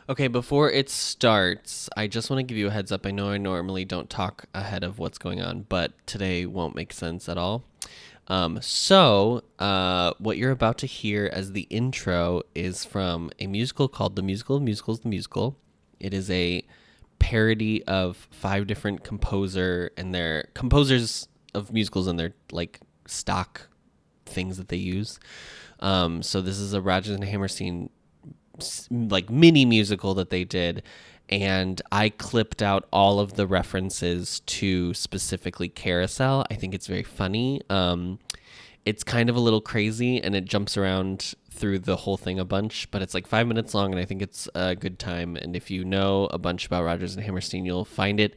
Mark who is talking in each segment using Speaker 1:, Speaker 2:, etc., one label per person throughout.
Speaker 1: Okay, before it starts, I just want to give you a heads up. I know I normally don't talk ahead of what's going on, but today won't make sense at all. What you're about to hear as the intro is from a musical called The Musical of Musicals, The Musical. It is a parody of 5 different composers of musicals and their like stock things that they use. So this is a Rodgers and Hammerstein like mini musical that they did, and I clipped out all of the references to specifically Carousel. I think it's very funny. It's kind of a little crazy and it jumps around through the whole thing a bunch, but it's like 5 minutes long and I think it's a good time. And if you know a bunch about Rodgers and Hammerstein, you'll find it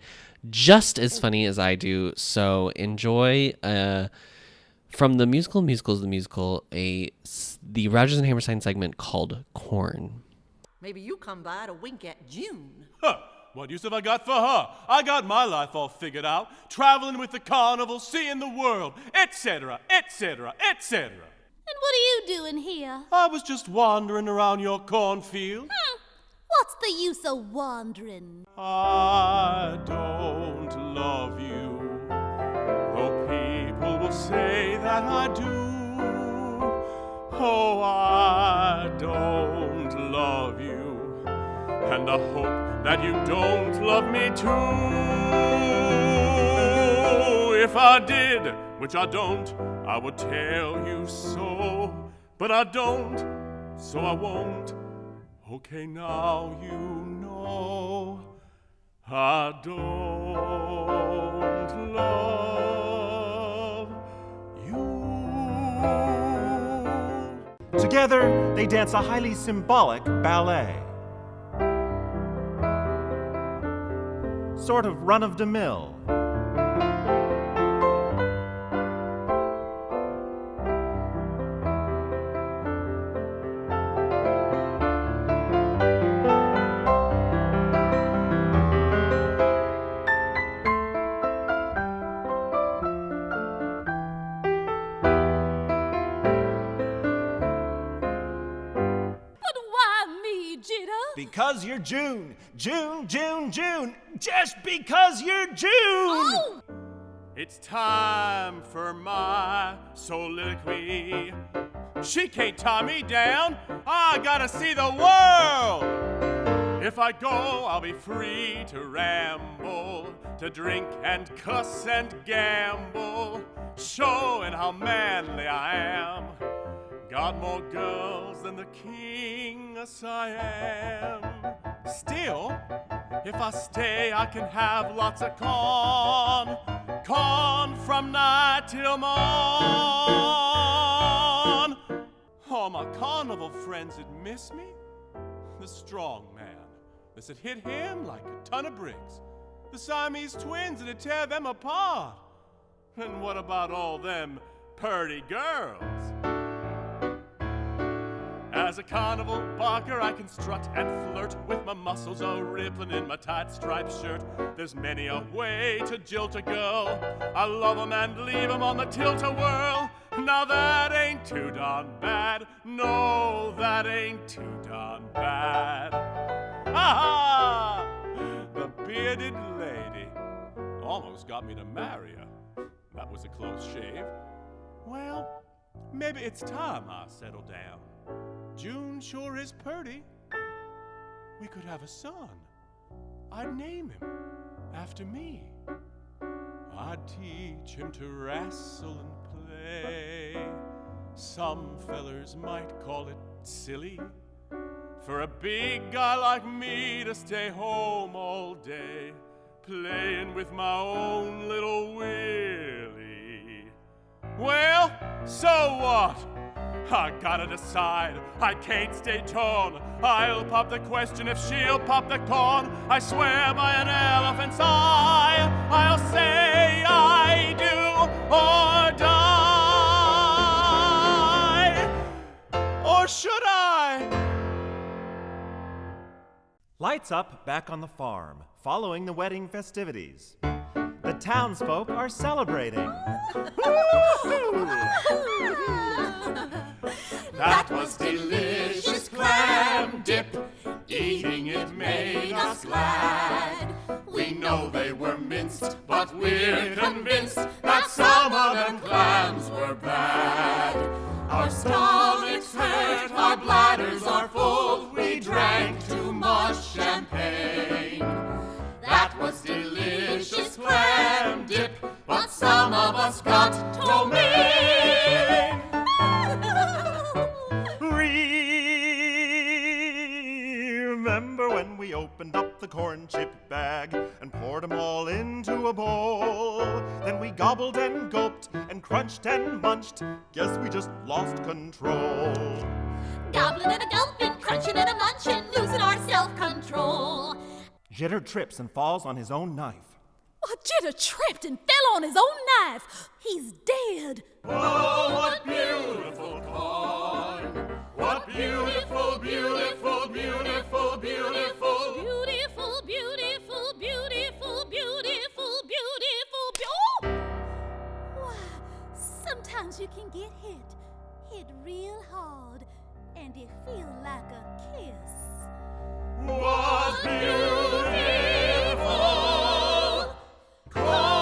Speaker 1: just as funny as I do. So enjoy from The Musical Musicals, The Musical, the Rodgers and Hammerstein segment called Corn.
Speaker 2: Maybe you come by to wink at June.
Speaker 3: Huh. What use have I got for her? I got my life all figured out, traveling with the carnival, seeing the world, etc., etc., etc.
Speaker 4: And what are you doing here?
Speaker 3: I was just wandering around your cornfield.
Speaker 4: What's the use of wandering?
Speaker 3: I don't love you, though people will say that I do. Oh, I don't love you, and I hope that you don't love me too. If I did, which I don't, I would tell you so. But I don't, so I won't. Okay, now you know I don't love you.
Speaker 5: Together, they dance a highly symbolic ballet. Sort of run-of-the-mill. Because you're June. June, June, June. Just because you're June.
Speaker 4: Oh!
Speaker 3: It's time for my soliloquy. She can't tie me down. I gotta see the world. If I go, I'll be free to ramble, to drink and cuss and gamble, showing how manly I am. Got more girls than the king of Siam. Still, if I stay, I can have lots of corn. Corn from night till morn. All my carnival friends would miss me. The strong man, this would hit him like a ton of bricks. The Siamese twins, it'd tear them apart. And what about all them purty girls? As a carnival barker, I can strut and flirt with my muscles a-rippling in my tight striped shirt. There's many a way to jilt a girl. I love 'em and leave 'em on the tilt-a-whirl. Now that ain't too darn bad. No, that ain't too darn bad. Ha-ha! The bearded lady almost got me to marry her. That was a close shave. Well, maybe it's time I settle down. June sure is purty. We could have a son. I'd name him after me. I'd teach him to wrestle and play. Some fellers might call it silly for a big guy like me to stay home all day, playing with my own little Willie. Well, so what? I gotta decide, I can't stay torn. I'll pop the question if she'll pop the corn. I swear by an elephant's eye, I'll say I do or die. Or should I?
Speaker 5: Lights up back on the farm, following the wedding festivities. The townsfolk are celebrating.
Speaker 3: That was delicious clam dip, eating it glad. We know they were minced, but we're convinced that some of them clams were bad. Our stomachs hurt, our bladders are full, we drank too much champagne. That was delicious clam dip, but some of us got ptomaine.
Speaker 5: Remember when we opened up the corn chip bag and poured them all into a bowl? Then we gobbled and gulped and crunched and munched. Guess we just lost control.
Speaker 4: Gobbling and a gulping, crunching and a munching, losing our self-control.
Speaker 5: Jitter trips and falls on his own knife.
Speaker 4: Jitter tripped and fell on his own knife. He's dead.
Speaker 3: Oh, what beautiful corn! What beautiful, beautiful, beautiful, beautiful.
Speaker 4: Beautiful, beautiful, beautiful, beautiful, beautiful, Why, sometimes you can get hit real hard, and it feels like a kiss.
Speaker 3: What beautiful corn!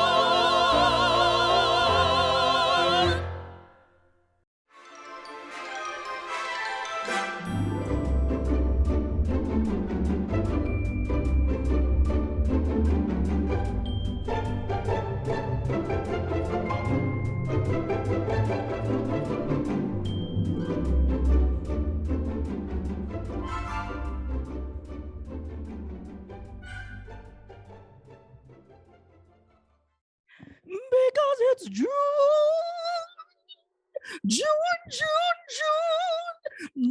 Speaker 6: Because it's June.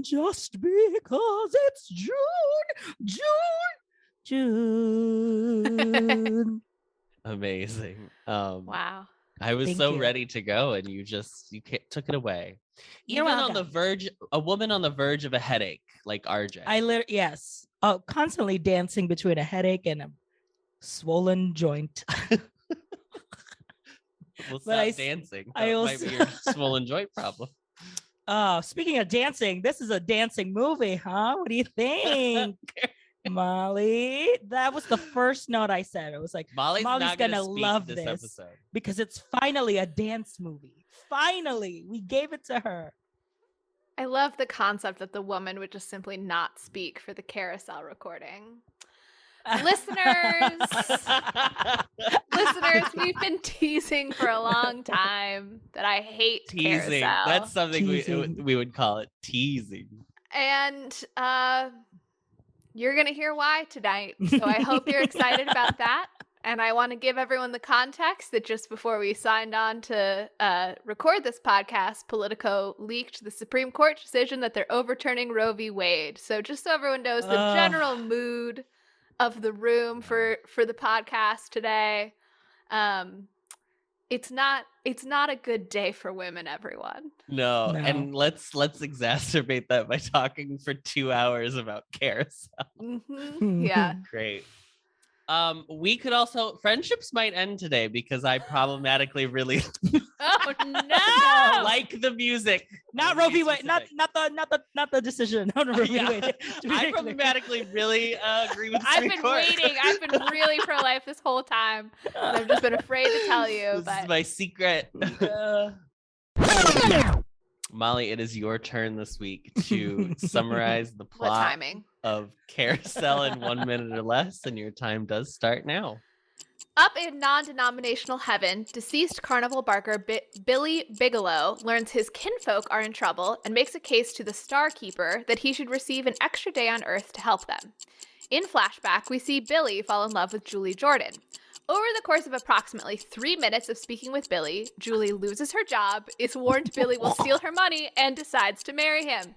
Speaker 6: Just because it's June.
Speaker 1: Amazing.
Speaker 7: Wow.
Speaker 1: I was
Speaker 6: Thank
Speaker 1: so
Speaker 6: you.
Speaker 1: ready to go, and you took it away.
Speaker 6: You're
Speaker 1: Even on the
Speaker 6: welcome.
Speaker 1: verge, a woman on the verge of a headache, like RJ.
Speaker 6: Yes. Constantly dancing between a headache and a swollen joint.
Speaker 1: Well,
Speaker 6: but I
Speaker 1: stop dancing.
Speaker 6: I
Speaker 1: That might
Speaker 6: also-
Speaker 1: be your swollen joint problem.
Speaker 6: Speaking of dancing, this is a dancing movie, huh? What do you think, Molly? That was the first note I said. It was like,
Speaker 1: Molly's not
Speaker 6: gonna
Speaker 1: speak
Speaker 6: love
Speaker 1: this
Speaker 6: this
Speaker 1: episode.
Speaker 6: because it's finally a dance movie. Finally, we gave it to her.
Speaker 7: I love the concept that the woman would just simply not speak for the carousel recording. Listeners, we've been teasing for a long time that I hate
Speaker 1: Teasing.
Speaker 7: Carousel.
Speaker 1: That's something
Speaker 6: Teasing.
Speaker 1: we would call it, teasing.
Speaker 7: And you're going to hear why tonight. So I hope you're excited about that. And I want to give everyone the context that just before we signed on to record this podcast, Politico leaked the Supreme Court decision that they're overturning Roe v. Wade. So just so everyone knows the general mood of the room for the podcast today, it's not a good day for women, everyone.
Speaker 1: No.
Speaker 6: No.
Speaker 1: And let's exacerbate that by talking for 2 hours about Carousel.
Speaker 7: Yeah.
Speaker 1: Great. We could also, friendships might end today because I problematically really
Speaker 7: Oh no!
Speaker 1: like the music.
Speaker 6: Not
Speaker 1: To
Speaker 6: Roe
Speaker 1: be
Speaker 6: v. Wade. Not
Speaker 1: specific.
Speaker 6: the decision. Not Roe v.
Speaker 1: Yeah.
Speaker 6: Wade. To be
Speaker 1: I
Speaker 6: clear.
Speaker 1: problematically really agree with the
Speaker 7: I've
Speaker 1: Supreme
Speaker 7: been
Speaker 1: Court.
Speaker 7: waiting. I've been really pro-life this whole time. And I've just been afraid to tell you.
Speaker 1: This
Speaker 7: But
Speaker 1: is my secret. Molly, it is your turn this week to summarize the
Speaker 7: what
Speaker 1: plot
Speaker 7: timing?
Speaker 1: of Carousel in 1 minute or less, and your time does start now.
Speaker 7: Up in non-denominational heaven, deceased carnival barker Billy Bigelow learns his kinfolk are in trouble and makes a case to the Star Keeper that he should receive an extra day on Earth to help them. In flashback, we see Billy fall in love with Julie Jordan. Over the course of approximately 3 minutes of speaking with Billy, Julie loses her job, is warned Billy will steal her money, and decides to marry him.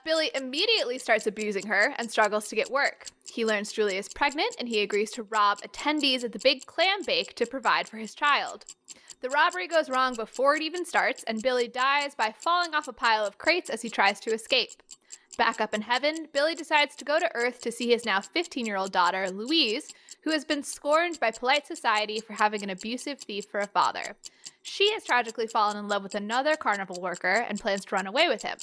Speaker 7: Billy immediately starts abusing her and struggles to get work. He learns Julie is pregnant, and he agrees to rob attendees at the big clam bake to provide for his child. The robbery goes wrong before it even starts, and Billy dies by falling off a pile of crates as he tries to escape. Back up in heaven, Billy decides to go to Earth to see his now 15-year-old daughter, Louise, who has been scorned by polite society for having an abusive thief for a father. She has tragically fallen in love with another carnival worker and plans to run away with him.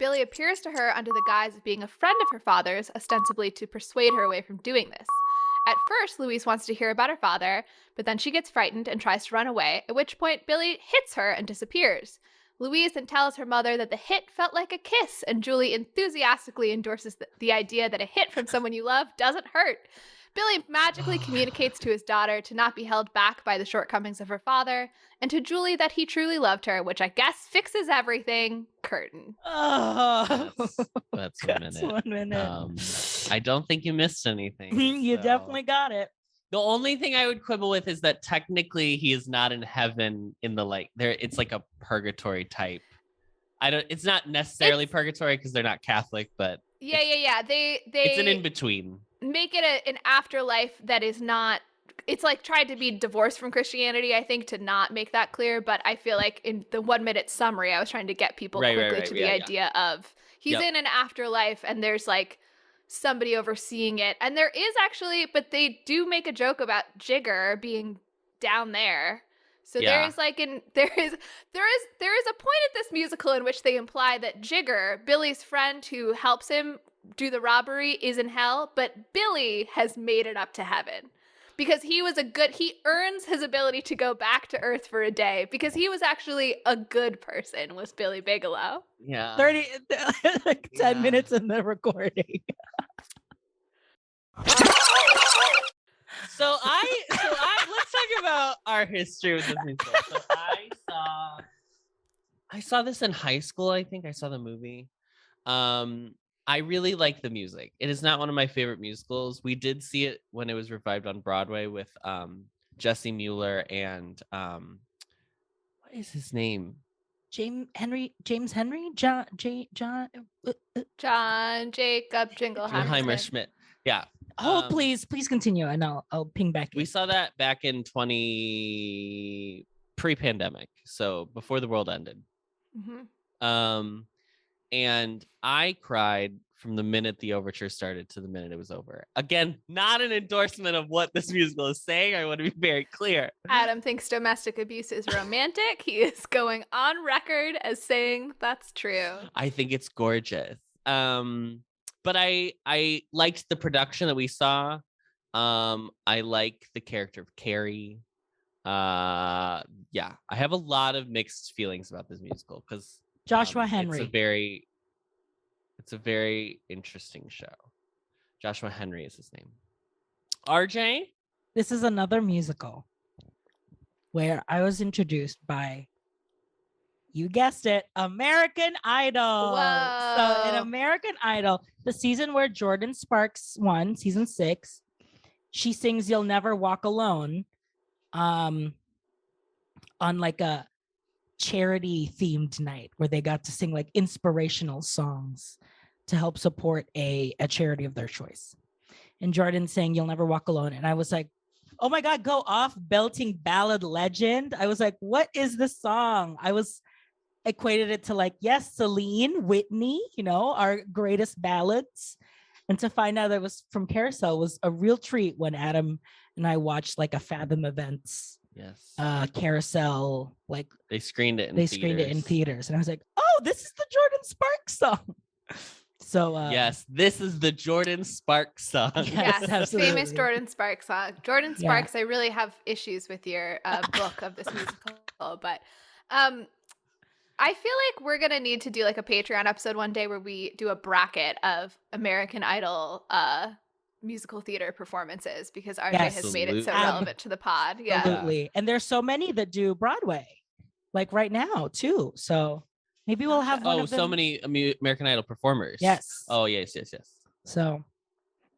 Speaker 7: Billy appears to her under the guise of being a friend of her father's, ostensibly to persuade her away from doing this. At first, Louise wants to hear about her father, but then she gets frightened and tries to run away, at which point Billy hits her and disappears. Louise then tells her mother that the hit felt like a kiss, and Julie enthusiastically endorses the idea that a hit from someone you love doesn't hurt. Billy magically communicates to his daughter to not be held back by the shortcomings of her father, and to Julie that he truly loved her, which I guess fixes everything. Curtain.
Speaker 6: Oh,
Speaker 1: That's 1 minute. I don't think you missed anything.
Speaker 6: You
Speaker 1: so.
Speaker 6: definitely got it.
Speaker 1: The only thing I would quibble with is that technically he is not in heaven in the there. It's like a purgatory type. It's not necessarily purgatory because they're not Catholic, but
Speaker 7: yeah. It's
Speaker 1: an in between.
Speaker 7: Make it an afterlife that is not. It's like tried to be divorced from Christianity, I think, to not make that clear. But I feel like in the 1 minute summary, I was trying to get people quickly to the idea of he's in an afterlife and there's like somebody overseeing it. And there is actually, but they do make a joke about Jigger being down there. So there is like there is a point at this musical in which they imply that Jigger, Billy's friend who helps him do the robbery, is in hell, but Billy has made it up to heaven. Because he earns his ability to go back to Earth for a day because he was actually a good person, was Billy Bigelow.
Speaker 1: Yeah.
Speaker 6: 10 minutes in the recording.
Speaker 1: So let's talk about our history with this musical. So I saw this in high school, I think. I saw the movie. I really like the music. It is not one of my favorite musicals. We did see it when it was revived on Broadway with Jesse Mueller and what is his name?
Speaker 6: James Henry, John
Speaker 7: Jacob Jingleheimer
Speaker 1: Schmidt. Yeah.
Speaker 6: Oh, please continue, and I'll ping back.
Speaker 1: We saw that back in pre-pandemic, so before the world ended.
Speaker 7: Mm-hmm.
Speaker 1: And I cried from the minute the overture started to the minute it was over. Again, not an endorsement of what this musical is saying. I want to be very clear.
Speaker 7: Adam thinks domestic abuse is romantic. He is going on record as saying that's true.
Speaker 1: I think it's gorgeous. But I liked the production that we saw. I like the character of Carrie. I have a lot of mixed feelings about this musical because
Speaker 6: Joshua Henry.
Speaker 1: It's a very interesting show. Joshua Henry is his name. RJ?
Speaker 6: This is another musical where I was introduced by, you guessed it, American Idol.
Speaker 7: Whoa.
Speaker 6: So in American Idol, the season where Jordan Sparks won, season 6, she sings You'll Never Walk Alone on like a charity themed night where they got to sing like inspirational songs to help support a charity of their choice. And Jordan sang You'll Never Walk Alone. And I was like, oh my God, go off belting ballad legend. I was like, what is this song? I was equated it to like, yes, Celine, Whitney, our greatest ballads. And to find out that it was from Carousel was a real treat when Adam and I watched like a Fathom Events Carousel, like
Speaker 1: they screened it
Speaker 6: in theaters. And I was like, oh, this is the Jordan Sparks song. So
Speaker 1: yes, this is the Jordan Sparks song.
Speaker 7: Yes,
Speaker 6: absolutely.
Speaker 7: Famous Jordan Sparks song. Jordan Sparks, I really have issues with your book of this musical, but I feel like we're gonna need to do like a Patreon episode one day where we do a bracket of American Idol musical theater performances because RJ has made it so relevant to the pod. Yeah,
Speaker 6: absolutely. And there's so many that do Broadway, like right now too. So maybe we'll have one of them.
Speaker 1: So many American Idol performers.
Speaker 6: Yes.
Speaker 1: Oh, yes.
Speaker 6: So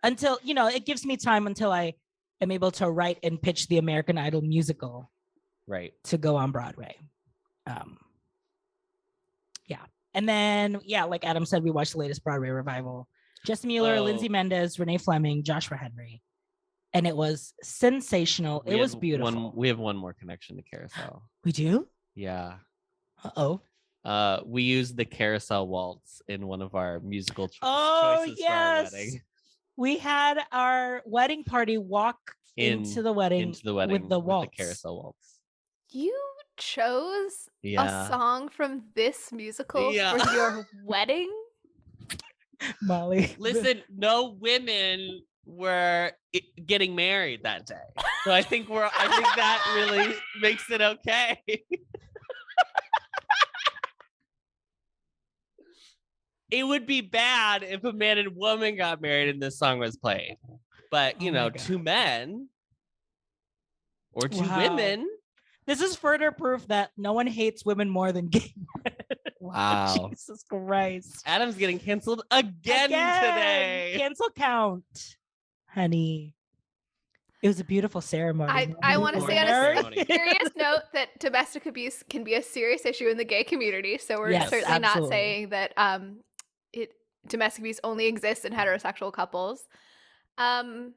Speaker 6: until, it gives me time until I am able to write and pitch the American Idol musical.
Speaker 1: Right.
Speaker 6: To go on Broadway. And then, like Adam said, we watched the latest Broadway revival. Jesse Mueller, Lindsay Mendez, Renee Fleming, Joshua Henry. And it was sensational. It was beautiful.
Speaker 1: We have one more connection to Carousel.
Speaker 6: We do?
Speaker 1: Yeah.
Speaker 6: Uh-oh.
Speaker 1: We used the Carousel waltz in one of our musical choices
Speaker 6: for our wedding. We had our wedding party walk into the wedding with the waltz.
Speaker 1: With the Carousel waltz.
Speaker 7: You chose
Speaker 1: Yeah.
Speaker 7: a song from this musical
Speaker 1: Yeah.
Speaker 7: for your wedding?
Speaker 6: Molly.
Speaker 1: Listen, no women were getting married that day. So I think that really makes it okay. It would be bad if a man and woman got married and this song was played. But,
Speaker 6: Oh my God.
Speaker 1: two men or two
Speaker 6: Wow.
Speaker 1: women.
Speaker 6: This is further proof that no one hates women more than gay men.
Speaker 1: Wow.
Speaker 6: Jesus Christ.
Speaker 1: Adam's getting canceled again today.
Speaker 6: Cancel count, honey. It was a beautiful ceremony.
Speaker 7: I want to say on a
Speaker 1: Ceremony.
Speaker 7: serious note that domestic abuse can be a serious issue in the gay community. So we're
Speaker 6: Yes,
Speaker 7: certainly not
Speaker 6: absolutely.
Speaker 7: saying that domestic abuse only exists in heterosexual couples. Wow,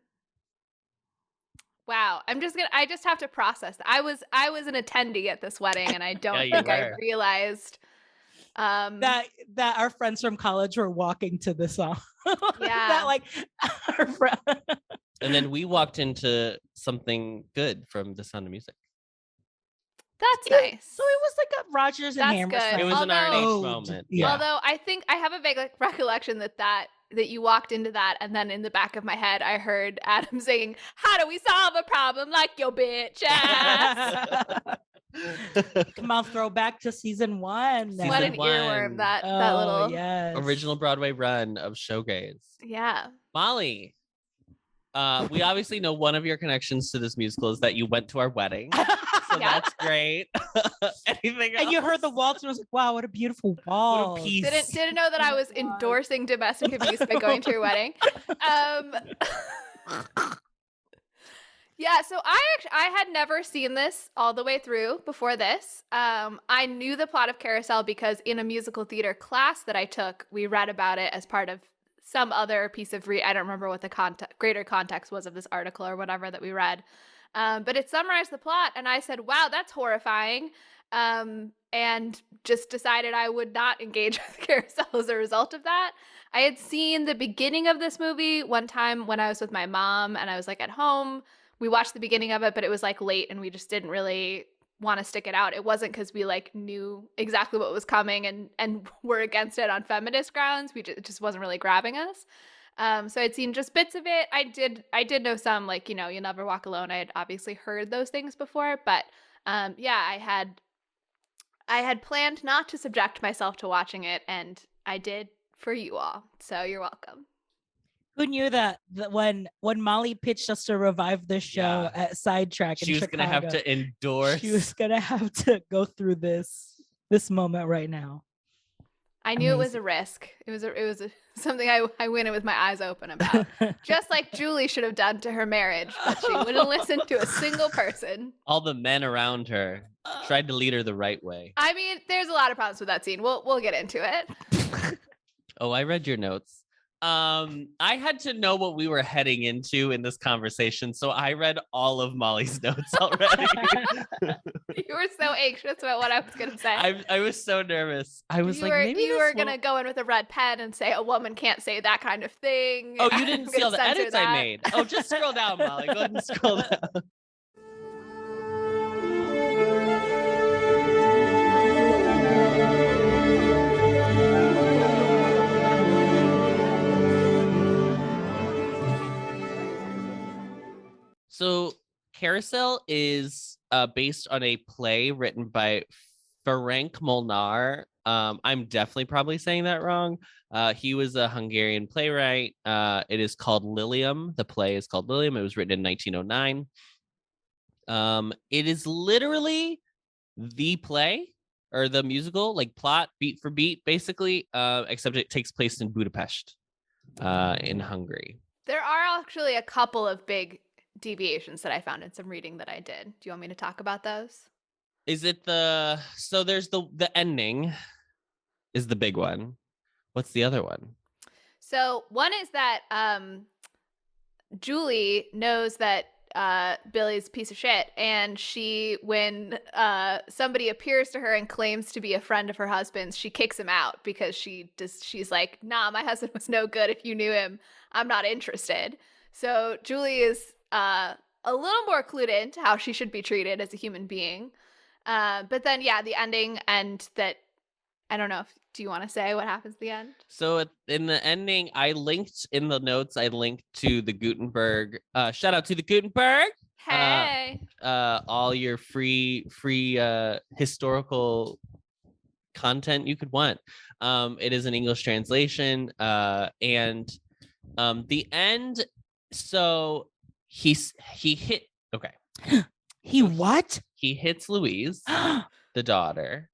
Speaker 7: I just have to process that. I was an attendee at this wedding, and I don't
Speaker 1: you
Speaker 7: think I
Speaker 1: were.
Speaker 7: realized
Speaker 6: that our friends from college were walking to the song.
Speaker 7: Yeah.
Speaker 6: That like our friend.
Speaker 1: And then we walked into something good from The Sound of Music.
Speaker 7: That's nice.
Speaker 6: So it was like a Rogers and
Speaker 7: That's
Speaker 6: Hammerstein.
Speaker 7: good.
Speaker 1: It was an
Speaker 7: Although-
Speaker 1: RNH moment.
Speaker 6: Yeah.
Speaker 7: Although I think I have a vague recollection that you walked into that, and then in the back of my head I heard Adam saying, "How do we solve a problem like your bitch ass?"
Speaker 6: Come on, throwback to season 1.
Speaker 7: What an
Speaker 1: Season 1.
Speaker 7: earworm that
Speaker 6: Oh,
Speaker 7: little
Speaker 6: yes.
Speaker 1: Original Broadway run of Showgays.
Speaker 7: Yeah.
Speaker 1: Molly, we obviously know one of your connections to this musical is that you went to our wedding. So
Speaker 7: Yeah.
Speaker 1: that's great. Anything else?
Speaker 6: And you heard the waltz and was like, wow, what a beautiful waltz.
Speaker 1: What a piece.
Speaker 7: Didn't know that I was endorsing domestic abuse by going to your wedding. Yeah, so I had never seen this all the way through before this. I knew the plot of Carousel because in a musical theater class that I took, we read about it as part of some other piece of I don't remember what the greater context was of this article or whatever that we read. But it summarized the plot, and I said, wow, that's horrifying, and just decided I would not engage with Carousel as a result of that. I had seen the beginning of this movie one time when I was with my mom, and I was like at home. We watched the beginning of it, but it was like late, and we just didn't really want to stick it out. It wasn't because we like knew exactly what was coming and were against it on feminist grounds. It just wasn't really grabbing us. So I'd seen just bits of it. I did know some, like, You Never Walk Alone. I had obviously heard those things before, but yeah, I had planned not to subject myself to watching it, and I did for you all. So you're welcome.
Speaker 6: Who knew that when Molly pitched us to revive this show at Sidetrack in
Speaker 1: She was
Speaker 6: Chicago,
Speaker 1: going to have to endorse.
Speaker 6: she was going to have to go through this moment right now.
Speaker 7: I knew it was a risk. It was something I went in with my eyes open about. Just like Julie should have done to her marriage, but she wouldn't listen to a single person.
Speaker 1: All the men around her tried to lead her the right way.
Speaker 7: I mean, there's a lot of problems with that scene. We'll get into it.
Speaker 1: Oh, I read your notes. I had to know what we were heading into in this conversation, so I read all of Molly's notes already.
Speaker 7: You were so anxious about what I was going to say.
Speaker 1: I was so nervous. I was maybe
Speaker 7: you were going to go in with a red pen and say a woman can't say that kind of thing.
Speaker 1: Oh, you didn't
Speaker 7: I'm
Speaker 1: see all
Speaker 7: gonna
Speaker 1: the
Speaker 7: censor
Speaker 1: edits I
Speaker 7: that.
Speaker 1: made. Oh, just scroll down, Molly. Go ahead and scroll down. So Carousel is based on a play written by Ferenc Molnar. I'm definitely probably saying that wrong. He was a Hungarian playwright. It is called Lilium. The play is called Lilium. It was written in 1909. It is literally the play or the musical, like plot beat for beat, basically, except it takes place in Budapest, in Hungary.
Speaker 7: There are actually a couple of big deviations that I found in some reading that I did. Do you want me to talk about those?
Speaker 1: Is it so there's the ending is the big one. What's the other one?
Speaker 7: So one is that Julie knows that Billy's a piece of shit, and when somebody appears to her and claims to be a friend of her husband's, she kicks him out because she's like, nah, my husband was no good. If you knew him, I'm not interested. So Julie is a little more clued into how she should be treated as a human being. But then, yeah, the ending and that, I don't know if, do you want to say what happens at the end?
Speaker 1: So in the ending, I linked in the notes, I linked to the Gutenberg. Shout out to the Gutenberg.
Speaker 7: Hey.
Speaker 1: All your free historical content you could want. It is an English translation. And the end, so he hit, okay.
Speaker 6: He what?
Speaker 1: He hits Louise, the daughter.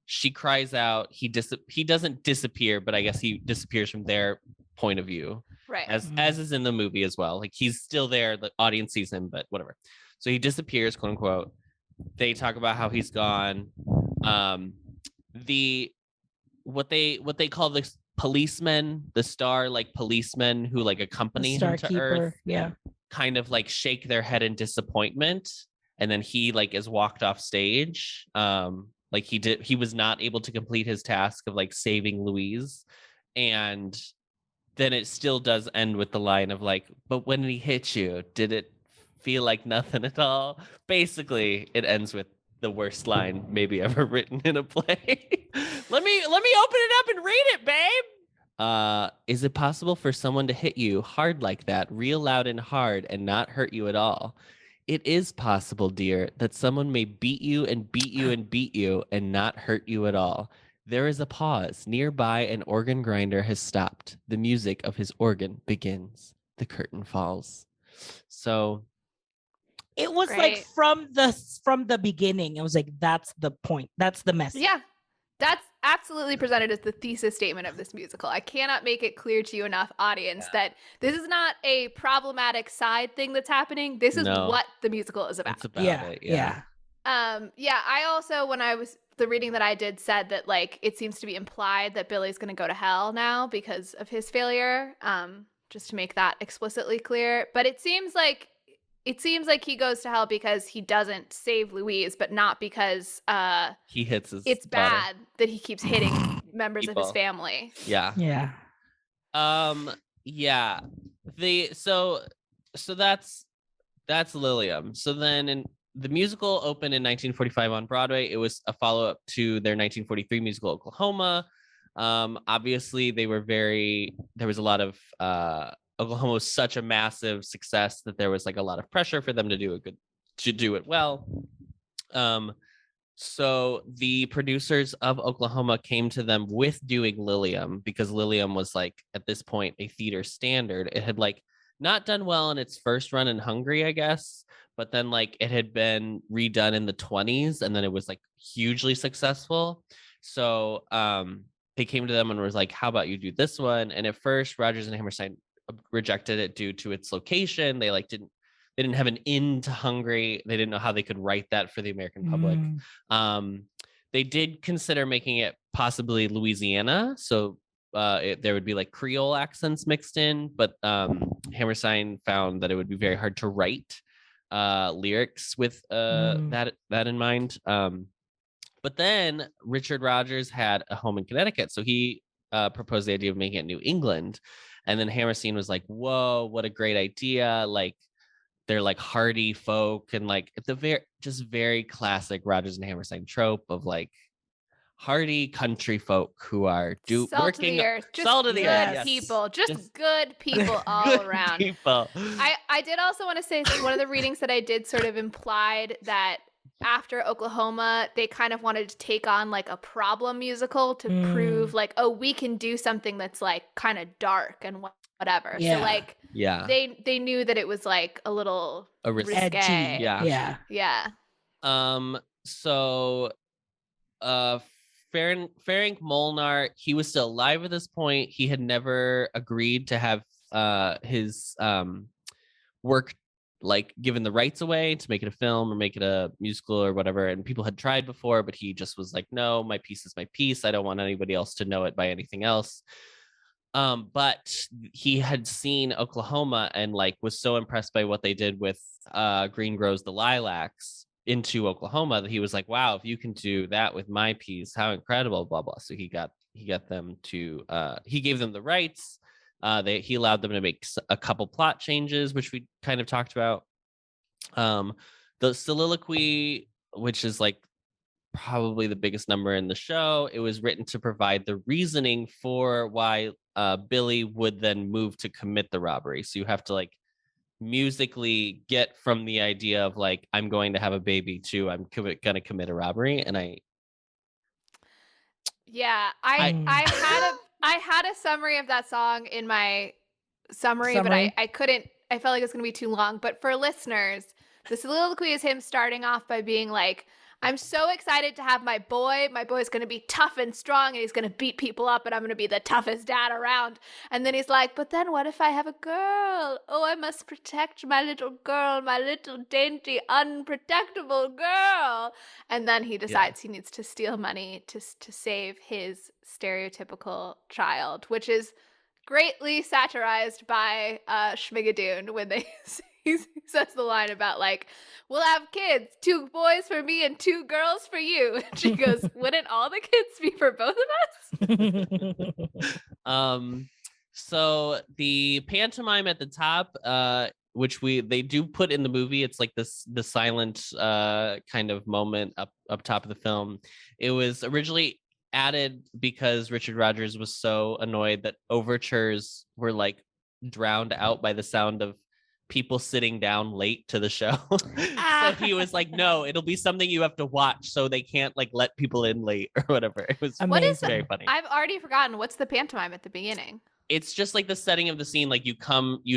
Speaker 1: She cries out. He doesn't disappear, but I guess he disappears from their point of view,
Speaker 7: Right.
Speaker 1: as is in the movie as well. Like he's still there, the audience sees him, but whatever. So he disappears, quote unquote. They talk about how he's gone. What they call the policemen, the star like policemen who like accompany him to Earth,
Speaker 6: yeah,
Speaker 1: kind of like shake their head in disappointment, and then he like is walked off stage. Like he was not able to complete his task of like saving Louise, and then it still does end with the line of like, but when he hit you, did it feel like nothing at all? Basically, it ends with the worst line maybe ever written in a play. let me open it up and read it, babe. Is it possible for someone to hit you hard like that, real loud and hard, and not hurt you at all? It is possible, dear, that someone may beat you and beat you and beat you and not hurt you at all. There is a pause. Nearby, an organ grinder has stopped. The music of his organ begins. The curtain falls. So
Speaker 6: it was
Speaker 7: Great.
Speaker 6: like from the beginning. It was like, that's the point. That's the message.
Speaker 7: Yeah. That's absolutely presented as the thesis statement of this musical. I cannot make it clear to you enough, audience, that this is not a problematic side thing that's happening. This is what the musical is about.
Speaker 1: It's about it.
Speaker 6: Yeah.
Speaker 7: I also, when I was the reading that I did, said that like it seems to be implied that Billy's going to go to hell now because of his failure. Just to make that explicitly clear. But it seems like he goes to hell because he doesn't save Louise, but not because
Speaker 1: he hits his
Speaker 7: it's
Speaker 1: daughter.
Speaker 7: bad that he keeps hitting members of his family.
Speaker 1: Yeah.
Speaker 6: Yeah.
Speaker 1: Yeah. So that's Lilium. So then the musical opened in 1945 on Broadway. It was a follow-up to their 1943 musical Oklahoma. Obviously there was a lot of Oklahoma was such a massive success that there was like a lot of pressure for them to do it well. So the producers of Oklahoma came to them with doing Lilium, because Lilium was like at this point a theater standard. It had like not done well in its first run in Hungary, I guess, but then like it had been redone in the 1920s, and then it was like hugely successful. So they came to them and was like, how about you do this one? And at first Rodgers and Hammerstein rejected it due to its location. They didn't have an in to Hungary. They didn't know how they could write that for the American public. They did consider making it possibly Louisiana, so there would be like Creole accents mixed in, but Hammerstein found that it would be very hard to write lyrics with that in mind. But then Richard Rodgers had a home in Connecticut, so he proposed the idea of making it New England. And then Hammerstein was like, whoa, what a great idea. Like, they're like hardy folk, and like the very classic Rodgers and Hammerstein trope of like hardy country folk who are
Speaker 7: salt
Speaker 1: working
Speaker 7: of the earth, just
Speaker 1: salt of the
Speaker 7: good
Speaker 1: earth,
Speaker 7: people, just good people all around.
Speaker 1: People.
Speaker 7: I did also want to say one of the readings that I did sort of implied that after Oklahoma, they kind of wanted to take on like a problem musical to prove like, oh, we can do something that's like kind of dark and whatever.
Speaker 6: Yeah.
Speaker 7: So like, they knew that it was like a little risque.
Speaker 6: Edgy. Yeah.
Speaker 1: So Ferenc Molnar, he was still alive at this point. He had never agreed to have his work like given the rights away to make it a film or make it a musical or whatever, and people had tried before, but he just was like, no, my piece is my piece. I don't want anybody else to know it by anything else. But he had seen Oklahoma and like was so impressed by what they did with Green Grows the Lilacs into Oklahoma that he was like, wow, if you can do that with my piece, how incredible, blah blah. So he got them to he gave them the rights. He allowed them to make a couple plot changes, which we kind of talked about. The soliloquy which is like probably the biggest number in the show. It was written to provide the reasoning for why Billy would then move to commit the robbery. So you have to like musically get from the idea of like, I'm going to have a baby to I'm going to commit a robbery. And
Speaker 7: I had a summary of that song in my summary, but I couldn't. I felt like it was going to be too long. But for listeners, the soliloquy is him starting off by being like, I'm so excited to have my boy. My boy's going to be tough and strong, and he's going to beat people up, and I'm going to be the toughest dad around. And then he's like, but then what if I have a girl? Oh, I must protect my little girl, my little dainty, unprotectable girl. And then he decides he needs to steal money to save his stereotypical child, which is greatly satirized by Schmigadoon when he says the line about like, we'll have kids, 2 boys for me and 2 girls for you. And she goes, wouldn't all the kids be for both of us?
Speaker 1: So the pantomime at the top, which they do put in the movie, it's like the silent kind of moment up top of the film. It was originally added because Richard Rodgers was so annoyed that overtures were like drowned out by the sound of people sitting down late to the show. So he was like, no, it'll be something you have to watch, so they can't like let people in late or whatever. It was very funny.
Speaker 7: I've already forgotten. What's the pantomime at the beginning?
Speaker 1: It's just like the setting of the scene. Like you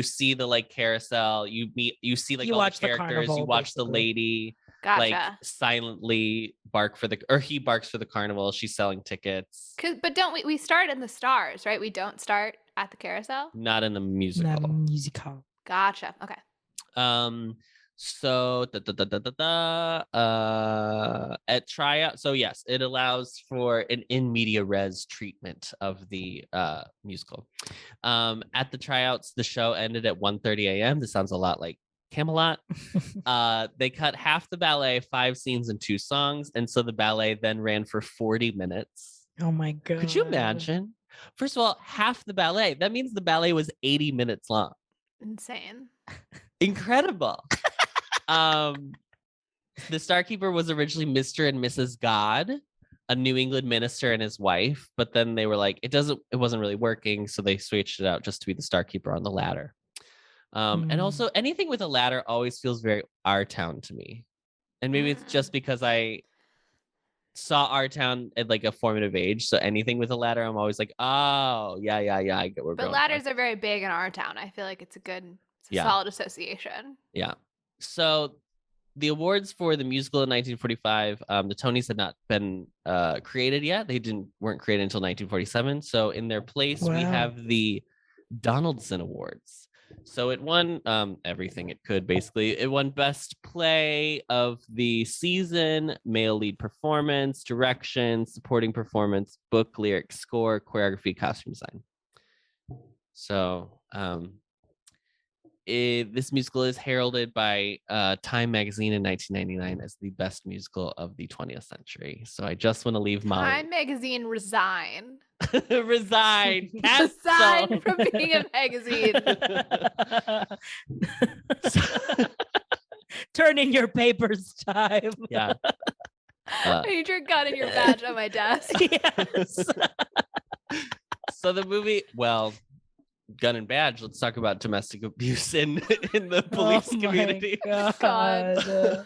Speaker 1: see the like carousel, you see like all the characters, you watch the lady like silently he barks for the carnival. She's selling tickets.
Speaker 7: But don't we start in the stars, right? We don't start at the carousel?
Speaker 1: Not in the musical.
Speaker 7: Gotcha. Okay.
Speaker 1: So at tryout, so yes, it allows for an in media res treatment of the musical. At the tryouts, the show ended at 1:30 a.m. This sounds a lot like Camelot. They cut half the ballet, 5 scenes and 2 songs, and so the ballet then ran for 40 minutes.
Speaker 6: Oh my god.
Speaker 1: Could you imagine? First of all, half the ballet. That means the ballet was 80 minutes long.
Speaker 7: Insane.
Speaker 1: Incredible. The Starkeeper was originally Mr. and Mrs. God, a New England minister and his wife, but then they were like, it wasn't really working, so they switched it out just to be the Starkeeper on the ladder. And also anything with a ladder always feels very Our Town to me. And maybe it's just because I saw Our Town at like a formative age, so anything with a ladder, I'm always like, oh, yeah, I get where we're going.
Speaker 7: But ladders are very big in Our Town. I feel like it's a solid association.
Speaker 1: Yeah. So the awards for the musical in 1945, the Tonys had not been created yet. They weren't created until 1947. So in their place, we have the Donaldson Awards. So it won everything it could, basically. It won Best Play of the Season, Male Lead Performance, Direction, Supporting Performance, Book, Lyric, Score, Choreography, Costume Design. So this musical is heralded by Time Magazine in 1999 as the best musical of the 20th century. So I just want to leave
Speaker 7: Time Magazine resign.
Speaker 1: Resign
Speaker 7: from being a magazine.
Speaker 6: Turn in your papers, Time.
Speaker 1: Yeah.
Speaker 7: I need your gun and your badge on my desk.
Speaker 6: Yes.
Speaker 1: So the movie, gun and badge. Let's talk about domestic abuse in the police community.
Speaker 6: God.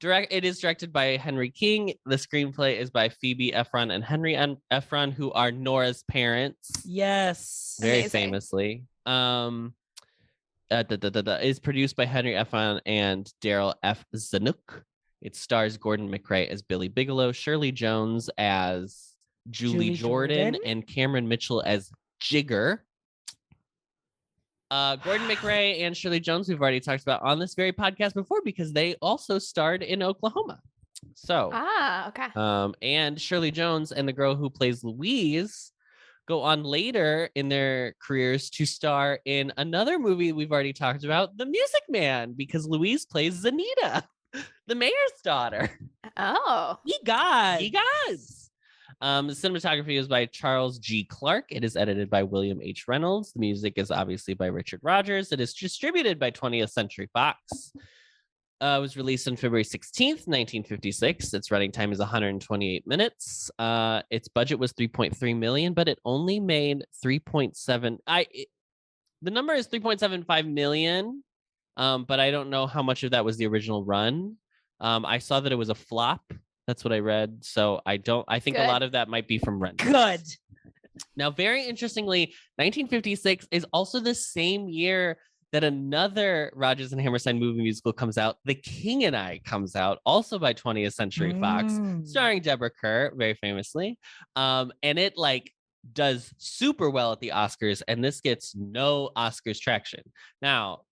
Speaker 1: It is directed by Henry King. The screenplay is by Phoebe Ephron and Henry Ephron, who are Nora's parents.
Speaker 6: Yes.
Speaker 1: Very famously. Is produced by Henry Ephron and Daryl F. Zanuck. It stars Gordon McRae as Billy Bigelow, Shirley Jones as Julie Jordan, and Cameron Mitchell as Jigger. Gordon McRae and Shirley Jones, we've already talked about on this very podcast before because they also starred in Oklahoma. So,
Speaker 7: okay.
Speaker 1: And Shirley Jones and the girl who plays Louise go on later in their careers to star in another movie we've already talked about, The Music Man, because Louise plays Zanita, the mayor's daughter.
Speaker 7: Oh,
Speaker 6: He got.
Speaker 1: The cinematography is by Charles G. Clark. It is edited by William H. Reynolds. The music is obviously by Richard Rodgers. It is distributed by 20th Century Fox. It was released on February 16th, 1956. Its running time is 128 minutes. Its budget was $3.3 million, but it only made 3.7. The number is 3.75 million, but I don't know how much of that was the original run. I saw that it was a flop. That's what I read. So I think a lot of that might be from rent.
Speaker 6: Good.
Speaker 1: Now, very interestingly, 1956 is also the same year that another Rodgers and Hammerstein movie musical comes out. The King and I comes out, also by 20th Century Fox, starring Deborah Kerr, very famously. And it does super well at the Oscars, and this gets no Oscars traction. Now,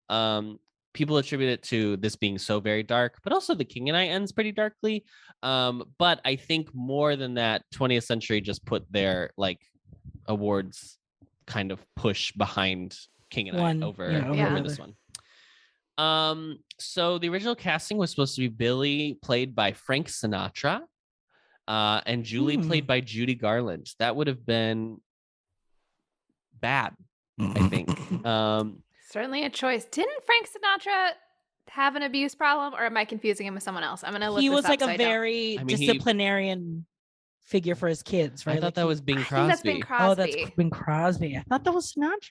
Speaker 1: people attribute it to this being so very dark, but also The King and I ends pretty darkly. But I think more than that, 20th Century just put their awards kind of push behind King and I over this one. So the original casting was supposed to be Billy, played by Frank Sinatra, and Julie, played by Judy Garland. That would have been bad, I think.
Speaker 7: Certainly a choice. Didn't Frank Sinatra have an abuse problem, or am I confusing him with someone else? I'm gonna look.
Speaker 6: He was
Speaker 7: this up
Speaker 6: a very disciplinarian figure for his kids, right?
Speaker 1: I thought that was Bing Crosby.
Speaker 7: I think that's Bing Crosby.
Speaker 6: Oh, that's Bing Crosby. I thought that was Sinatra.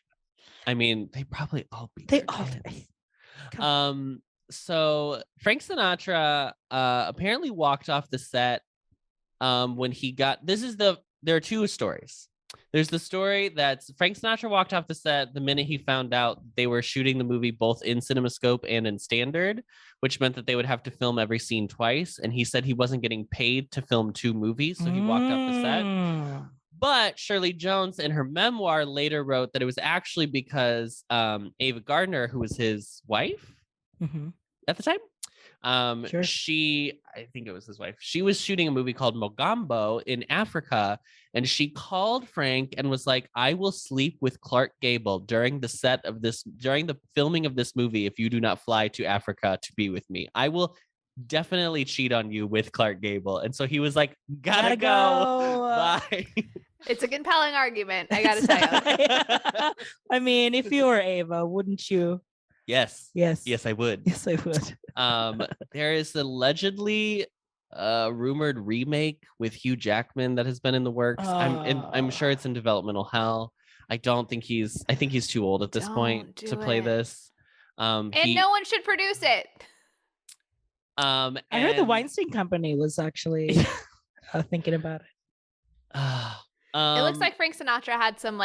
Speaker 1: I mean, they probably all beat
Speaker 6: They
Speaker 1: their
Speaker 6: all.
Speaker 1: kids. So Frank Sinatra apparently walked off the set when he got. There are two stories. There's the story that Frank Sinatra walked off the set the minute he found out they were shooting the movie both in CinemaScope and in Standard, which meant that they would have to film every scene twice. And he said he wasn't getting paid to film two movies, so he walked off the set. But Shirley Jones, in her memoir, later wrote that it was actually because Ava Gardner, who was his wife at the time, I think it was his wife. She was shooting a movie called Mogambo in Africa, and she called Frank and was like, "I will sleep with Clark Gable during the filming of this movie if you do not fly to Africa to be with me. I will definitely cheat on you with Clark Gable." And so he was like, gotta go. Bye.
Speaker 7: It's a compelling argument, I gotta tell you.
Speaker 6: I mean, if you were Ava, wouldn't you?
Speaker 1: Yes, I would.
Speaker 6: Yes, I would.
Speaker 1: There is allegedly rumored remake with Hugh Jackman that has been in the works. I'm sure it's in developmental hell. I think he's too old at this point to play this.
Speaker 7: And no one should produce it.
Speaker 6: I heard the Weinstein Company was actually thinking about it.
Speaker 7: It looks like Frank Sinatra had some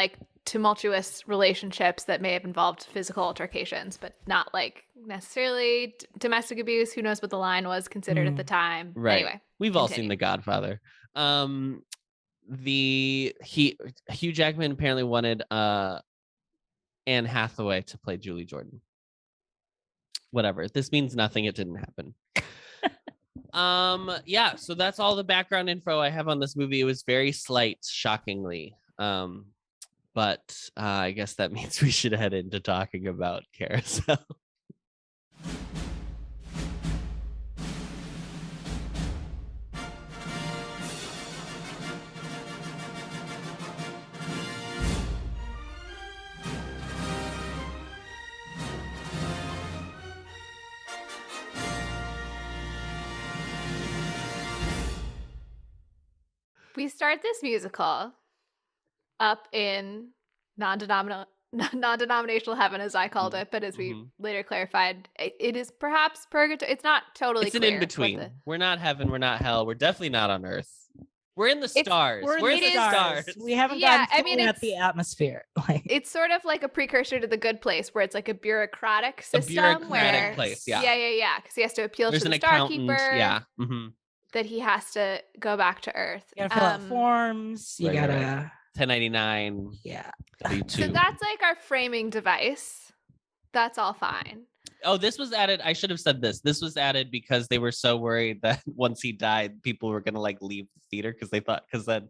Speaker 7: tumultuous relationships that may have involved physical altercations, but not necessarily domestic abuse. Who knows what the line was considered at the time?
Speaker 1: Right.
Speaker 7: Anyway,
Speaker 1: we've all seen The Godfather. Hugh Jackman apparently wanted Anne Hathaway to play Julie Jordan. Whatever. This means nothing. It didn't happen. So that's all the background info I have on this movie. It was very slight, shockingly. But I guess that means we should head into talking about Carousel.
Speaker 7: We start this musical up in non-denominational heaven, as I called it, but as we later clarified, it is perhaps purgatory. It's not totally
Speaker 1: clear.
Speaker 7: It's
Speaker 1: an in-between. We're not heaven, we're not hell, we're definitely not on Earth. We're in the stars. We're in the stars.
Speaker 6: We haven't gotten at the atmosphere.
Speaker 7: It's sort of like a precursor to The Good Place, where it's like a bureaucratic system.
Speaker 1: Place, yeah.
Speaker 7: Yeah, because he has to appeal to the Starkeeper.
Speaker 1: Yeah.
Speaker 7: That he has to go back to Earth.
Speaker 6: You gotta fill out forms. You gotta
Speaker 1: 1099.
Speaker 6: Yeah.
Speaker 7: So that's our framing device. That's all fine.
Speaker 1: Oh, this was added. I should have said this. This was added because they were so worried that once he died, people were gonna leave the theater because then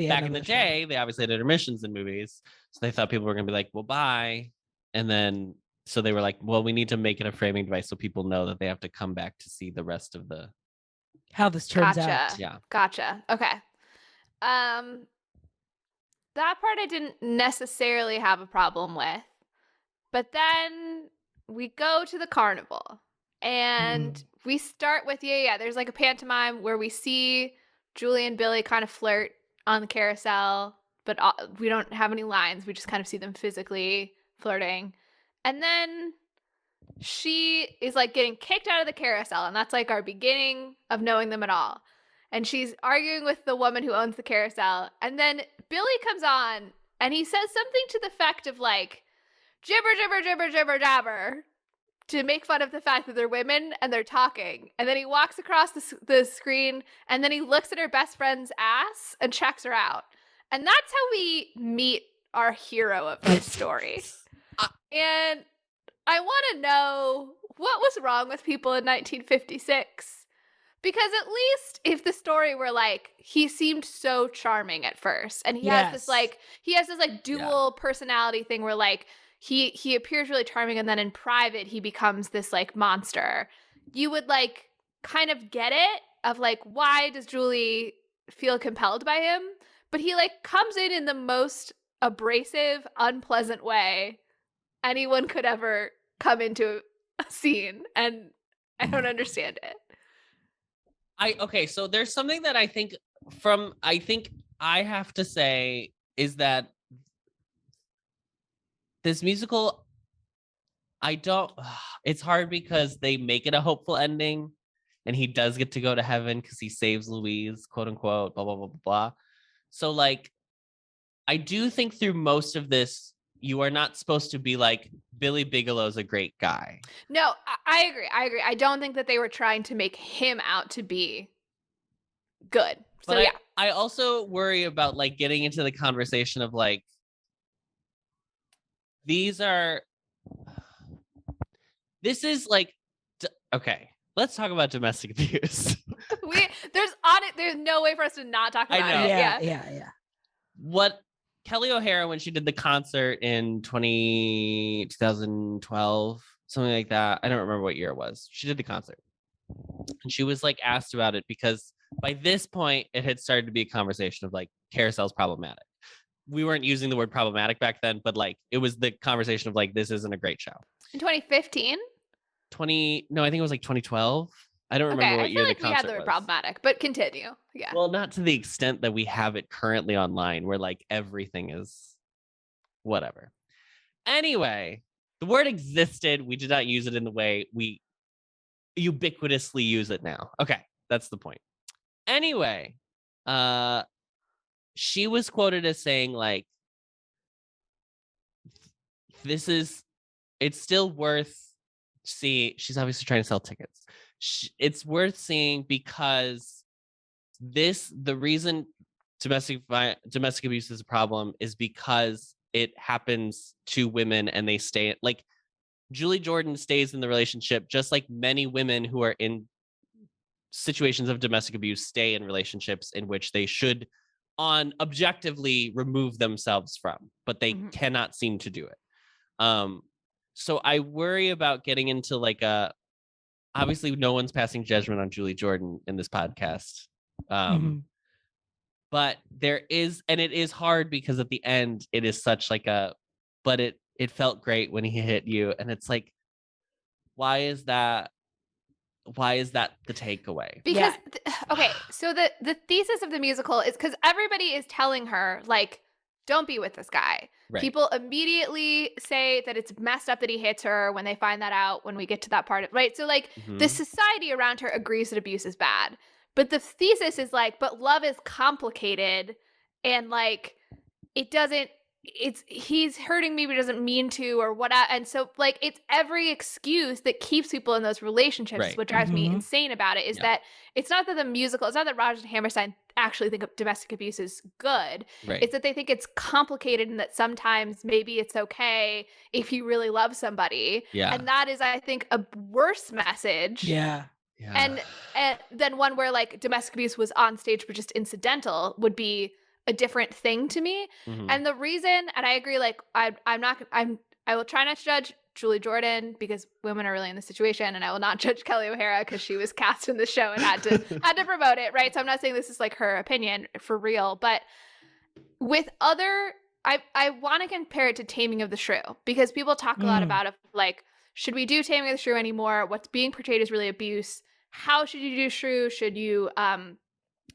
Speaker 1: back in the day, they obviously had intermissions in movies, so they thought people were gonna be like, "Well, bye," and then so they were like, "Well, we need to make it a framing device so people know that they have to come back to see the rest of the."
Speaker 6: How this turns out.
Speaker 7: Yeah. Gotcha. Okay. That part I didn't necessarily have a problem with. But then we go to the carnival and we start with, there's like a pantomime where we see Julie and Billy kind of flirt on the carousel, but we don't have any lines. We just kind of see them physically flirting. And then she is like getting kicked out of the carousel, and that's like our beginning of knowing them at all. And she's arguing with the woman who owns the carousel. And then Billy comes on and he says something to the effect of like, jibber, jibber, jibber, jibber, jabber, to make fun of the fact that they're women and they're talking. And then he walks across the screen and then he looks at her best friend's ass and checks her out. And that's how we meet our hero of this story. And I want to know what was wrong with people in 1956. Because at least if the story were like, he seemed so charming at first, and he has this dual personality thing where like he appears really charming, and then in private he becomes this like monster. You would like kind of get it of like, why does Julie feel compelled by him? But he like comes in the most abrasive, unpleasant way anyone could ever come into a scene, and I don't understand it.
Speaker 1: So there's something that I think I have to say is that this musical, it's hard because they make it a hopeful ending and he does get to go to heaven because he saves Louise, quote unquote, blah, blah, blah, blah, blah. So like, I do think through most of this, you are not supposed to be like, Billy Bigelow's a great guy.
Speaker 7: No, I agree. I don't think that they were trying to make him out to be good. So
Speaker 1: but I also worry about like getting into the conversation of like, this is like, okay, let's talk about domestic abuse.
Speaker 7: There's no way for us to not talk about it.
Speaker 6: Yeah.
Speaker 1: What Kelly O'Hara, when she did the concert in 2012, something like that. I don't remember what year it was. She did the concert. And she was like asked about it because by this point, it had started to be a conversation of like, Carousel's problematic. We weren't using the word problematic back then, but like, it was the conversation of like, this isn't a great show.
Speaker 7: In 2015?
Speaker 1: I think it was like 2012. I don't remember what year the concert was. I feel like we had the word
Speaker 7: problematic, but continue. Yeah.
Speaker 1: Well, not to the extent that we have it currently online, where like everything is whatever. Anyway, the word existed. We did not use it in the way we ubiquitously use it now. Okay, that's the point. Anyway, she was quoted as saying like, it's still worth seeing. She's obviously trying to sell tickets. It's worth seeing because the reason domestic abuse is a problem is because it happens to women and they stay like Julie Jordan stays in the relationship just like many women who are in situations of domestic abuse stay in relationships in which they should objectively remove themselves from, but they cannot seem to do it. So I worry about getting into like obviously no one's passing judgment on Julie Jordan in this podcast. But there is, and it is hard because at the end it is such like but it felt great when he hit you. And it's like, why is that the takeaway?
Speaker 7: Because, so the thesis of the musical is because everybody is telling her like, don't be with this guy. Right. People immediately say that it's messed up that he hits her when they find that out when we get to that part of, right? So like the society around her agrees that abuse is bad. But the thesis is like, but love is complicated and like he's hurting me but doesn't mean to or what. And so like it's every excuse that keeps people in those relationships. Right. What drives me insane about it is that it's not that it's not that Rodgers and Hammerstein actually think domestic abuse is good. Right. It's that they think it's complicated and that sometimes maybe it's okay if you really love somebody. Yeah. And that is, I think, a worse message.
Speaker 6: Yeah.
Speaker 7: And then one where like domestic abuse was on stage but just incidental would be a different thing to me. And the reason, and I agree, like I will try not to judge Julie Jordan because women are really in the situation, and I will not judge Kelly O'Hara because she was cast in the show and had to promote it, right? So I'm not saying this is like her opinion for real, but with other, I want to compare it to Taming of the Shrew because people talk a lot about it, like, should we do Taming of the Shrew anymore? What's being portrayed is really abuse. How should you do Shrew? Should you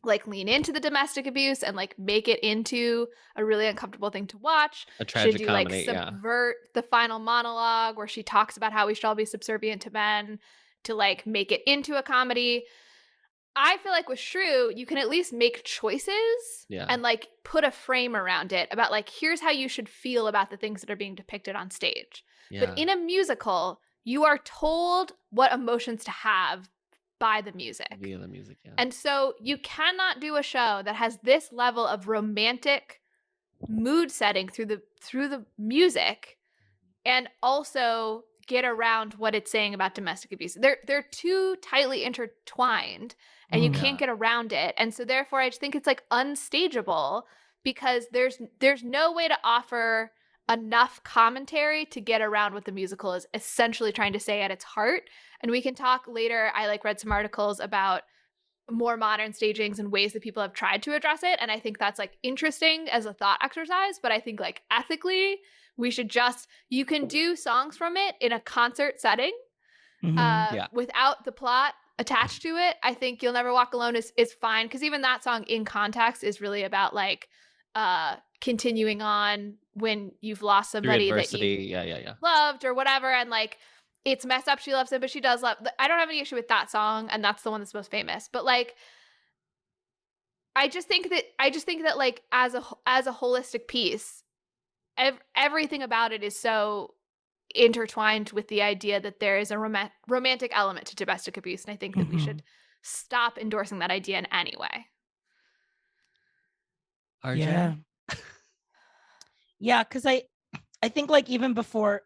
Speaker 7: like lean into the domestic abuse and like make it into a really uncomfortable thing to watch?
Speaker 1: A tragic
Speaker 7: should you
Speaker 1: comedy,
Speaker 7: like subvert the final monologue where she talks about how we should all be subservient to men to like make it into a comedy? I feel like with Shrew, you can at least make choices and like put a frame around it about like, here's how you should feel about the things that are being depicted on stage. But in a musical, you are told what emotions to have by the music.
Speaker 1: Via the music, yeah.
Speaker 7: And so you cannot do a show that has this level of romantic mood setting through the music and also get around what it's saying about domestic abuse. They're too tightly intertwined and you can't get around it. And so therefore I just think it's like unstageable because there's no way to offer enough commentary to get around what the musical is essentially trying to say at its heart. And we can talk later. I like read some articles about more modern stagings and ways that people have tried to address it. And I think that's like interesting as a thought exercise, but I think like ethically, we should you can do songs from it in a concert setting without the plot attached to it. I think You'll Never Walk Alone is fine because even that song in context is really about like continuing on when you've lost somebody that you loved or whatever. And like, it's messed up. She loves him, but she does love. I don't have any issue with that song, and that's the one that's most famous. But like, I just think that like as a holistic piece, everything about it is so intertwined with the idea that there is a romantic element to domestic abuse, and I think that we should stop endorsing that idea in any way.
Speaker 1: RJ?
Speaker 6: Yeah, because I think like even before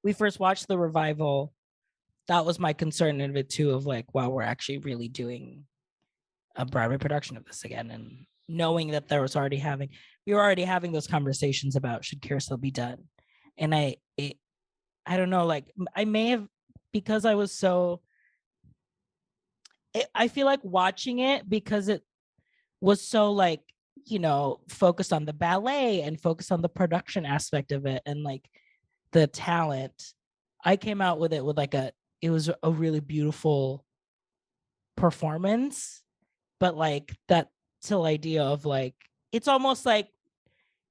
Speaker 6: we first watched the revival, that was my concern of it too, of like, wow, we're actually really doing a Broadway production of this again. And knowing that we were already having those conversations about should Carousel be done. And I don't know, like I may have, because I was I feel like watching it because it was so like, you know, focused on the ballet and focused on the production aspect of it and like the talent, I came out with it with like it was a really beautiful performance, but like that till idea of like, it's almost like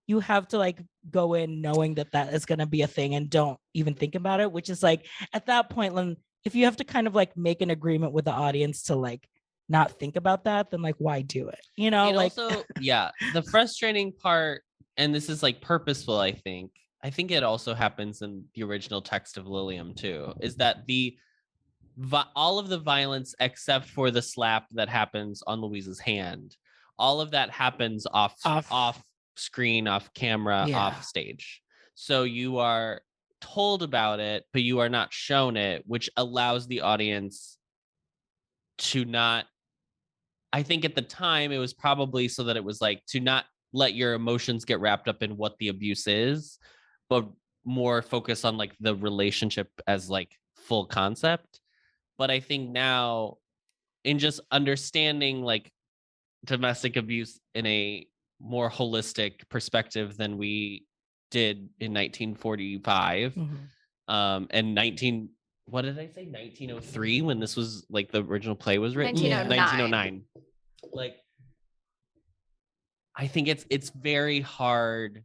Speaker 6: you have to like go in knowing that is going to be a thing and don't even think about it, which is like at that point, when if you have to kind of like make an agreement with the audience to like not think about that, then like why do it? You know, like
Speaker 1: also, the frustrating part, and this is like purposeful, I think it also happens in the original text of Lilium too, is that all of the violence except for the slap that happens on Louise's hand, all of that happens off screen, off camera, off stage. So you are told about it, but you are not shown it, which allows the audience to not, I think at the time it was probably so that it was like to not let your emotions get wrapped up in what the abuse is, but more focus on like the relationship as like full concept. But I think now in just understanding like domestic abuse in a more holistic perspective than we did in 1945 and what did I say? 1903 when this was like the original play was written. 1909. Like, I think it's very hard.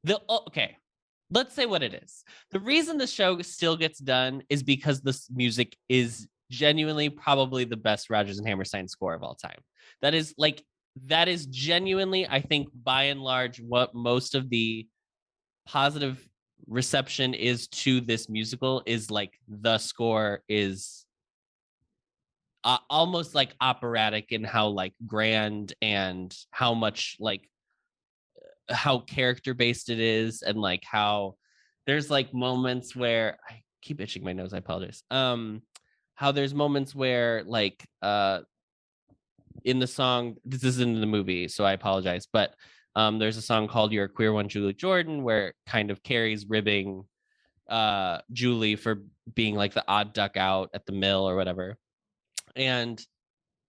Speaker 1: Okay, let's say what it is. The reason the show still gets done is because this music is genuinely probably the best Rodgers and Hammerstein score of all time. That is genuinely, I think, by and large, what most of the positive reception is to this musical is like the score is almost like operatic in how like grand and how much like how character based it is, and like how there's like moments where I keep itching my nose, I apologize. How there's moments where like in the song, this isn't in the movie, so I apologize, but there's a song called You're a Queer One, Julie Jordan, where kind of Carrie's ribbing Julie for being like the odd duck out at the mill or whatever. And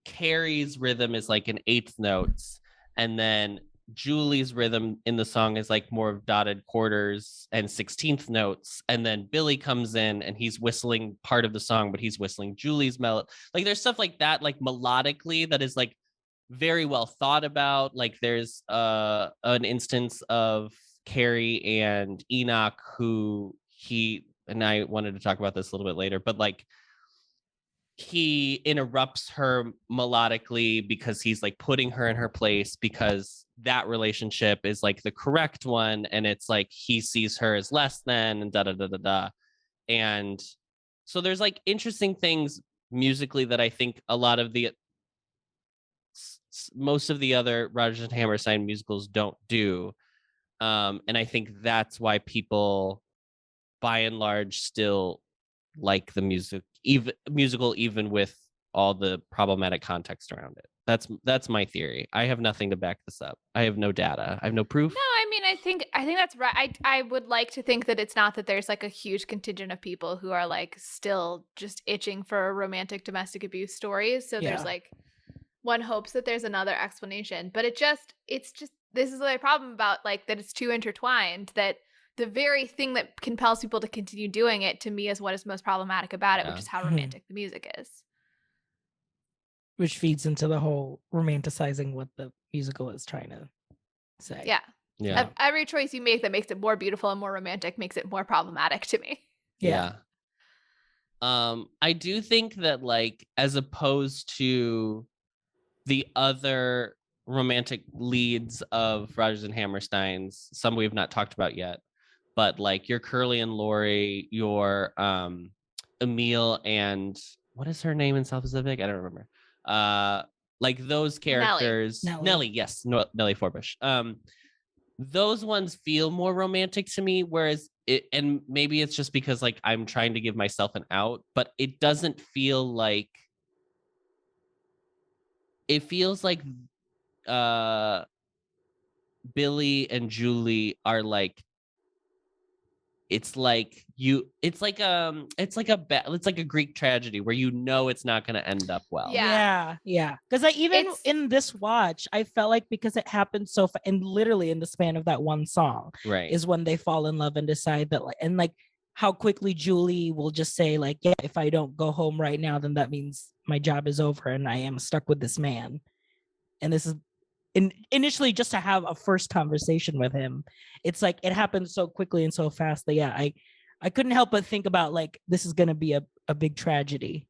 Speaker 1: Carrie's rhythm is like an eighth notes, and then Julie's rhythm in the song is like more of dotted quarters and 16th notes. And then Billy comes in and he's whistling part of the song, but he's whistling Julie's melody. Like there's stuff like that, like melodically, that is like very well thought about. Like there's an instance of Carrie and Enoch who and I wanted to talk about this a little bit later, but like he interrupts her melodically because he's like putting her in her place, because that relationship is like the correct one, and it's like he sees her as less than, and da da da da da. And so there's like interesting things musically that I think a lot of the most of the other Rodgers and Hammerstein musicals don't do. And I think that's why people by and large still like the musical, even with all the problematic context around it. That's my theory. I have nothing to back this up. I have no data. I have no proof.
Speaker 7: No, I mean, I think that's right. I would like to think that it's not that there's like a huge contingent of people who are like still just itching for romantic domestic abuse stories. So there's like, one hopes that there's another explanation, but it's just this is the problem about like that it's too intertwined, that the very thing that compels people to continue doing it, to me, is what is most problematic about it, which is how romantic the music is.
Speaker 6: Which feeds into the whole romanticizing what the musical is trying to say.
Speaker 7: Yeah. Every choice you make that makes it more beautiful and more romantic makes it more problematic to me.
Speaker 6: Yeah.
Speaker 1: I do think that, like, as opposed to the other romantic leads of Rodgers and Hammerstein's, some we've not talked about yet, but like your Curly and Lori, your Emile and what is her name in South Pacific? I don't remember. Like those characters, Nellie, yes, Nellie Forbush. Those ones feel more romantic to me, whereas and maybe it's just because like I'm trying to give myself an out, but it doesn't feel like, it feels like Billy and Julie are like, it's like a Greek tragedy where it's not going to end up well.
Speaker 6: Yeah. Because in this watch, I felt like because it happened so and literally in the span of that one song,
Speaker 1: right,
Speaker 6: is when they fall in love and decide that, like, and like how quickly Julie will just say like, yeah, if I don't go home right now, then that means my job is over and I am stuck with this man. And this is initially just to have a first conversation with him. It's like it happened so quickly and so fast that I couldn't help but think about like this is going to be a big tragedy.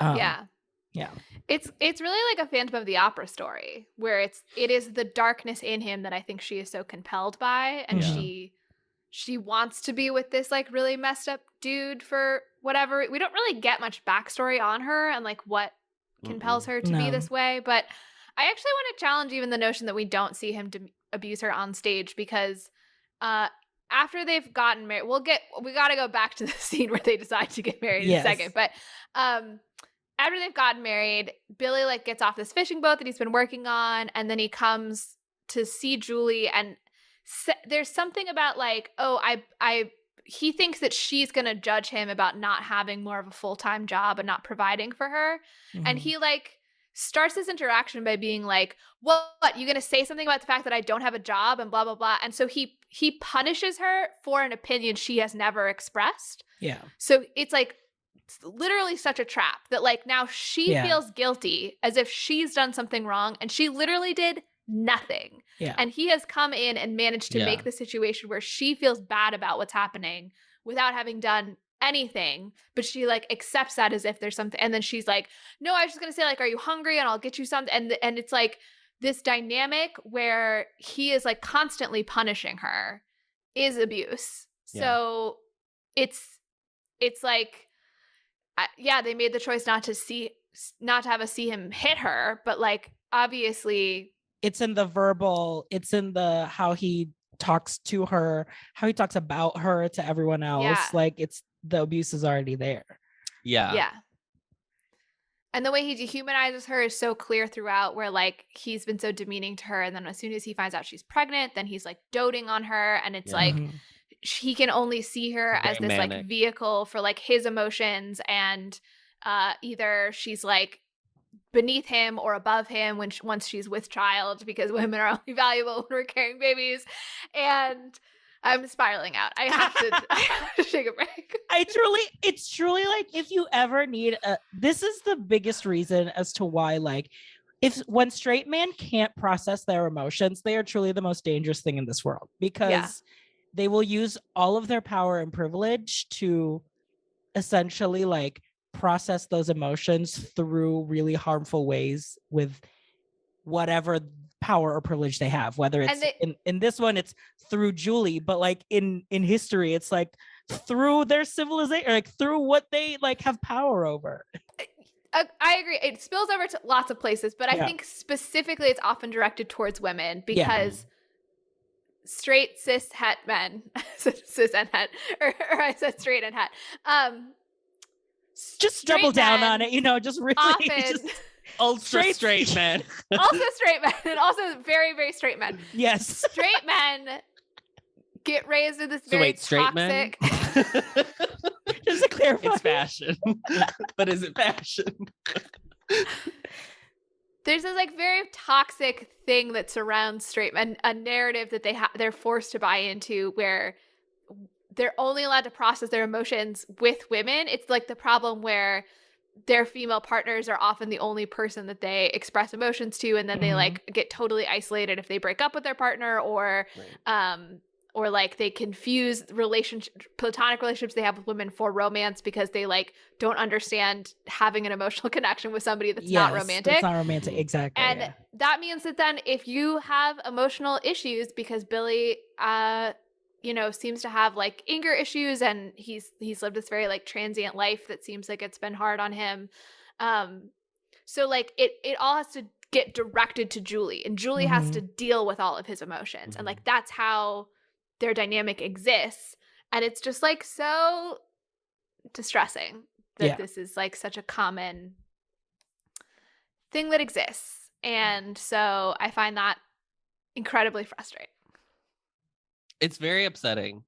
Speaker 7: Yeah. It's really like a Phantom of the Opera story where it is the darkness in him that I think she is so compelled by, and she wants to be with this like really messed up dude for whatever. We don't really get much backstory on her and like what compels her to be this way, but I actually want to challenge even the notion that we don't see him abuse her on stage, because after they've gotten married, we got to go back to the scene where they decide to get married in a second. But after they've gotten married, Billy like gets off this fishing boat that he's been working on, and then he comes to see Julie, and there's something about like, he thinks that she's going to judge him about not having more of a full-time job and not providing for her. Mm-hmm. And he like starts this interaction by being like, what, you going to say something about the fact that I don't have a job and blah, blah, blah. And so he punishes her for an opinion she has never expressed.
Speaker 6: Yeah.
Speaker 7: So it's like, it's literally such a trap that like now she feels guilty as if she's done something wrong, and she literally did nothing.
Speaker 6: Yeah.
Speaker 7: And he has come in and managed to make the situation where she feels bad about what's happening without having done anything, but she like accepts that as if there's something, and then she's like, no, I was just gonna say like, are you hungry, and I'll get you something, and it's like this dynamic where he is like constantly punishing her is abuse. So it's like they made the choice not to have us see him hit her, but like obviously
Speaker 6: it's in the verbal, it's in the how he talks to her, how he talks about her to everyone else. Like it's, the abuse is already there.
Speaker 7: Yeah. And the way he dehumanizes her is so clear throughout, where like he's been so demeaning to her, and then as soon as he finds out she's pregnant, then he's like doting on her, and it's like he can only see her as this
Speaker 1: manic.
Speaker 7: like vehicle for like his emotions, and either she's like beneath him or above him once she's with child, because women are only valuable when we're carrying babies. And I'm spiraling out. I have to take a break.
Speaker 6: It's truly like, if you ever need this is the biggest reason as to why, like, when straight men can't process their emotions, they are truly the most dangerous thing in this world, because they will use all of their power and privilege to essentially like process those emotions through really harmful ways with whatever power or privilege they have, whether it's in this one it's through Julie, but like in history it's like through their civilization, like through what they like have power over.
Speaker 7: I agree. It spills over to lots of places, but I think specifically it's often directed towards women, because straight cis het men, cis and het, or I said straight and het.
Speaker 6: Just double down on it, you know, just really
Speaker 7: often,
Speaker 6: just
Speaker 1: ultra straight men.
Speaker 7: Also straight men, and also very, very straight men.
Speaker 6: Yes.
Speaker 7: Straight men get raised in this very
Speaker 1: straight
Speaker 7: toxic...
Speaker 1: men?
Speaker 6: Just to clarify.
Speaker 1: It's fashion. But is it fashion?
Speaker 7: There's this like very toxic thing that surrounds straight men, a narrative that they're forced to buy into, where they're only allowed to process their emotions with women. It's like the problem where their female partners are often the only person that they express emotions to, and then they like get totally isolated if they break up with their partner, or like they confuse platonic relationships they have with women for romance, because they like don't understand having an emotional connection with somebody that's not romantic.
Speaker 6: That's not romantic, exactly.
Speaker 7: And that means that then if you have emotional issues, because Billy seems to have like anger issues, and he's lived this very like transient life that seems like it's been hard on him. So like it all has to get directed to Julie, and Julie has to deal with all of his emotions. And like that's how their dynamic exists. And it's just like so distressing that this is like such a common thing that exists. And so I find that incredibly frustrating.
Speaker 1: It's very upsetting.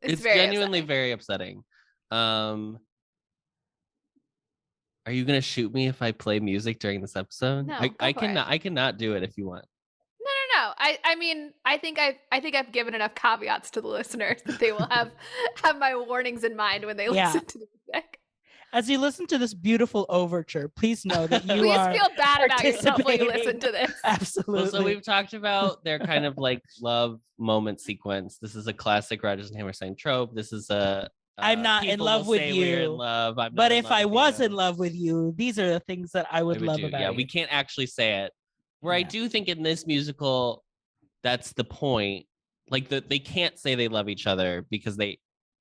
Speaker 1: It's
Speaker 7: very
Speaker 1: genuinely
Speaker 7: upsetting.
Speaker 1: very upsetting. Are you gonna shoot me if I play music during this episode?
Speaker 7: No,
Speaker 1: I cannot do it if you want.
Speaker 7: No. I mean, I think I've given enough caveats to the listeners that they will have my warnings in mind when they listen to the music.
Speaker 6: As you listen to this beautiful overture, please know that you
Speaker 7: please
Speaker 6: are
Speaker 7: feel bad about yourself when you listen to this.
Speaker 6: Absolutely.
Speaker 1: Well, so we've talked about their kind of like love moment sequence. This is a classic Rodgers and Hammerstein trope. This is a
Speaker 6: I'm not in love with you. But if I was in love with you, these are the things that I would love about you.
Speaker 1: We can't actually say it. Where I do think in this musical, that's the point. Like they can't say they love each other, because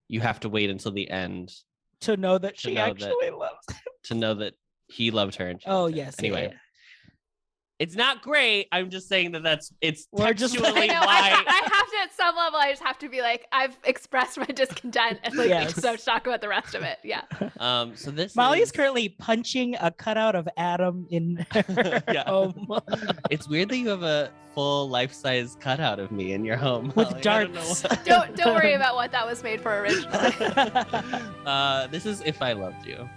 Speaker 1: you have to wait until the end
Speaker 6: to know that she actually loves him.
Speaker 1: To know that he loved her. And
Speaker 6: yes.
Speaker 1: Anyway. It's not great. I'm just saying it's
Speaker 6: We're just
Speaker 1: textually
Speaker 7: why I have to, at some level, I just have to be like, I've expressed my discontent, and like so talk about the rest of it. Yeah.
Speaker 1: So this
Speaker 6: Molly is currently punching a cutout of Adam in her home.
Speaker 1: It's weird that you have a full life-size cutout of me in your home
Speaker 6: with
Speaker 1: Molly.
Speaker 6: darts.
Speaker 7: Don't worry about what that was made for originally.
Speaker 1: This is If I Loved You.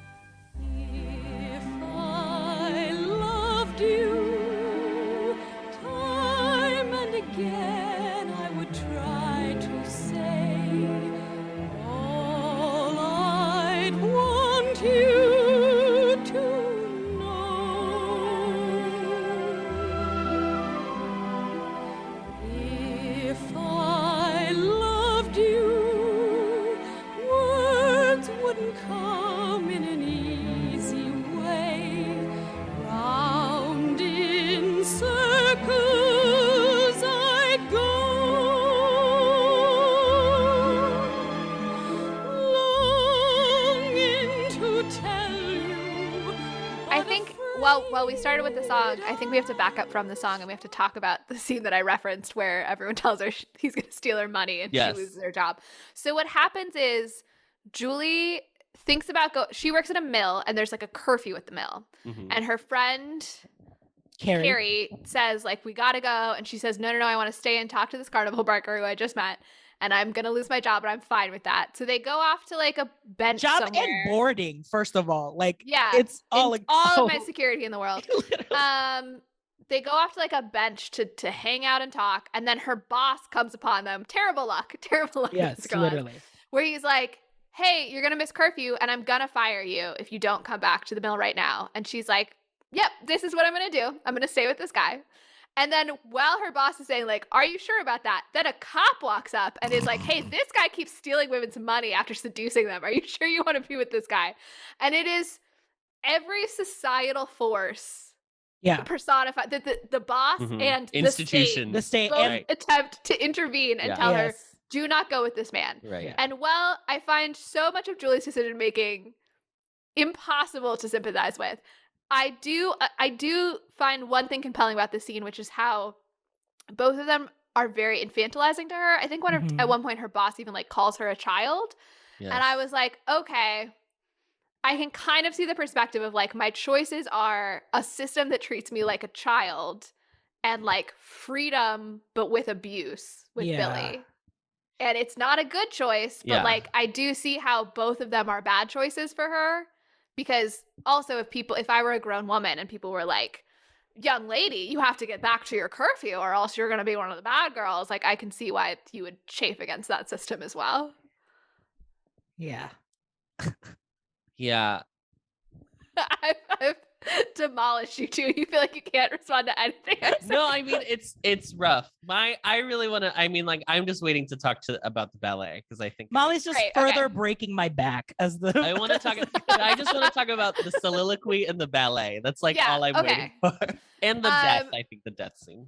Speaker 4: If I loved you, time and again I would try to say all I'd want you to know. If I loved you, words wouldn't come in an easy way. Round in circles I'd go, longing to tell you.
Speaker 7: I think while we started with the song, I think we have to back up from the song, and we have to talk about the scene that I referenced where everyone tells her he's going to steal her money and she loses her job. So what happens is Julie thinks about she works at a mill, and there's like a curfew at the mill. And her friend Carrie says like, we gotta go. And she says, no, I want to stay and talk to this carnival barker who I just met. and I'm gonna lose my job, and I'm fine with that. So they go off to like a bench
Speaker 6: Job
Speaker 7: somewhere.
Speaker 6: and boarding, first of all. Like,
Speaker 7: Yeah,
Speaker 6: it's all like
Speaker 7: all of my security in the world.
Speaker 6: Literally.
Speaker 7: They go off to like a bench to hang out and talk, and then her boss comes upon them. Terrible luck. Terrible luck.
Speaker 6: Yes, literally.
Speaker 7: Where he's like, hey, you're gonna miss curfew, and I'm gonna fire you if you don't come back to the mill right now. And she's like, yep, this is what I'm gonna do. I'm gonna stay with this guy. And then while her boss is saying, like, are you sure about that? Then a cop walks up and is like, hey, this guy keeps stealing women's money after seducing them. Are you sure you want to be with this guy? And it is every societal force personified. The boss and
Speaker 1: institution.
Speaker 7: The state both attempt to intervene and tell her, do not go with this man.
Speaker 1: Right.
Speaker 7: And while I find so much of Julie's decision making impossible to sympathize with, I do find one thing compelling about this scene, which is how both of them are very infantilizing to her. I think at one point her boss even like calls her a child. Yes. And I was like, okay, I can kind of see the perspective of like my choices are a system that treats me like a child and like freedom, but with abuse with Billy. And it's not a good choice, but like I do see how both of them are bad choices for her. Because also if I were a grown woman and people were like, young lady, you have to get back to your curfew or else you're going to be one of the bad girls. Like I can see why you would chafe against that system as well.
Speaker 6: Yeah.
Speaker 1: Yeah.
Speaker 7: I've demolished you too. You feel like you can't respond to anything.
Speaker 1: No, I mean it's rough. I really want to. I mean, like I'm just waiting to talk about the ballet because I think
Speaker 6: Molly's just further breaking my back as the.
Speaker 1: I want to talk. I just want to talk about the soliloquy and the ballet. That's like all I'm waiting for. And the death. I think the death scene.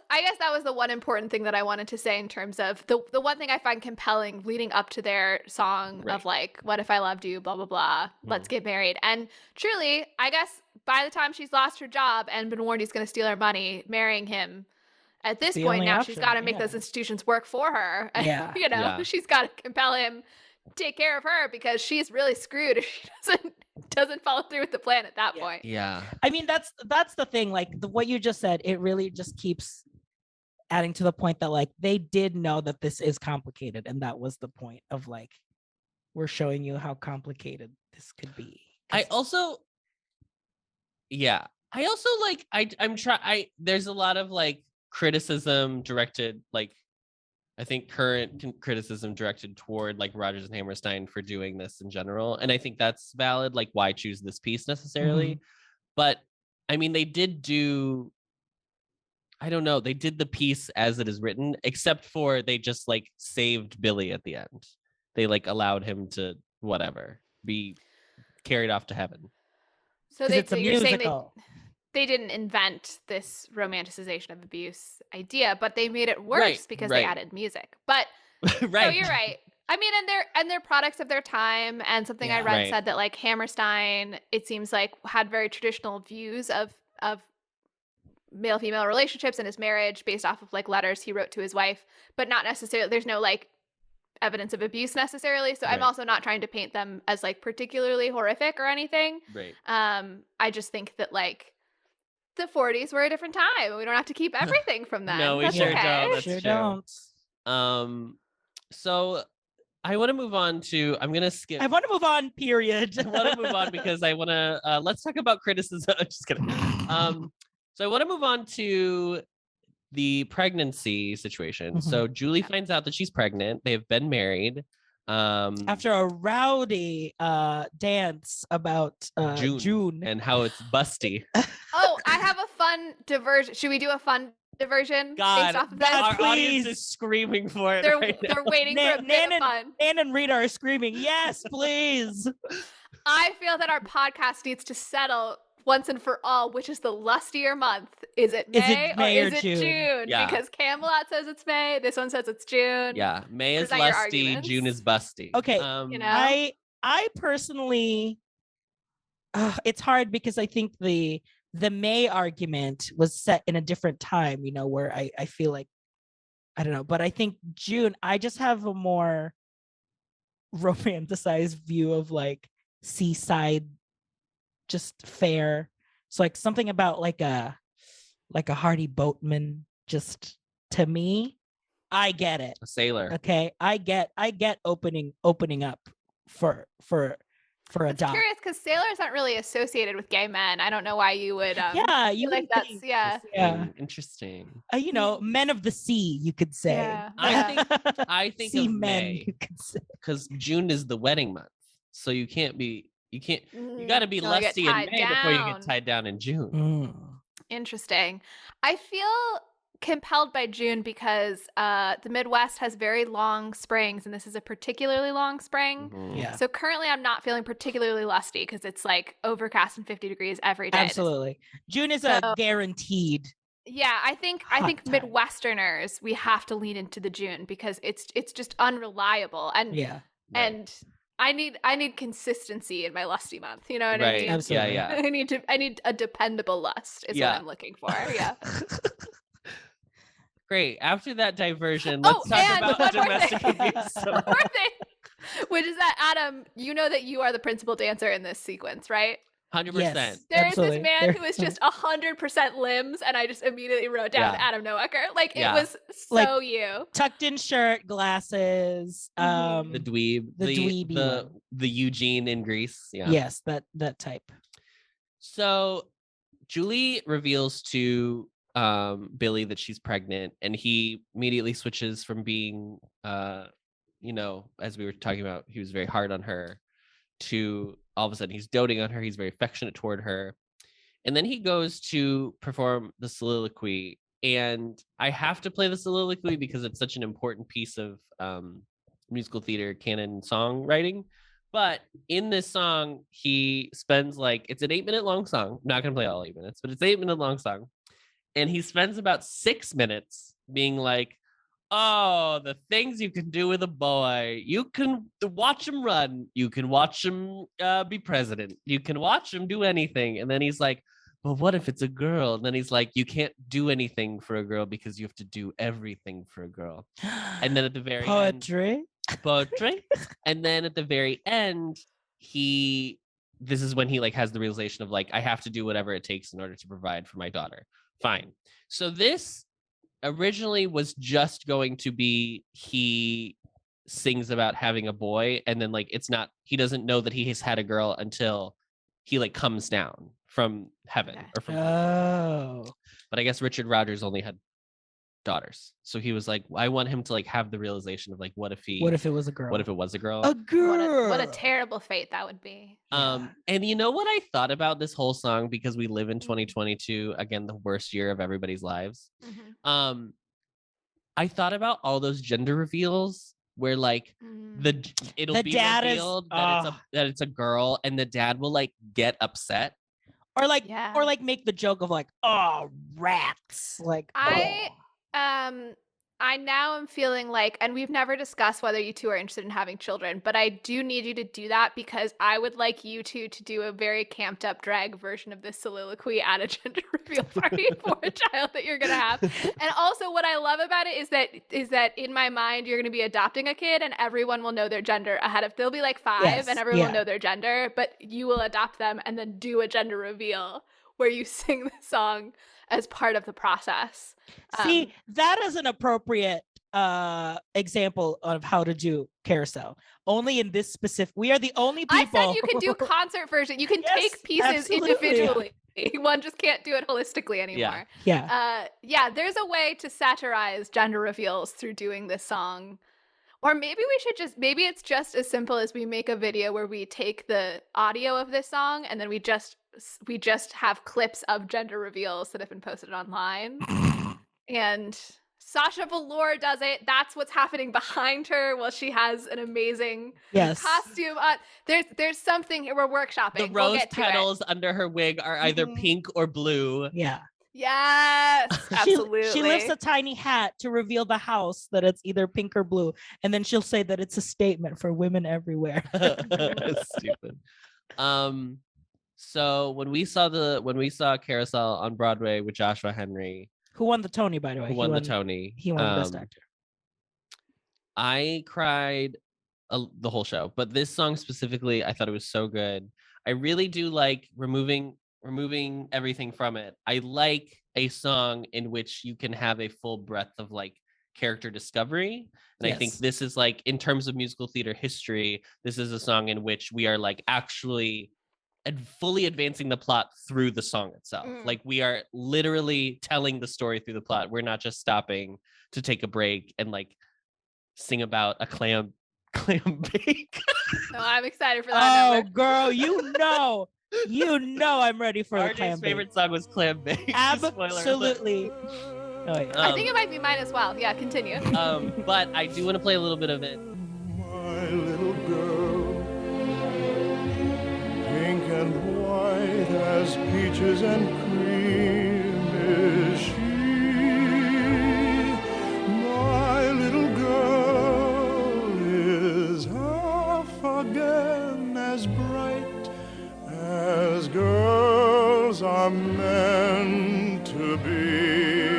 Speaker 7: I guess that was the one important thing that I wanted to say in terms of the one thing I find compelling leading up to their song of like, what if I loved you, blah, blah, blah, let's get married. And truly, I guess by the time she's lost her job and been warned he's going to steal her money, marrying him at this point now, she's got to make those institutions work for her. And, she's got to compel him take care of her because she's really screwed if she doesn't follow through with the plan at that point.
Speaker 1: Yeah.
Speaker 6: I mean, that's the thing. Like what you just said, it really just keeps adding to the point that like they did know that this is complicated, and that was the point of like we're showing you how complicated this could be.
Speaker 1: I also like there's a lot of like criticism directed, like I think current criticism directed toward like Rodgers and Hammerstein for doing this in general, and I think that's valid. Like, why choose this piece necessarily? But I mean, they did do. I don't know. They did the piece as it is written, except for they just like saved Billy at the end. They like allowed him to be carried off to heaven.
Speaker 7: So you're saying they didn't invent this romanticization of abuse idea, but they made it worse because they added music. But so you're right. I mean, and they're products of their time. And something I read said that like Hammerstein, it seems like had very traditional views of male-female relationships in his marriage based off of like letters he wrote to his wife, but not necessarily, there's no like evidence of abuse necessarily. So I'm also not trying to paint them as like particularly horrific or anything.
Speaker 1: Right.
Speaker 7: I just think that like the 40s were a different time. We don't have to keep everything from them.
Speaker 1: No, we
Speaker 7: That's
Speaker 1: sure
Speaker 7: okay.
Speaker 1: don't. That's
Speaker 6: Sure
Speaker 1: true.
Speaker 6: don't.
Speaker 1: So I want to move on to, I'm going to skip.
Speaker 6: I want to move on, period.
Speaker 1: I want to move on because I want to, let's talk about criticism. I'm just kidding. So I want to move on to the pregnancy situation. So Julie finds out that she's pregnant. They have been married.
Speaker 6: After a rowdy dance about June
Speaker 1: and how it's busty.
Speaker 7: Oh, I have a fun diversion. Should we do a fun diversion based off of that?
Speaker 1: Our audience is screaming for it.
Speaker 7: They're waiting for a bit of fun.
Speaker 6: Nan and Rita are screaming, yes, please.
Speaker 7: I feel that our podcast needs to settle once and for all, which is the lustier month. Is it May or is it June?
Speaker 1: Yeah.
Speaker 7: Because Camelot says it's May. This one says it's June.
Speaker 1: Yeah, May is lusty, June is busty.
Speaker 6: Okay, I personally, it's hard because I think the May argument was set in a different time, where I feel like, I don't know, but I think June, I just have a more romanticized view of like seaside, just fair. So like something about like a hardy boatman, just to me, I get it.
Speaker 1: A sailor.
Speaker 6: Okay, I get opening up for a
Speaker 7: It's
Speaker 6: doc.
Speaker 7: curious because sailors aren't really associated with gay men. I don't know why you would.
Speaker 6: Yeah, you
Speaker 7: feel like
Speaker 6: would
Speaker 7: that's
Speaker 6: think.
Speaker 7: yeah.
Speaker 6: Yeah.
Speaker 1: Interesting.
Speaker 6: Men of the sea, you could say.
Speaker 7: Yeah.
Speaker 1: I think
Speaker 6: sea
Speaker 1: of
Speaker 6: men,
Speaker 1: May
Speaker 6: you could say.
Speaker 1: because June is the wedding month, so you got to be
Speaker 7: You wanna get
Speaker 1: lusty in
Speaker 7: tied
Speaker 1: May before you get
Speaker 7: down.
Speaker 1: tied down in June.
Speaker 6: Mm.
Speaker 7: Interesting. I feel compelled by June because the Midwest has very long springs, and this is a particularly long spring.
Speaker 1: Mhm.
Speaker 6: Yeah.
Speaker 7: So currently, I'm not feeling particularly lusty because it's like overcast and 50 degrees every day.
Speaker 6: Absolutely. June is a guaranteed.
Speaker 7: Yeah, I think
Speaker 6: hot time.
Speaker 7: Midwesterners, we have to lean into the June because it's just unreliable, and
Speaker 6: Yeah.
Speaker 7: and I need consistency in my lusty month. You know what I
Speaker 1: Right.
Speaker 7: mean?
Speaker 6: Absolutely.
Speaker 1: Yeah.
Speaker 7: I need a dependable lust is
Speaker 1: Yeah.
Speaker 7: what I'm looking for. Yeah.
Speaker 1: Great. After that diversion, let's talk
Speaker 7: and
Speaker 1: about
Speaker 7: one more
Speaker 1: domestic
Speaker 7: thing.
Speaker 1: abuse.
Speaker 7: One more thing, which is that Adam, you know that you are the principal dancer in this sequence, right?
Speaker 1: 100%.
Speaker 6: Yes.
Speaker 7: There is
Speaker 6: Absolutely.
Speaker 7: this man who is just 100% limbs, and I just immediately wrote down
Speaker 1: Yeah.
Speaker 7: Adam Noacker. Like
Speaker 1: Yeah.
Speaker 7: it was so
Speaker 6: Like,
Speaker 7: you.
Speaker 6: Tucked in shirt, glasses.
Speaker 1: The dweeb.
Speaker 6: The dweeby one.
Speaker 1: the Eugene in Greece. Yeah.
Speaker 6: Yes, that type.
Speaker 1: So Julie reveals to Billy that she's pregnant, and he immediately switches from being as we were talking about, he was very hard on her, to all of a sudden he's doting on her, he's very affectionate toward her. And then he goes to perform the soliloquy, and I have to play the soliloquy because it's such an important piece of musical theater canon songwriting. But in this song, he spends it's an 8-minute long song. I'm not gonna play all 8 minutes, but it's an 8-minute long song. And he spends about 6 minutes being like, oh, the things you can do with a boy. You can watch him run. You can watch him be president. You can watch him do anything. And then he's like, but what if it's a girl? And then he's like, you can't do anything for a girl because you have to do everything for a girl. And then at the very
Speaker 6: Poetry.
Speaker 1: Poetry. And then at the very end, this is when he has the realization of I have to do whatever it takes in order to provide for my daughter. Fine. So this originally was just going to be he sings about having a boy, and then it's not, he doesn't know that he has had a girl until he comes down from heaven or from but I guess Richard Rodgers only had daughters, so he was like, I want him to have the realization of what if it was a girl? What if it was a girl?
Speaker 6: A girl.
Speaker 7: What a terrible fate that would be.
Speaker 1: And you know what I thought about this whole song, because we live in 2022, again, the worst year of everybody's lives.
Speaker 7: Mm-hmm.
Speaker 1: I thought about all those gender reveals where it'll
Speaker 6: The
Speaker 1: be
Speaker 6: dad
Speaker 1: revealed
Speaker 6: is,
Speaker 1: that it's a girl, and the dad will get upset.
Speaker 6: Or make the joke of oh, rats.
Speaker 7: I now am feeling and we've never discussed whether you two are interested in having children, but I do need you to do that because I would like you two to do a very camped up drag version of this soliloquy at a gender reveal party for a child that you're gonna have. And also what I love about it is that in my mind you're gonna be adopting a kid and everyone will know their gender they'll be 5 and everyone will know their gender, but you will adopt them and then do a gender reveal where you sing the song as part of the process.
Speaker 6: See, that is an appropriate example of how to do Carousel. Only in this specific, we are the only people.
Speaker 7: I said you can do concert version. You can take pieces individually. One just can't do it holistically anymore.
Speaker 6: Yeah.
Speaker 7: There's a way to satirize gender reveals through doing this song. Or maybe maybe it's just as simple as we make a video where we take the audio of this song and then we just have clips of gender reveals that have been posted online. And Sasha Velour does it. That's what's happening behind her while she has an amazing costume. There's something here we're workshopping.
Speaker 1: The rose petals under her wig are either pink or blue.
Speaker 6: Yeah.
Speaker 7: Yes, absolutely.
Speaker 6: She lifts a tiny hat to reveal the house that it's either pink or blue, and then she'll say that it's a statement for women everywhere.
Speaker 1: Stupid. So when we saw Carousel on Broadway with Joshua Henry,
Speaker 6: who won the Tony, by the way,
Speaker 1: He won the Tony.
Speaker 6: He won Best Actor.
Speaker 1: I cried the whole show, but this song specifically, I thought it was so good. I really do like removing everything from it. I like a song in which you can have a full breadth of character discovery. And I think
Speaker 6: Yes.
Speaker 1: this is like, in terms of musical theater history, this is a song in which we are like actually fully advancing the plot through the song itself. Like we are literally telling the story through the plot. We're not just stopping to take a break and like sing about a clam bake.
Speaker 7: No, I'm excited for that
Speaker 6: Oh,
Speaker 7: number.
Speaker 6: girl, you know I'm ready for the
Speaker 1: RJ's
Speaker 6: clam bake.
Speaker 1: favorite song was Clam Bake. Spoiler alert.
Speaker 6: Absolutely. Oh, yeah.
Speaker 7: I think it might be mine as well. Yeah, continue.
Speaker 1: But I do want to play a little bit of it.
Speaker 5: My little girl, pink and white as peaches and cream is she. My little girl is half again as bright as girls are meant to be.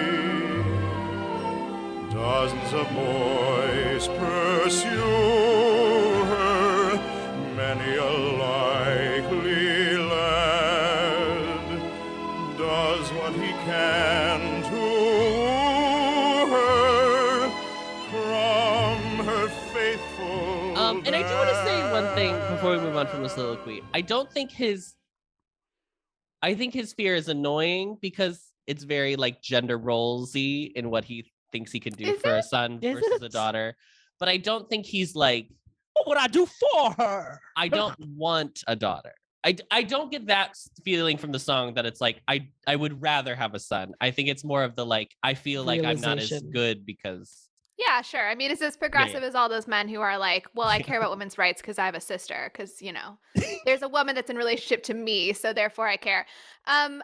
Speaker 5: Dozens of boys pursue her, many a likely lad does what he can to woo her from her faithful
Speaker 1: And I do want to say one thing before we move on from the soliloquy. I think his fear is annoying because it's very like gender roles-y in what he thinks he can do for a son versus a daughter. But I don't think he's like,
Speaker 6: what would I do for her?
Speaker 1: I don't want a daughter. I don't get that feeling from the song that it's like, I would rather have a son. I think it's more of the like, I feel like I'm not as
Speaker 6: Realization.
Speaker 1: good because
Speaker 7: Yeah, sure. I mean, it's as progressive as all those men who are like, well, I care about women's rights because I have a sister, because, you know, there's a woman that's in relationship to me, so therefore I care.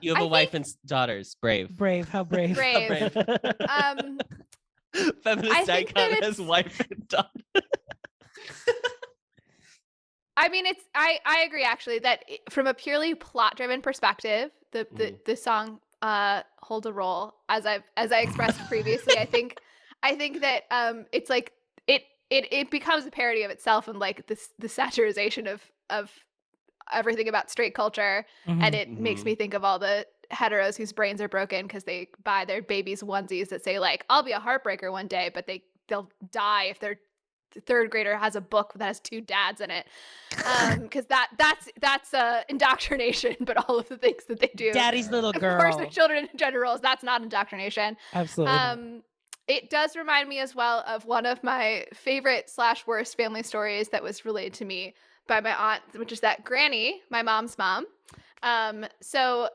Speaker 1: you have a wife and daughters. Brave.
Speaker 6: Brave, how brave.
Speaker 7: Brave.
Speaker 1: Feminist
Speaker 7: I think
Speaker 1: icon
Speaker 7: that
Speaker 1: as wife and daughter.
Speaker 7: I mean, I agree actually that from a purely plot-driven perspective, the song holds a role as I expressed previously. I think that it's like it becomes a parody of itself and like the satirization of everything about straight culture, and it makes me think of all the heteros whose brains are broken because they buy their babies onesies that say like, I'll be a heartbreaker one day, but they'll die if their third grader has a book that has 2 dads in it, because that's indoctrination. But all of the things that they do,
Speaker 6: Daddy's little girl.
Speaker 7: of course, their children in gender roles, that's not indoctrination.
Speaker 6: Absolutely.
Speaker 7: It does remind me as well of one of my favorite / worst family stories that was relayed to me by my aunt, which is that Granny, my mom's mom. So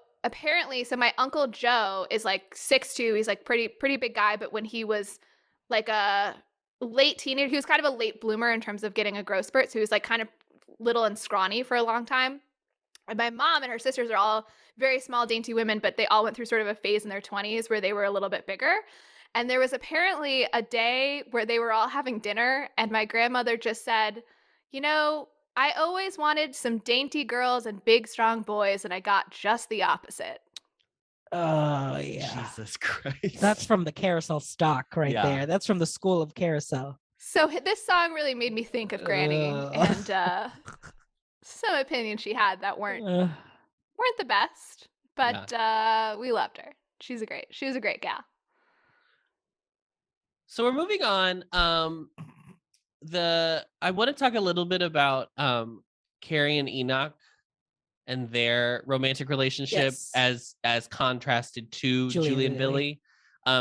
Speaker 7: my Uncle Joe is like 6'2". He's like pretty big guy, but when he was like a late teenager, he was kind of a late bloomer in terms of getting a growth spurt. So he was like kind of little and scrawny for a long time. And my mom and her sisters are all very small, dainty women, but they all went through sort of a phase in their 20s where they were a little bit bigger. And there was apparently a day where they were all having dinner, and my grandmother just said, you know, I always wanted some dainty girls and big, strong boys, and I got just the opposite.
Speaker 6: Oh, yeah.
Speaker 1: Jesus Christ.
Speaker 6: That's from the Carousel stock right there. That's from the school of Carousel.
Speaker 7: So this song really made me think of Granny and some opinions she had that weren't the best, but we loved her. She was a great gal.
Speaker 1: So we're moving on. I want to talk a little bit about Carrie and Enoch and their romantic relationship as contrasted to Julie and Billy.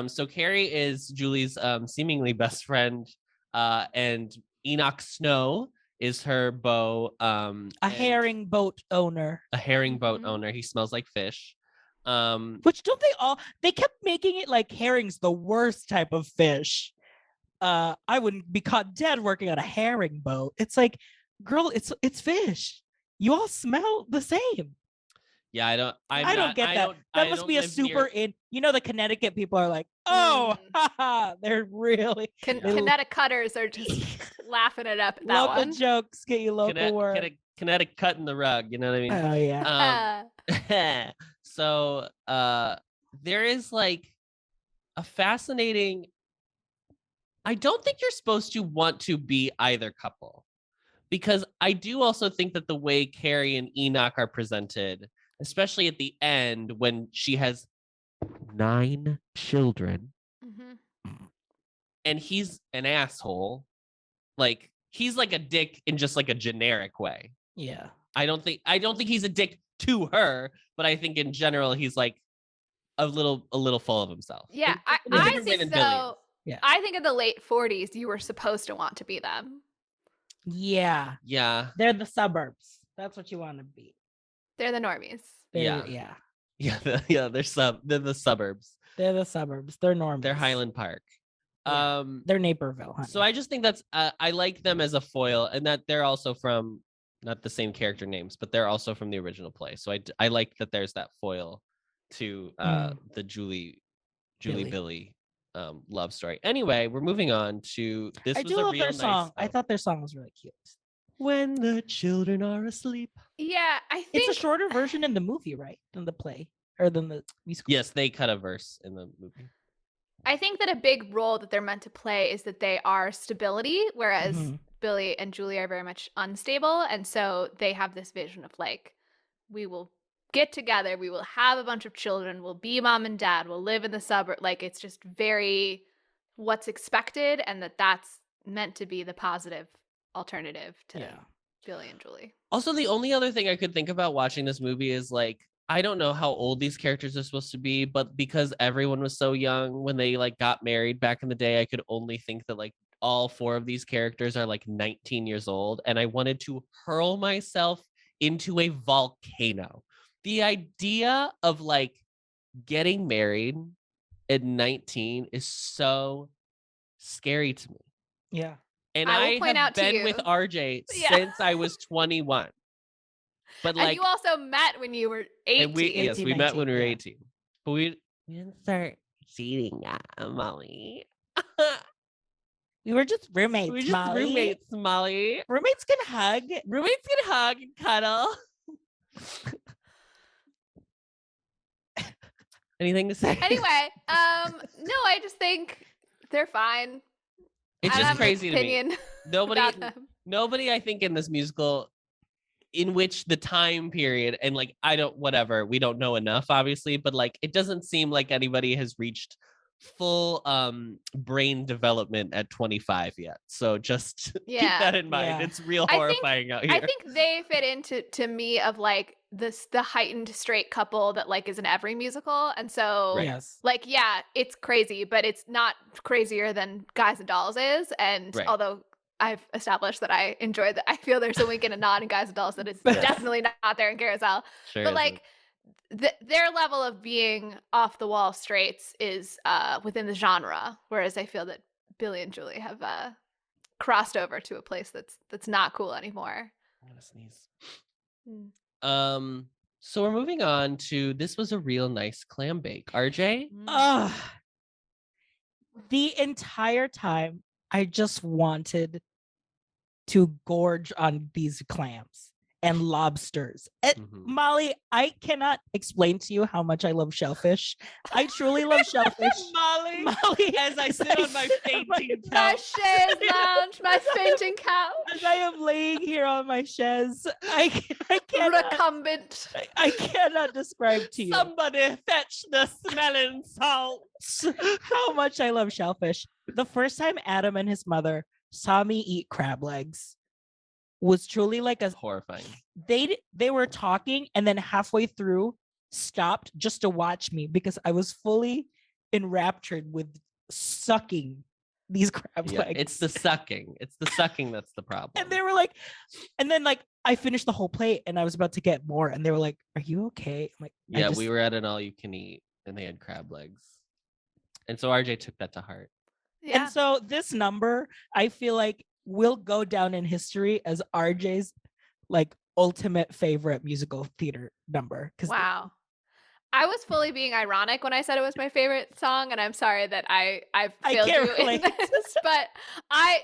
Speaker 1: So Carrie is Julie's seemingly best friend, and Enoch Snow is her beau.
Speaker 6: A herring boat owner.
Speaker 1: He smells like fish.
Speaker 6: Which they kept making it like herring's the worst type of fish. I wouldn't be caught dead working on a herring boat. It's like, girl, it's fish. You all smell the same.
Speaker 1: Yeah, I
Speaker 6: don't get that. That must be a super the Connecticut people are like, oh, they're really
Speaker 7: Kinetic cutters are just laughing it up. That
Speaker 6: local
Speaker 7: one.
Speaker 6: jokes get you local work.
Speaker 1: Kinetic cut in the rug, you know what I mean?
Speaker 6: Oh yeah.
Speaker 1: So there is like a fascinating. I don't think you're supposed to want to be either couple, because I do also think that the way Carrie and Enoch are presented, especially at the end when she has 9 children, and he's an asshole. Like he's like a dick in just like a generic way.
Speaker 6: Yeah.
Speaker 1: I don't think he's a dick to her, but I think in general he's like a little full of himself.
Speaker 7: Yeah,
Speaker 1: In a
Speaker 7: I
Speaker 1: different way
Speaker 7: think
Speaker 1: than Billy is.
Speaker 7: so.
Speaker 6: Yeah.
Speaker 7: I think in the late 40s, you were supposed to want to be them.
Speaker 6: Yeah.
Speaker 1: Yeah.
Speaker 6: They're the suburbs. That's what you want to be.
Speaker 7: They're the normies.
Speaker 1: Yeah.
Speaker 6: Yeah.
Speaker 1: Yeah, they're the suburbs.
Speaker 6: They're the suburbs. They're normies.
Speaker 1: They're Highland Park.
Speaker 6: Yeah. They're Naperville. Honey.
Speaker 1: So I just think that's I like them as a foil, and that they're also from not the same character names, but they're also from the original play. So I like that there's that foil to the Julie Billy love story. Anyway, we're moving on to this.
Speaker 6: I
Speaker 1: was
Speaker 6: do
Speaker 1: a
Speaker 6: love
Speaker 1: real
Speaker 6: their
Speaker 1: nice
Speaker 6: song. I thought their song was really cute.
Speaker 1: When the children are asleep.
Speaker 7: Yeah, I think
Speaker 6: It's a shorter version in the movie, right? Than the play or than the musical.
Speaker 1: Yes, they cut a verse in the movie.
Speaker 7: I think that a big role that they're meant to play is that they are stability, whereas Billy and Julie are very much unstable. And so they have this vision of like, we will get together, we will have a bunch of children, we'll be mom and dad, we'll live in the suburb. Like it's just very what's expected, and that's meant to be the positive alternative to Billy and Julie.
Speaker 1: Also, the only other thing I could think about watching this movie is like, I don't know how old these characters are supposed to be, but because everyone was so young when they like got married back in the day, I could only think that like all 4 of these characters are like 19 years old, and I wanted to hurl myself into a volcano. The idea of like getting married at 19 is so scary to me.
Speaker 6: Yeah.
Speaker 1: And
Speaker 7: I will
Speaker 1: I
Speaker 7: point
Speaker 1: have
Speaker 7: out to
Speaker 1: been
Speaker 7: you-
Speaker 1: with RJ
Speaker 7: Yeah.
Speaker 1: since I was 21. But like,
Speaker 7: and you also met when you were 18.
Speaker 1: and we
Speaker 6: 18,
Speaker 1: met when we were
Speaker 6: 19,
Speaker 1: 18. But we didn't start cheating yet, Molly.
Speaker 6: We were just roommates.
Speaker 1: We were just
Speaker 6: Molly.
Speaker 1: roommates, Molly.
Speaker 6: Roommates can hug.
Speaker 1: Roommates can hug and cuddle. Anything to say?
Speaker 7: Anyway, no, I just think they're fine.
Speaker 1: It's
Speaker 7: I
Speaker 1: just
Speaker 7: have an
Speaker 1: crazy to me.
Speaker 7: opinion
Speaker 1: Nobody,
Speaker 7: about them.
Speaker 1: nobody, I think, in this musical, in which the time period and like we don't know enough, obviously, but like it doesn't seem like anybody has reached full brain development at 25 yet. So just keep that in mind.
Speaker 6: Yeah.
Speaker 1: It's real
Speaker 7: I think-
Speaker 1: horrifying out here.
Speaker 7: I think they fit into to me of like the heightened straight couple that like is in every musical, and so
Speaker 1: Right.
Speaker 6: Yes.
Speaker 7: like yeah, it's crazy, but it's not crazier than Guys and Dolls is. And
Speaker 1: Right.
Speaker 7: although I've established that I enjoy that, I feel there's a wink and a nod in Guys and Dolls that is definitely not there in Carousel.
Speaker 1: Sure
Speaker 7: But
Speaker 1: isn't.
Speaker 7: like their level of being off the wall straights is within the genre, whereas I feel that Billy and Julie have crossed over to a place that's not cool anymore.
Speaker 1: I'm gonna sneeze.
Speaker 7: Mm.
Speaker 1: So we're moving on to This Was a Real Nice Clam Bake. RJ?
Speaker 6: The entire time, I just wanted to gorge on these clams and lobsters. And
Speaker 1: Mhm.
Speaker 6: Molly, I cannot explain to you how much I love shellfish. I truly love shellfish. Molly,
Speaker 1: as I sit on my fainting
Speaker 7: My
Speaker 1: couch.
Speaker 7: chaise lounge, my fainting couch,
Speaker 6: As I am laying here on my chaise, I cannot,
Speaker 7: recumbent.
Speaker 6: I cannot describe to you
Speaker 1: Somebody fetch the smelling salts.
Speaker 6: how much I love shellfish. The first time Adam and his mother saw me eat crab legs was truly like a
Speaker 1: Horrifying.
Speaker 6: they were talking and then halfway through stopped just to watch me because I was fully enraptured with sucking these crab
Speaker 1: Yeah,
Speaker 6: legs.
Speaker 1: it's the sucking. It's the sucking that's the problem.
Speaker 6: And they were like, and then like I finished the whole plate and I was about to get more and they were like, "Are you okay?" I'm like,
Speaker 1: yeah, we were at an all you can eat and they had crab legs. And so RJ took that to heart.
Speaker 7: Yeah.
Speaker 6: And so this number, I feel like will go down in history as RJ's like ultimate favorite musical theater number.
Speaker 7: Wow. I was fully being ironic when I said it was my favorite song, and I'm sorry that I failed
Speaker 6: can't
Speaker 7: you
Speaker 6: relate.
Speaker 7: in this, but I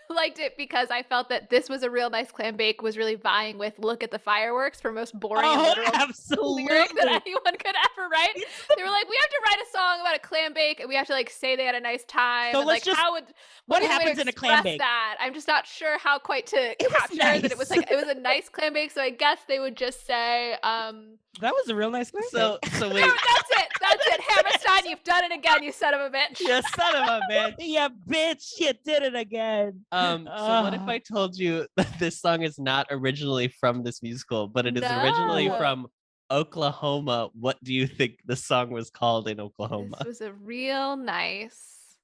Speaker 7: liked it because I felt that This Was a Real Nice Clam Bake was really vying with Look at the Fireworks for most boring and literal lyric that anyone could ever write. They were like, we have to write a song about a clam bake and we have to like say they had a nice time.
Speaker 6: So
Speaker 7: and,
Speaker 6: let's
Speaker 7: like,
Speaker 6: just, what happens in a clam bake?
Speaker 7: That? I'm just not sure how quite to capture that it was like, it was a nice clam bake. So I guess they would just say,
Speaker 6: that was a real nice clam bake.
Speaker 1: So wait.
Speaker 7: No, that's it. Hammerstein, you've done it again, you son of a bitch.
Speaker 6: You son of a bitch. Yeah, bitch, you did it again.
Speaker 1: So what if I told you that this song is not originally from this musical, but it is originally from Oklahoma? What do you think the song was called in Oklahoma?
Speaker 7: This was a real nice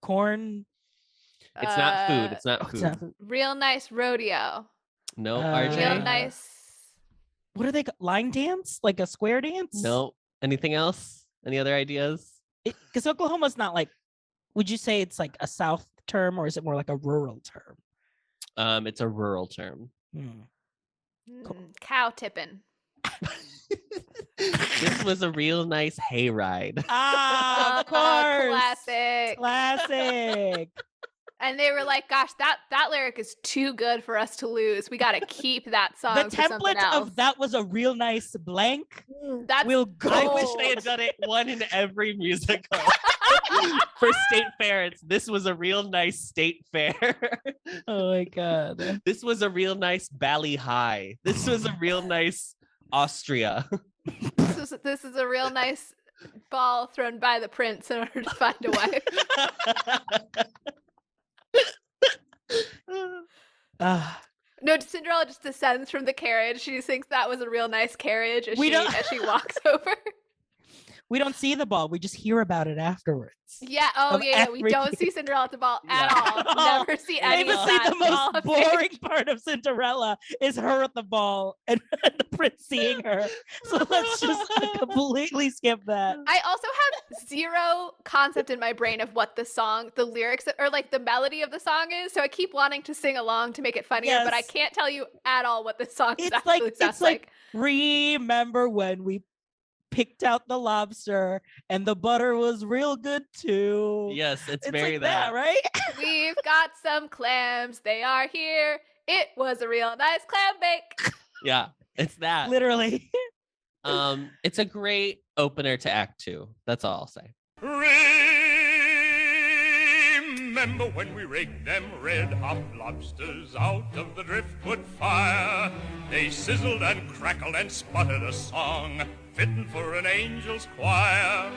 Speaker 6: corn.
Speaker 1: It's not food. It's not food.
Speaker 7: Real nice rodeo.
Speaker 1: No, RJ.
Speaker 7: Real nice.
Speaker 6: What are they? Line dance? Like a square dance?
Speaker 1: No. Anything else? Any other ideas?
Speaker 6: Because Oklahoma's not like, would you say it's like a South term or is it more like a rural term?
Speaker 1: It's a rural term.
Speaker 7: Cow tipping.
Speaker 1: This was a real nice hayride.
Speaker 6: Ah, of course.
Speaker 7: Classic. And they were like, gosh, that lyric is too good for us to lose. We got to keep that song.
Speaker 6: The
Speaker 7: for something
Speaker 6: template
Speaker 7: else.
Speaker 6: of that was a real nice blank.
Speaker 7: That's
Speaker 6: will go.
Speaker 1: I wish they had done it one in every musical. For State Fair, this was a real nice State Fair.
Speaker 6: Oh my God.
Speaker 1: This was a real nice Bally High. This was a real nice Austria.
Speaker 7: This is a real nice ball thrown by the prince in order to find a wife. No, Cinderella just descends from the carriage. She thinks that was a real nice carriage as she walks over.
Speaker 6: We don't see the ball. We just hear about it afterwards.
Speaker 7: Yeah. Oh, yeah. We don't see Cinderella at the ball at all. Never see any of that.
Speaker 6: The most boring part of Cinderella is her at the ball and the prince seeing her. So let's just completely skip that.
Speaker 7: I also have zero concept in my brain of what the lyrics or like the melody of the song is. So I keep wanting to sing along to make it funnier, but I can't tell you at all what the song actually sounds like.
Speaker 6: Remember when we picked out the lobster and the butter was real good too.
Speaker 1: Yes, it's
Speaker 6: like
Speaker 1: very
Speaker 6: that, right?
Speaker 7: We've got some clams. They are here. It was a real nice clam bake.
Speaker 1: Yeah, it's that.
Speaker 6: Literally.
Speaker 1: It's a great opener to Act 2. That's all I'll say.
Speaker 3: Remember when we rigged them red-hot lobsters out of the driftwood fire? They sizzled and crackled and sputtered a song fitting for an angel's choir.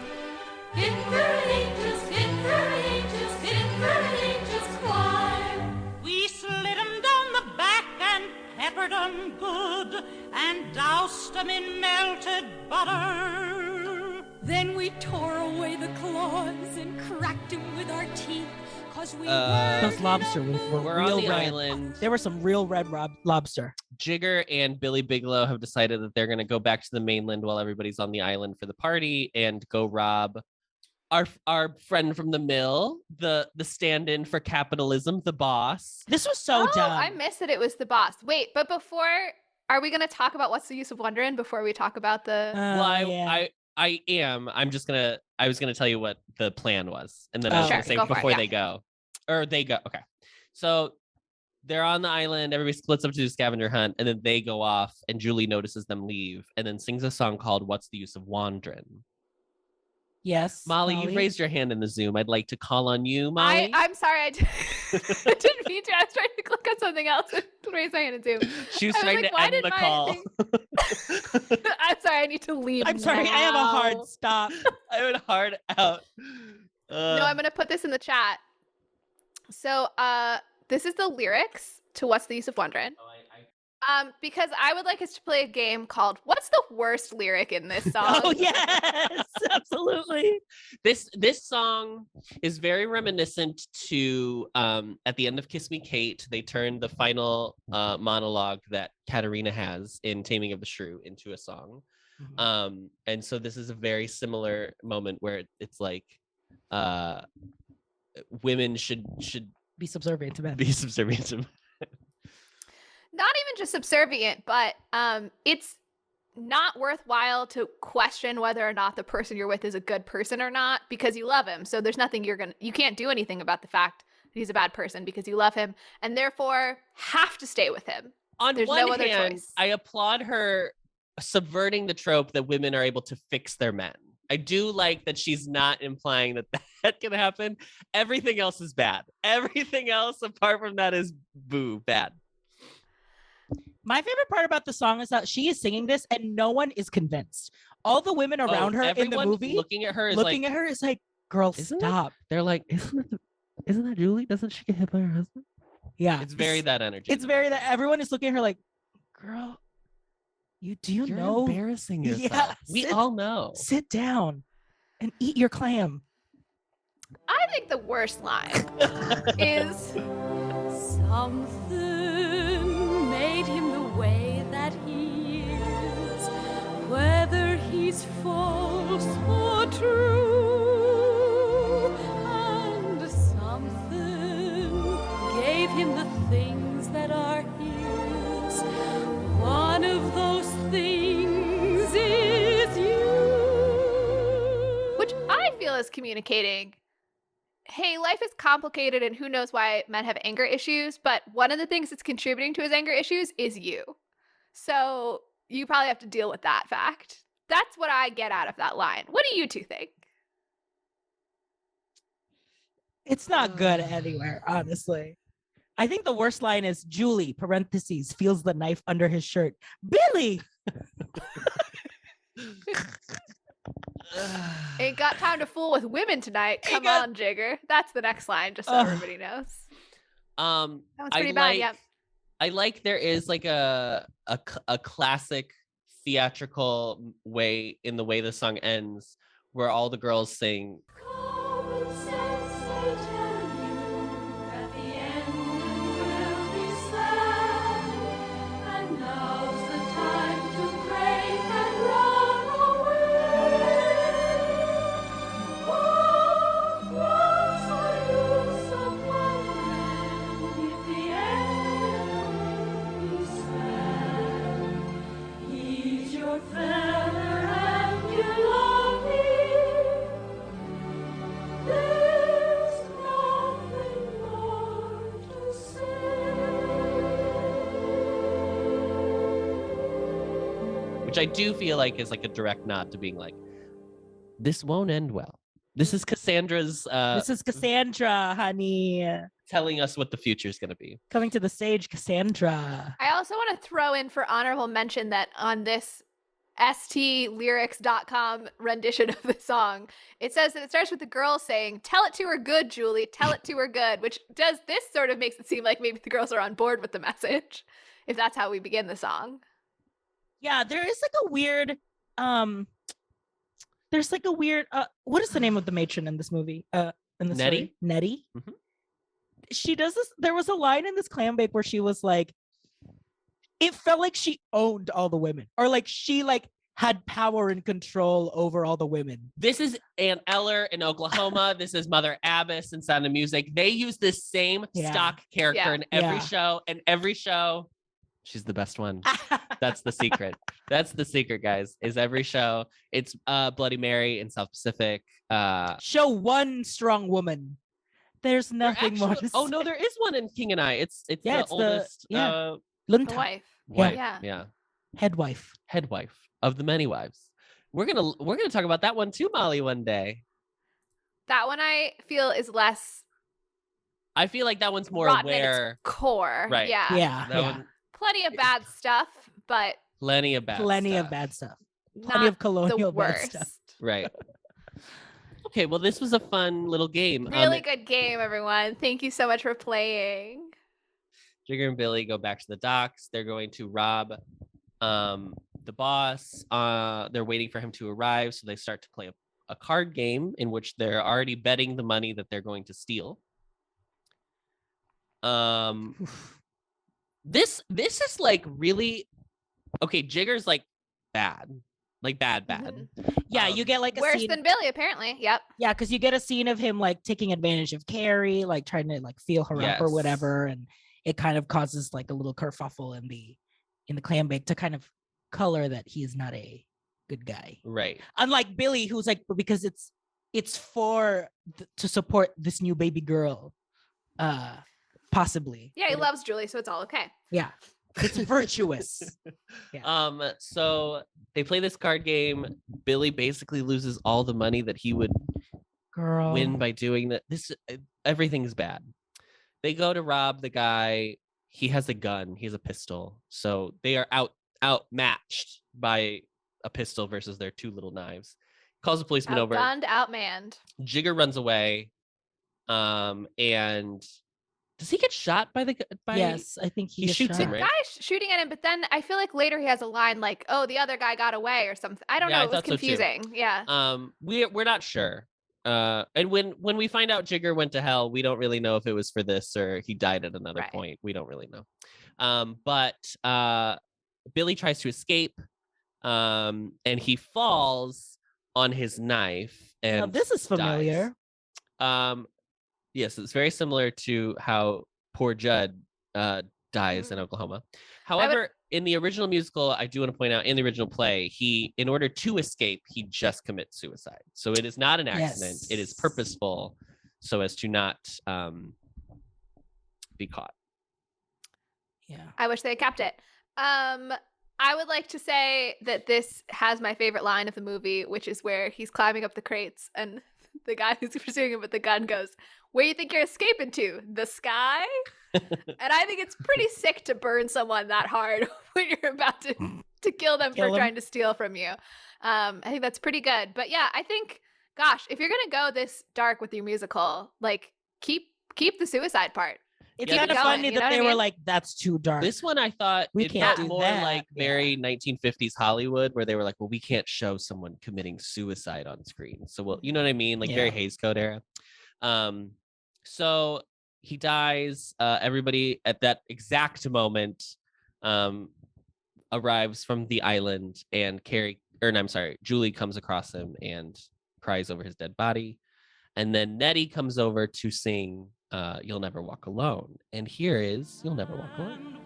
Speaker 4: Fit for an angel's, fit for an angel's, fit for an angel's choir. We slid 'em down the back and peppered 'em good and doused 'em in melted butter. Then we tore away the claws and cracked 'em with our teeth.
Speaker 6: Those lobster were real
Speaker 1: on the
Speaker 6: red.
Speaker 1: island.
Speaker 6: There were some real red lobster.
Speaker 1: Jigger and Billy Bigelow have decided that they're going to go back to the mainland while everybody's on the island for the party and go rob our friend from the mill, the stand-in for capitalism, the boss.
Speaker 6: This was so dumb.
Speaker 7: I missed that it was the boss. Wait, but are we going to talk about What's the Use of Wonderin' before we talk about the...
Speaker 1: I am. I was gonna tell you what the plan was, and then I was gonna say before they go. Okay. So they're on the island. Everybody splits up to do a scavenger hunt, and then they go off. And Julie notices them leave, and then sings a song called "What's the Use of Wandering."
Speaker 6: Yes,
Speaker 1: Molly, you've raised your hand in the Zoom. I'd like to call on you, Molly.
Speaker 7: I'm sorry, I didn't mean to. I was trying to click on something else and raise my hand in Zoom.
Speaker 1: She was trying to end the call.
Speaker 7: I'm sorry, I need to leave.
Speaker 6: I'm sorry, I have a hard stop.
Speaker 1: I have a hard out.
Speaker 7: No, I'm gonna put this in the chat. So, this is the lyrics to "What's the Use of Wonderin'." Because I would like us to play a game called "What's the Worst Lyric in This Song?"
Speaker 6: Oh yes, absolutely.
Speaker 1: This song is very reminiscent to at the end of Kiss Me Kate, they turned the final monologue that Katerina has in Taming of the Shrew into a song. Mm-hmm. And so this is a very similar moment where it's like women should
Speaker 6: be subservient to men.
Speaker 1: Be subservient to men.
Speaker 7: Not even just subservient, but it's not worthwhile to question whether or not the person you're with is a good person or not because you love him. So there's nothing you can't do anything about the fact he's a bad person because you love him and therefore have to stay with him.
Speaker 1: On
Speaker 7: There's
Speaker 1: one
Speaker 7: no other
Speaker 1: hand,
Speaker 7: choice.
Speaker 1: I applaud her subverting the trope that women are able to fix their men. I do like that she's not implying that can happen. Everything else is bad. Everything else apart from that is bad.
Speaker 6: My favorite part about the song is that she is singing this and no one is convinced. All the women around her in the
Speaker 1: everyone
Speaker 6: movie
Speaker 1: looking at her is
Speaker 6: like, girl,
Speaker 1: Isn't
Speaker 6: stop.
Speaker 1: they're like, isn't that Julie? Doesn't she get hit by her husband?
Speaker 6: Yeah.
Speaker 1: It's very that energy.
Speaker 6: It's very that everyone is looking at her like, girl, you're know?
Speaker 1: Embarrassing yourself.
Speaker 6: Yeah,
Speaker 1: we all know.
Speaker 6: Sit down and eat your clam.
Speaker 7: I think the worst line is
Speaker 4: something made him the way that he is, whether he's false or true, and something gave him the things that are his. One of those things is you.
Speaker 7: which I feel is communicating, hey, life is complicated and who knows why men have anger issues, but one of the things that's contributing to his anger issues is you. So you probably have to deal with that fact. That's what I get out of that line. What do you two think?
Speaker 6: It's not good anywhere, honestly. I think the worst line is Julie, parentheses, feels the knife under his shirt. Billy!
Speaker 7: Ain't got time to fool with women tonight. Come on, Jigger. That's the next line, just so everybody knows. That one's pretty bad, yep.
Speaker 1: I like there is like a classic theatrical way in the way the song ends, where all the girls sing.
Speaker 4: Common sense, they tell you, at the end will be sad, and now's the time to break and run away. Oh, what's the use of wondering if the end will be sad? He's your feather and you love me. There's nothing more to say.
Speaker 1: Which I do feel like is like a direct nod to being like, this won't end well. This is Cassandra's
Speaker 6: This is Cassandra, honey.
Speaker 1: telling us what the future is going to be.
Speaker 6: Coming to the stage, Cassandra.
Speaker 7: I also want to throw in for honorable mention that on this stlyrics.com rendition of the song, it says that it starts with the girl saying, "Tell it to her good, Julie, tell it to her good," which does this sort of makes it seem like maybe the girls are on board with the message, if that's how we begin the song.
Speaker 6: Yeah, there is like a weird, there's like a weird, what is the name of the matron in this movie? In the
Speaker 1: Nettie?
Speaker 6: story? Nettie?
Speaker 1: Mhm.
Speaker 6: She does this, there was a line in this clam bake where she was like, it felt like she owned all the women, or like she like had power and control over all the women.
Speaker 1: This is Aunt Eller in Oklahoma. This is Mother Abbess in Sound of Music. They use this same stock character in every show, and every show, she's the best one. That's the secret. That's the secret, guys, is every show. It's Bloody Mary in South Pacific.
Speaker 6: Show one strong woman. There's nothing more to say.
Speaker 1: Oh, no, there is one in King and I. It's the oldest
Speaker 6: Lunta.
Speaker 7: Wife.
Speaker 1: wife.
Speaker 7: Yeah.
Speaker 6: Head wife.
Speaker 1: Head wife of the many wives. We're gonna talk about that one too, Molly, one day.
Speaker 7: That one I feel is less.
Speaker 1: I feel like that one's more
Speaker 7: rotten in its
Speaker 1: aware.
Speaker 7: core.
Speaker 1: Right.
Speaker 7: Yeah.
Speaker 1: That one,
Speaker 7: Plenty of bad stuff, but
Speaker 1: plenty of bad
Speaker 6: stuff. Plenty
Speaker 7: not
Speaker 6: of colonial
Speaker 7: the
Speaker 6: bad
Speaker 7: worst.
Speaker 6: stuff.
Speaker 1: Right. Okay, well, this was a fun little game.
Speaker 7: Really good game, everyone. Thank you so much for playing.
Speaker 1: Jigger and Billy go back to the docks. They're going to rob the boss. They're waiting for him to arrive, so they start to play a card game in which they're already betting the money that they're going to steal. This is like really okay. Jigger's like bad, like bad.
Speaker 6: Yeah, you get like a
Speaker 7: Worse
Speaker 6: scene.
Speaker 7: than Billy, apparently. Yep.
Speaker 6: Yeah, because you get a scene of him like taking advantage of Carrie, like trying to like feel her up or
Speaker 1: Yes.
Speaker 6: whatever, and it kind of causes like a little kerfuffle in the clam bake to kind of color that he is not a good guy.
Speaker 1: Right.
Speaker 6: Unlike Billy, who's like, because it's for to support this new baby girl. possibly.
Speaker 7: Yeah, he loves Julie, so it's all okay.
Speaker 6: Yeah. It's virtuous. Yeah.
Speaker 1: So they play this card game. Billy basically loses all the money that he would
Speaker 6: Girl.
Speaker 1: win by doing that. Everything's bad. They go to rob the guy. He has a gun. He has a pistol. So they are outmatched by a pistol versus their 2 little knives. Calls the policeman over.
Speaker 7: Outgunned, outmanned.
Speaker 1: Jigger runs away. And does he get shot by
Speaker 6: Yes, I think he
Speaker 1: shoots
Speaker 6: shot.
Speaker 1: him,
Speaker 7: The
Speaker 1: right?
Speaker 7: guy's shooting at him, but then I feel like later he has a line like, "Oh, the other guy got away" or something. I don't
Speaker 1: Yeah,
Speaker 7: know.
Speaker 1: I
Speaker 7: It was
Speaker 1: thought so, too.
Speaker 7: confusing. Yeah.
Speaker 1: We're not sure. And when we find out Jigger went to hell, we don't really know if it was for this or he died at another
Speaker 7: Right.
Speaker 1: point. We don't really know. But Billy tries to escape, and he falls on his knife and
Speaker 6: Now, this is familiar.
Speaker 1: dies. Yes, it's very similar to how poor Judd dies in Oklahoma. However, in the original musical, I do want to point out, in the original play, he, in order to escape, he just commits suicide. So it is not an accident.
Speaker 6: Yes.
Speaker 1: It is purposeful so as to not be caught.
Speaker 6: Yeah.
Speaker 7: I wish they had kept it. I would like to say that this has my favorite line of the movie, which is where he's climbing up the crates and the guy who's pursuing him with the gun goes, "Where do you think you're escaping to? The sky?" And I think it's pretty sick to burn someone that hard when you're about to kill them for trying to steal from you. I think that's pretty good. But yeah, I think, gosh, if you're gonna go this dark with your musical, like keep the suicide part.
Speaker 6: It's
Speaker 1: Yeah,
Speaker 6: kind of
Speaker 1: this-
Speaker 6: funny
Speaker 7: you know
Speaker 6: that
Speaker 7: what
Speaker 6: they
Speaker 7: I
Speaker 6: were
Speaker 7: mean?
Speaker 6: like, "That's too dark."
Speaker 1: This one, I thought
Speaker 6: We
Speaker 1: it
Speaker 6: can't
Speaker 1: felt
Speaker 6: do
Speaker 1: more
Speaker 6: that.
Speaker 1: like
Speaker 6: Yeah.
Speaker 1: very 1950s Hollywood, where they were like, well, we can't show someone committing suicide on screen. So, well, you know what I mean? Like very
Speaker 6: Yeah.
Speaker 1: Hays Code era. So he dies. Everybody at that exact moment arrives from the island, and Julie comes across him and cries over his dead body. And then Nettie comes over to sing You'll Never Walk Alone. And here is You'll Never Walk Alone.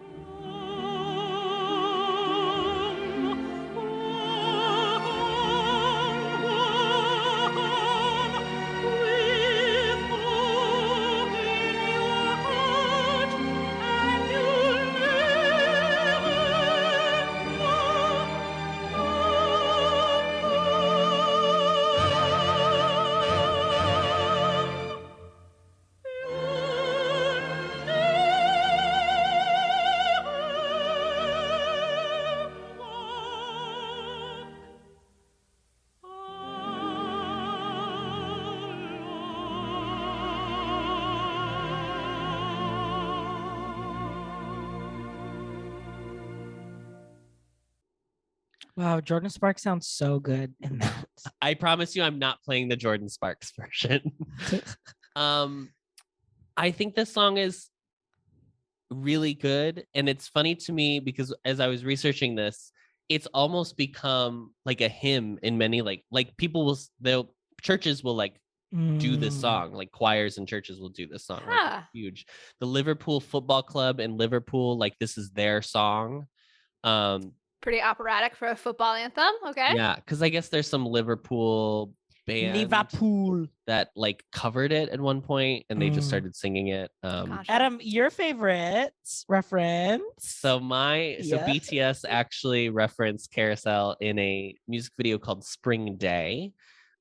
Speaker 6: Wow, Jordan Sparks sounds so good in that.
Speaker 1: I promise you, I'm not playing the Jordan Sparks version. I think this song is really good. And it's funny to me because as I was researching this, it's almost become like a hymn in many like people churches will like do this song, like choirs and churches will do this song. Like,
Speaker 7: Huh.
Speaker 1: it's huge. The Liverpool Football Club in Liverpool, like this is their song.
Speaker 7: Pretty operatic for a football anthem. Okay.
Speaker 1: Yeah, because I guess there's some Liverpool band
Speaker 6: Liverpool.
Speaker 1: that like covered it at one point and they just started singing it.
Speaker 7: Gosh.
Speaker 6: Adam, your favorite reference?
Speaker 1: So BTS actually referenced Carousel in a music video called Spring Day,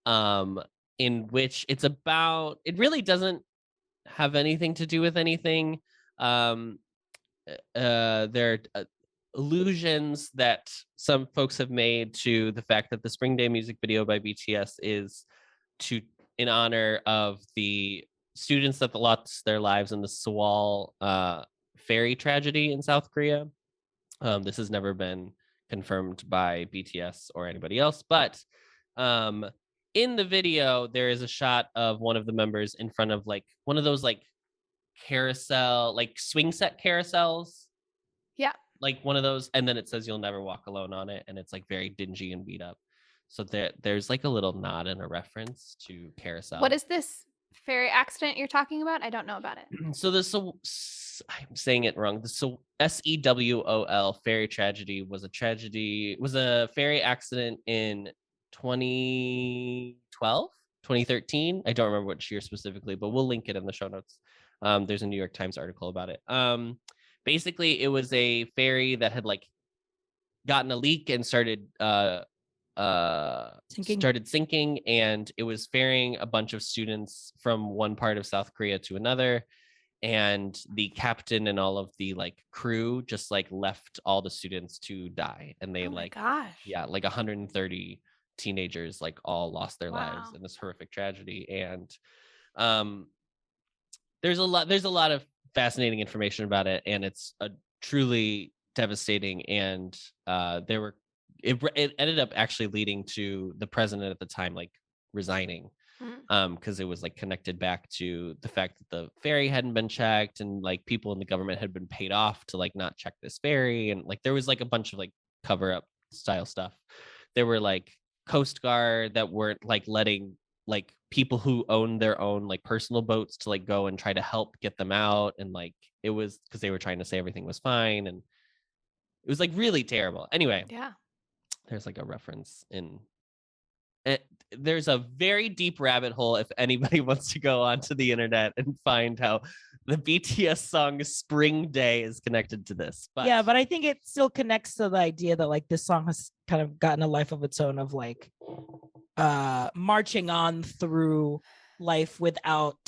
Speaker 1: in which it really doesn't have anything to do with anything. There are allusions that some folks have made to the fact that the Spring Day music video by BTS is in honor of the students that lost their lives in the Sewol ferry tragedy in South Korea. This has never been confirmed by BTS or anybody else, but in the video, there is a shot of one of the members in front of like one of those like carousel, like swing set carousels.
Speaker 7: Yeah.
Speaker 1: Like one of those, and then it says You'll Never Walk Alone on it, and it's like very dingy and beat up. So there's like a little nod and a reference to Carousel.
Speaker 7: What is this ferry accident you're talking about? I don't know about it.
Speaker 1: So I'm saying it wrong. The SEWOL ferry tragedy was a ferry accident in 2012, 2013. I don't remember which year specifically, but we'll link it in the show notes. There's a New York Times article about it. Basically, it was a ferry that had like gotten a leak and started sinking, and it was ferrying a bunch of students from one part of South Korea to another, and the captain and all of the like crew just like left all the students to die, and they
Speaker 7: Gosh.
Speaker 1: like 130 teenagers like all lost their lives
Speaker 7: Wow.
Speaker 1: in this horrific tragedy. And there's a lot of fascinating information about it, and it's a truly devastating. And it ended up actually leading to the president at the time like resigning, because it was like connected back to the fact that the ferry hadn't been checked, and like people in the government had been paid off to like not check this ferry, and like there was like a bunch of like cover up style stuff. There were like Coast Guard that weren't like letting like people who own their own like personal boats to like go and try to help get them out, and like it was because they were trying to say everything was fine, and it was like really terrible. Anyway,
Speaker 7: Yeah.
Speaker 1: there's like a reference in it. There's a very deep rabbit hole if anybody wants to go onto the internet and find how the BTS song Spring Day is connected to this. But
Speaker 6: yeah, but I think it still connects to the idea that like this song has kind of gotten a life of its own of like marching on through life without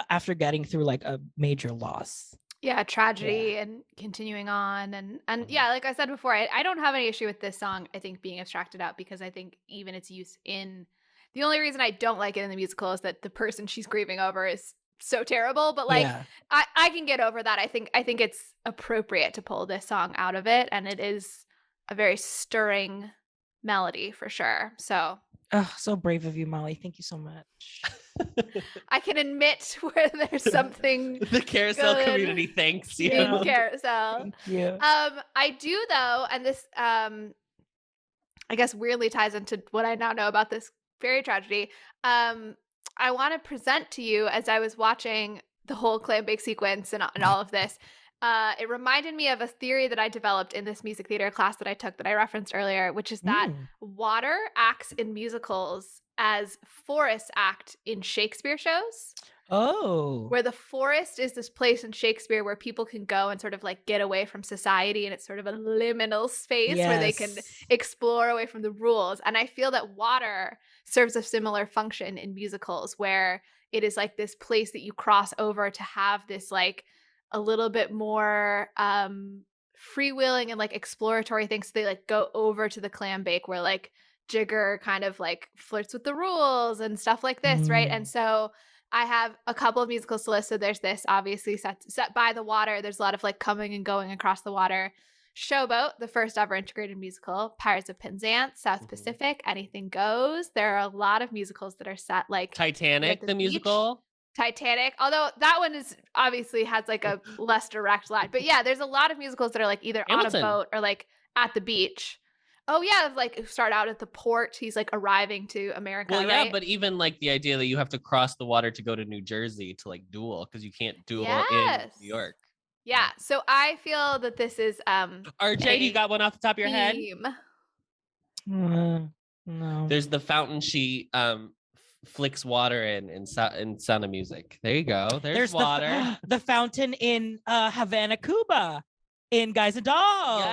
Speaker 6: after getting through like a major loss.
Speaker 7: Yeah, tragedy and continuing on. And yeah, like I said before, I don't have any issue with this song, I think, being abstracted out, because I think even its use in the only reason I don't like it in the musical is that the person she's grieving over is so terrible. But like I can get over that. I think it's appropriate to pull this song out of it, and it is a very stirring melody for sure. So
Speaker 6: so brave of you, Molly. Thank you so much.
Speaker 7: I can admit where there's something
Speaker 1: the Carousel
Speaker 7: good
Speaker 1: community thanks you.
Speaker 7: in Carousel.
Speaker 6: Thank you.
Speaker 7: I do though, and this I guess weirdly ties into what I now know about this fairy tragedy. I want to present to you, as I was watching the whole clam bake sequence and all of this, it reminded me of a theory that I developed in this music theater class that I took that I referenced earlier, which is that water acts in musicals as forests act in Shakespeare shows.
Speaker 6: Oh.
Speaker 7: Where the forest is this place in Shakespeare where people can go and sort of like get away from society, and it's sort of a liminal space where they can explore away from the rules. And I feel that water serves a similar function in musicals, where it is like this place that you cross over to have this like a little bit more freewheeling and like exploratory things. So they like go over to the clam bake where like Jigger kind of like flirts with the rules and stuff like this, right? And so I have a couple of musicals to list. So there's this, obviously set by the water. There's a lot of like coming and going across the water. Showboat, the first ever integrated musical. Pirates of Penzance, South Pacific, Anything Goes. There are a lot of musicals that are set like
Speaker 1: Titanic, the musical.
Speaker 7: Titanic, although that one is obviously has like a less direct line. But yeah, there's a lot of musicals that are like either
Speaker 1: Hamilton.
Speaker 7: on a boat or like at the beach. Oh yeah, like start out at the port. He's like arriving to America.
Speaker 1: Well, yeah,
Speaker 7: right?
Speaker 1: but even like the idea that you have to cross the water to go to New Jersey to like duel, because you can't duel in New York.
Speaker 7: Yeah, so I feel that this is
Speaker 1: RJ, you got one off the top of your head?
Speaker 6: No.
Speaker 1: There's the fountain she flicks water in Sound of Music. There you go. There's water.
Speaker 6: The fountain in Havana, Cuba. In Guys and Dolls,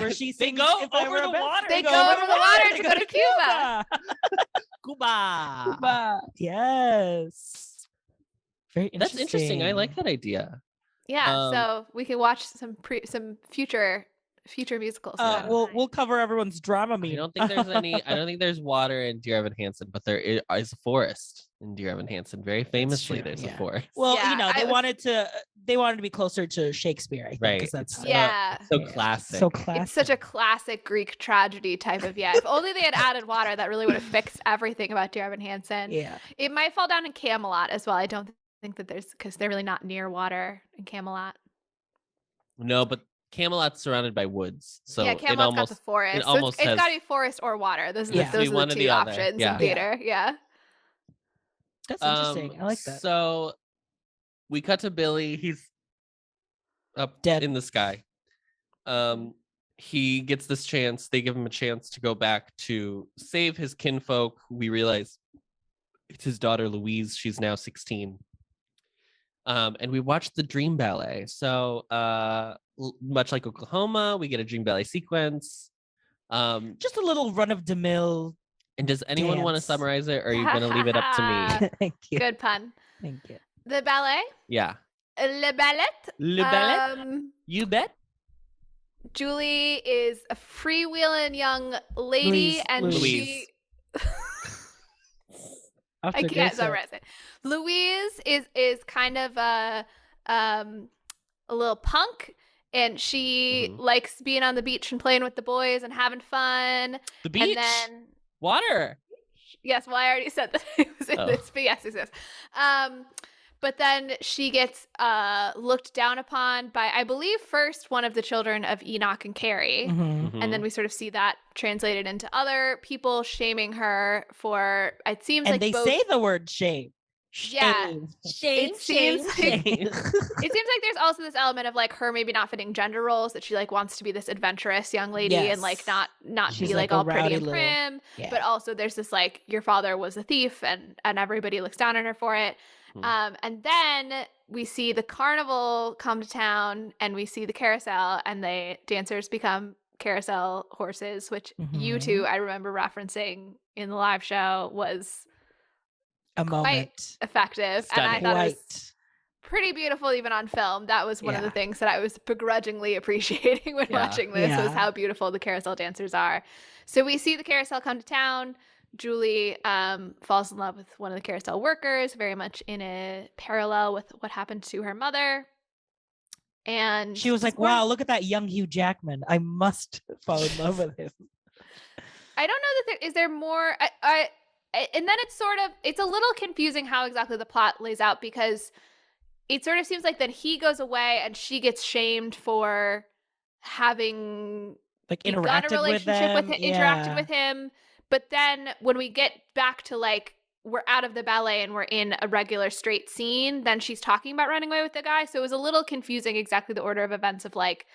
Speaker 6: where she sings,
Speaker 1: go over the water.
Speaker 7: They go over the water to go to Cuba.
Speaker 6: Cuba. Yes. Very interesting.
Speaker 1: That's interesting. I like that idea.
Speaker 7: Yeah. So we can watch some future musicals.
Speaker 6: We'll cover everyone's drama meet.
Speaker 1: I don't think there's any. I don't think there's water in Dear Evan Hansen, but there is a forest in Dear Evan Hansen. Very famously, there's a forest.
Speaker 6: Well, they wanted to be closer to Shakespeare, I think.
Speaker 1: Right.
Speaker 6: That's
Speaker 1: so classic.
Speaker 6: So classic.
Speaker 7: It's such a classic Greek tragedy type of If only they had added water, that really would have fixed everything about Dear Evan Hansen.
Speaker 6: Yeah.
Speaker 7: It might fall down in Camelot as well. I don't think that because they're really not near water in Camelot.
Speaker 1: No, but Camelot's surrounded by woods, so
Speaker 7: yeah, Camelot's got the forest. It's got to be forest or water. Those are the two options in theater. Yeah.
Speaker 6: That's interesting. I like that.
Speaker 1: So we cut to Billy. He's up dead in the sky. He gets this chance. They give him a chance to go back to save his kinfolk. We realize it's his daughter Louise. She's now 16. And we watched the Dream Ballet. So much like Oklahoma, we get a Dream Ballet sequence.
Speaker 6: Just a little run of the mill.
Speaker 1: And does anyone want to
Speaker 6: Dance.
Speaker 1: summarize it, or are you going to leave it up to me?
Speaker 6: Thank you.
Speaker 7: Good pun.
Speaker 6: Thank you.
Speaker 7: The ballet,
Speaker 1: Yeah.
Speaker 7: Le Ballet.
Speaker 1: Le ballet? You bet.
Speaker 7: Julie is a freewheeling young lady,
Speaker 1: Louise.
Speaker 7: I can't summarize it. Louise is kind of a little punk, and she likes being on the beach and playing with the boys and having fun.
Speaker 1: The beach?
Speaker 7: And then
Speaker 1: Water.
Speaker 7: yes, well, I already said that it was in this, but yes. But then she gets looked down upon by, I believe, first one of the children of Enoch and Carrie. And then we sort of see that translated into other people shaming her for, it seems
Speaker 6: And
Speaker 7: like
Speaker 6: they
Speaker 7: both,
Speaker 6: say the word shame.
Speaker 7: Yeah.
Speaker 6: Shame,
Speaker 7: It seems
Speaker 6: shame.
Speaker 7: it seems like there's also this element of like her maybe not fitting gender roles, that she like wants to be this adventurous young lady and like not
Speaker 6: She's
Speaker 7: be like
Speaker 6: a
Speaker 7: all pretty
Speaker 6: rowdy
Speaker 7: and
Speaker 6: little-
Speaker 7: prim.
Speaker 6: Yeah.
Speaker 7: But also there's this like, your father was a thief and everybody looks down on her for it. And then we see the carnival come to town, and we see the carousel, and the dancers become carousel horses, which you two, I remember referencing in the live show, was
Speaker 6: a
Speaker 7: quite
Speaker 6: moment.
Speaker 7: effective.
Speaker 1: Stunning.
Speaker 7: And I thought it was
Speaker 6: Quite.
Speaker 7: pretty beautiful even on film. That was one of the
Speaker 6: Yeah.
Speaker 7: things that I was begrudgingly appreciating when watching this, was
Speaker 6: Yeah.
Speaker 7: how beautiful the carousel dancers are. So we see the carousel come to town. Julie falls in love with one of the carousel workers, very much in a parallel with what happened to her mother. And
Speaker 6: She was like, wow, look at that young Hugh Jackman. I must fall in love with him.
Speaker 7: I don't know that is there more. And then it's a little confusing how exactly the plot lays out, because it sort of seems like that he goes away and she gets shamed for having
Speaker 6: Like
Speaker 7: begun a
Speaker 6: interacted with
Speaker 7: relationship with
Speaker 6: them.
Speaker 7: him, interacted with him. But then when we get back to like, we're out of the ballet and we're in a regular straight scene, then she's talking about running away with the guy. So it was a little confusing exactly the order of events of like,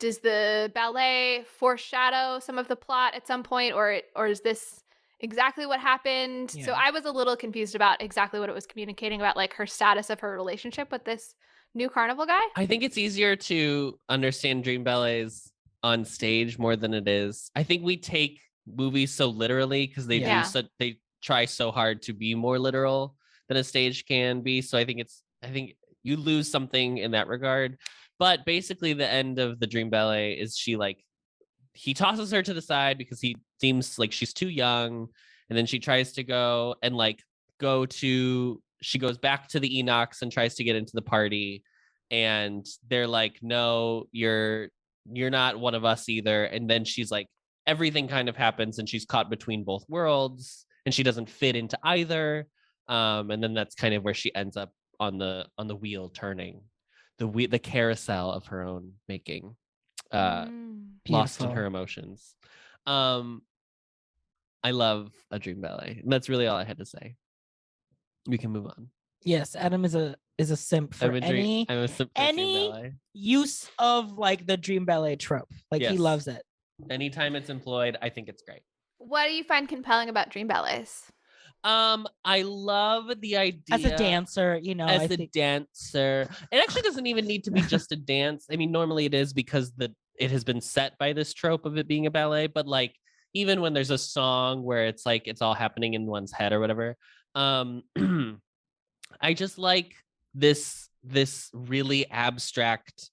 Speaker 7: does the ballet foreshadow some of the plot at some point, or is this exactly what happened?
Speaker 6: Yeah.
Speaker 7: So I was a little confused about exactly what it was communicating about, like her status of her relationship with this new carnival guy.
Speaker 1: I think it's easier to understand dream ballets on stage more than it is. I think we take movies so literally because they they try so hard to be more literal than a stage can be. So I think you lose something in that regard. But basically the end of the dream ballet is he tosses her to the side because he seems like she's too young, and then she tries to go and she goes back to the Enochs and tries to get into the party, and they're like, no, you're not one of us either. And then she's like, everything kind of happens and she's caught between both worlds and she doesn't fit into either. And then that's kind of where she ends up on the wheel turning, the carousel of her own making, lost in her emotions. I love a dream ballet, and that's really all I had to say. We can move on.
Speaker 6: Yes, Adam is a simp for any use of like the dream ballet trope. Like he loves it.
Speaker 1: Anytime it's employed, I think it's great.
Speaker 7: What do you find compelling about dream ballets?
Speaker 1: I love the idea
Speaker 6: as a dancer, as
Speaker 1: a dancer. It actually doesn't even need to be just a dance. I mean, normally it is because it has been set by this trope of it being a ballet, but like even when there's a song where it's like it's all happening in one's head or whatever. I just like this really abstract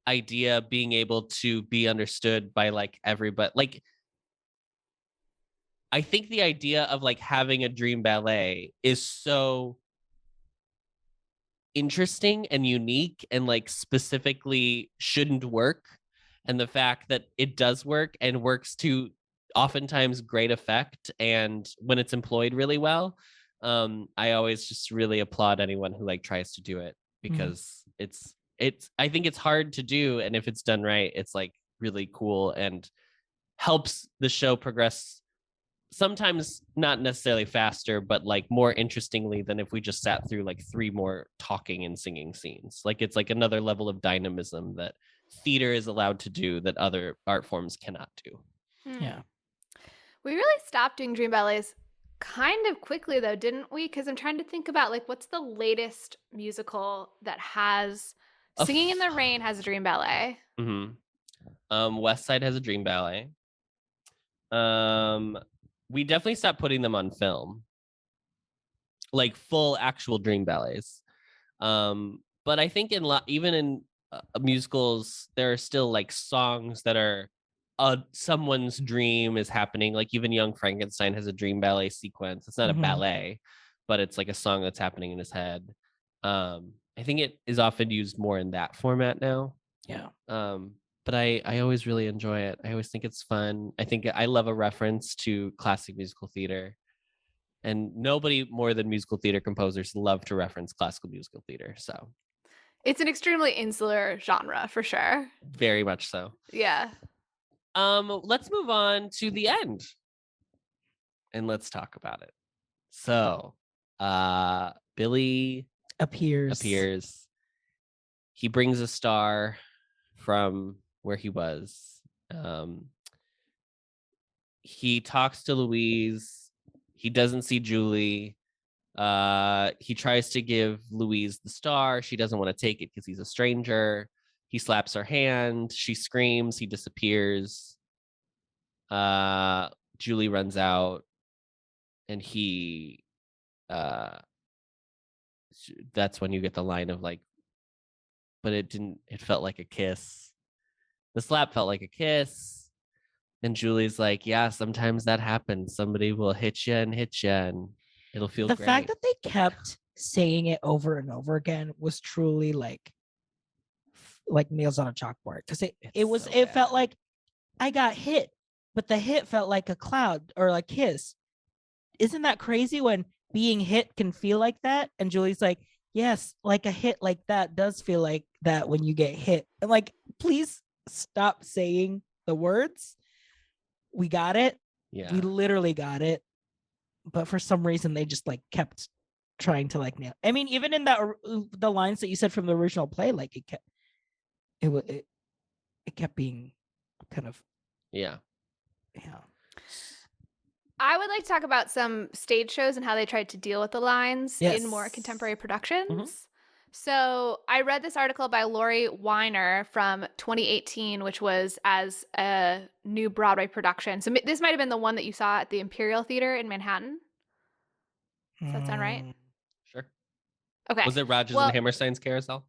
Speaker 1: idea being able to be understood by like everybody. Like I think the idea of like having a dream ballet is so interesting and unique and like specifically shouldn't work. And the fact that it does work and works to oftentimes great effect, and when it's employed really well, I always just really applaud anyone who like tries to do it, because it's I think it's hard to do, and if it's done right, it's like really cool and helps the show progress, sometimes not necessarily faster, but like more interestingly than if we just sat through like 3 more talking and singing scenes. Like it's like another level of dynamism that theater is allowed to do that other art forms cannot do.
Speaker 6: Yeah.
Speaker 7: We really stopped doing dream ballets kind of quickly though, didn't we? Because I'm trying to think about like what's the latest musical that has Singing in the Rain has a dream ballet.
Speaker 1: West Side has a dream ballet. We definitely stopped putting them on film, like full actual dream ballets. But I think even in musicals, there are still like songs that are someone's dream is happening. Like even Young Frankenstein has a dream ballet sequence. It's not a ballet, but it's like a song that's happening in his head. I think it is often used more in that format now.
Speaker 6: Yeah.
Speaker 1: But I always really enjoy it. I always think it's fun. I think I love a reference to classic musical theater. And nobody more than musical theater composers love to reference classical musical theater. So
Speaker 7: It's an extremely insular genre for sure.
Speaker 1: very much so.
Speaker 7: Yeah.
Speaker 1: Let's move on to the end. And let's talk about it. So Billy appears. He brings a star from where he was. He talks to Louise. He doesn't see Julie. He tries to give Louise the star. She doesn't want to take it because he's a stranger. He slaps her hand. She screams. He disappears. Julie runs out, and he that's when you get the line of like, but it felt like a kiss. The slap felt like a kiss. And Julie's like, yeah, sometimes that happens. Somebody will hit you, and it'll feel
Speaker 6: The
Speaker 1: great.
Speaker 6: fact that they kept saying it over and over again was truly like nails on a chalkboard, because it felt like I got hit, but the hit felt like a cloud or a kiss. Isn't that crazy when being hit can feel like that? And Julie's like, yes, like a hit like that does feel like that when you get hit. I'm like, please stop saying the words. We got it.
Speaker 1: Yeah.
Speaker 6: We literally got it. But for some reason, they just like kept trying to like nail. I mean, even in the lines that you said from the original play, like it kept being kind of
Speaker 1: yeah.
Speaker 7: I would like to talk about some stage shows and how they tried to deal with the lines in more contemporary productions. So I read this article by Lori Weiner from 2018, which was as a new Broadway production. So this might have been the one that you saw at the Imperial Theater in Manhattan. Does that sound right?
Speaker 1: Sure.
Speaker 7: Okay.
Speaker 1: Was it Rodgers and Hammerstein's Carousel?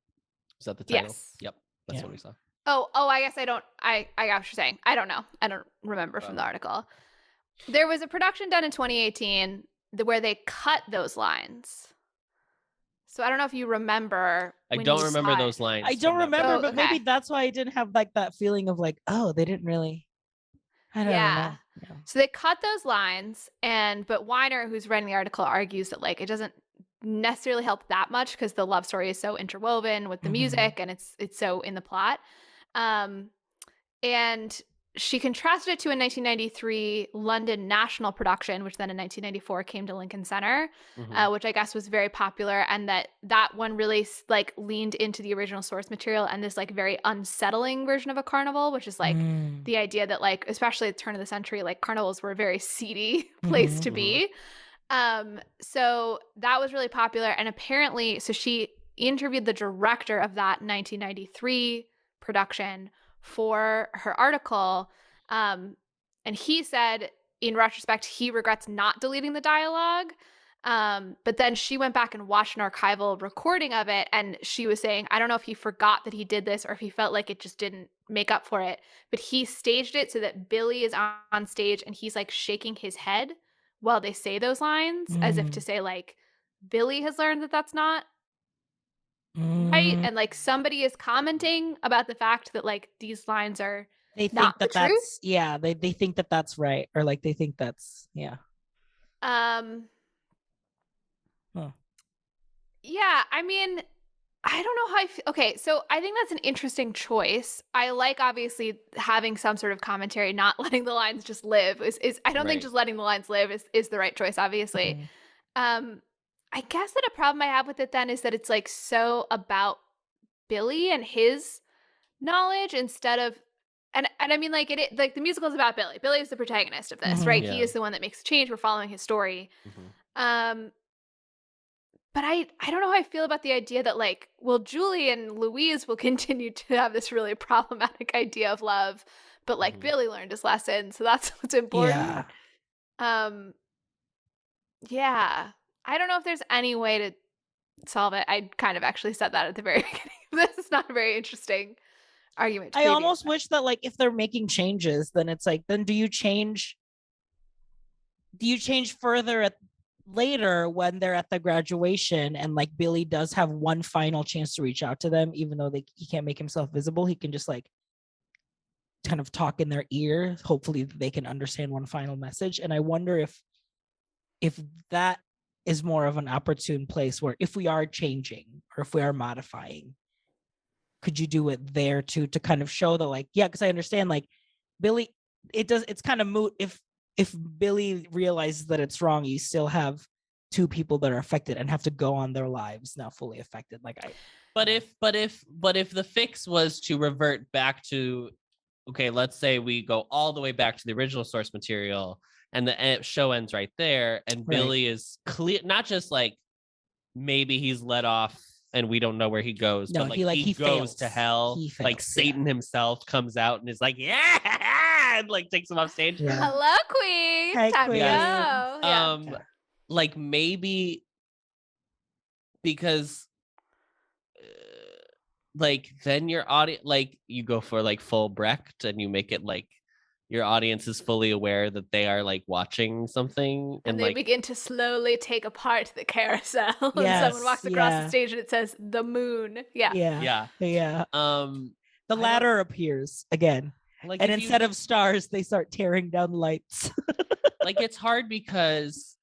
Speaker 1: Was that the title?
Speaker 7: Yes.
Speaker 1: Yep. That's what we saw.
Speaker 7: Oh, I guess I got what you're saying. I don't know. I don't remember from the article. There was a production done in 2018 where they cut those lines. So I don't know if you remember.
Speaker 1: I don't remember those lines.
Speaker 6: I don't remember, but
Speaker 7: okay.
Speaker 6: maybe that's why I didn't have like that feeling of like, oh, they didn't really. I don't know. Yeah.
Speaker 7: So they cut those lines, but Weiner, who's writing the article, argues that like it doesn't necessarily help that much because the love story is so interwoven with the music and it's so in the plot. And she contrasted it to a 1993 London National production, which then in 1994 came to Lincoln Center, which I guess was very popular, and that one really like leaned into the original source material and this like very unsettling version of a carnival, which is like the idea that like, especially at the turn of the century, like carnivals were a very seedy place to be. So that was really popular, and apparently, so she interviewed the director of that 1993 production for her article, and he said in retrospect he regrets not deleting the dialogue, but then she went back and watched an archival recording of it, and she was saying, I don't know if he forgot that he did this or if he felt like it just didn't make up for it, but he staged it so that Billy is on stage and he's like shaking his head while they say those lines, as if to say like Billy has learned that that's not right, and like somebody is commenting about the fact that like these lines are
Speaker 6: they think
Speaker 7: not
Speaker 6: that
Speaker 7: the truth.
Speaker 6: They think that that's right, or like they think that's yeah,
Speaker 7: I mean, I don't know how I feel. Okay, so I think that's an interesting choice. I like obviously having some sort of commentary, not letting the lines just live. I don't think just letting the lines live is the right choice, obviously. I guess that a problem I have with it then is that it's like so about Billy and his knowledge instead of and I mean, like like the musical is about Billy. Billy is the protagonist of this, right? He
Speaker 1: Yeah.
Speaker 7: is the one that makes the change. We're following his story.
Speaker 1: Mhm.
Speaker 7: But I don't know how I feel about the idea that like, well, Julie and Louise will continue to have this really problematic idea of love, but like Billy learned his lesson, so that's what's important. Yeah. I don't know if there's any way to solve it. I kind of actually said that at the very beginning of this. It's not a very interesting argument.
Speaker 6: I almost wish that like if they're making changes, then it's like, then do you change further later when they're at the graduation and like Billy does have one final chance to reach out to them, even though he can't make himself visible, he can just like kind of talk in their ear. Hopefully they can understand one final message. And I wonder if that is more of an opportune place where if we are changing or if we are modifying, could you do it there too, to kind of show that like, yeah, because I understand like Billy, it's kind of moot if Billy realizes that it's wrong, you still have two people that are affected and have to go on their lives now fully affected.
Speaker 1: But if the fix was to revert back to, okay, let's say we go all the way back to the original source material and the show ends right there, and Billy is clear, not just like maybe he's let off and we don't know where he goes,
Speaker 6: No,
Speaker 1: but like he goes
Speaker 6: fails.
Speaker 1: to hell.
Speaker 6: He fails,
Speaker 1: like Satan himself comes out and is like, yeah, and like takes him off stage.
Speaker 6: Yeah.
Speaker 7: Hello, Queen.
Speaker 6: Hi,
Speaker 7: Time
Speaker 6: Queen.
Speaker 7: to go. Yeah.
Speaker 1: Like maybe because like then your audience, like you go for like full Brecht and you make it like your audience is fully aware that they are like watching something,
Speaker 7: And
Speaker 1: and
Speaker 7: they
Speaker 1: like
Speaker 7: begin to slowly take apart the carousel. And
Speaker 6: Yes,
Speaker 7: someone walks across
Speaker 6: yeah.
Speaker 7: the stage and it says the moon. Yeah.
Speaker 6: Yeah. The
Speaker 1: I
Speaker 6: ladder appears again.
Speaker 1: like
Speaker 6: And
Speaker 1: if
Speaker 6: instead of stars, they start tearing down lights.
Speaker 1: like it's hard because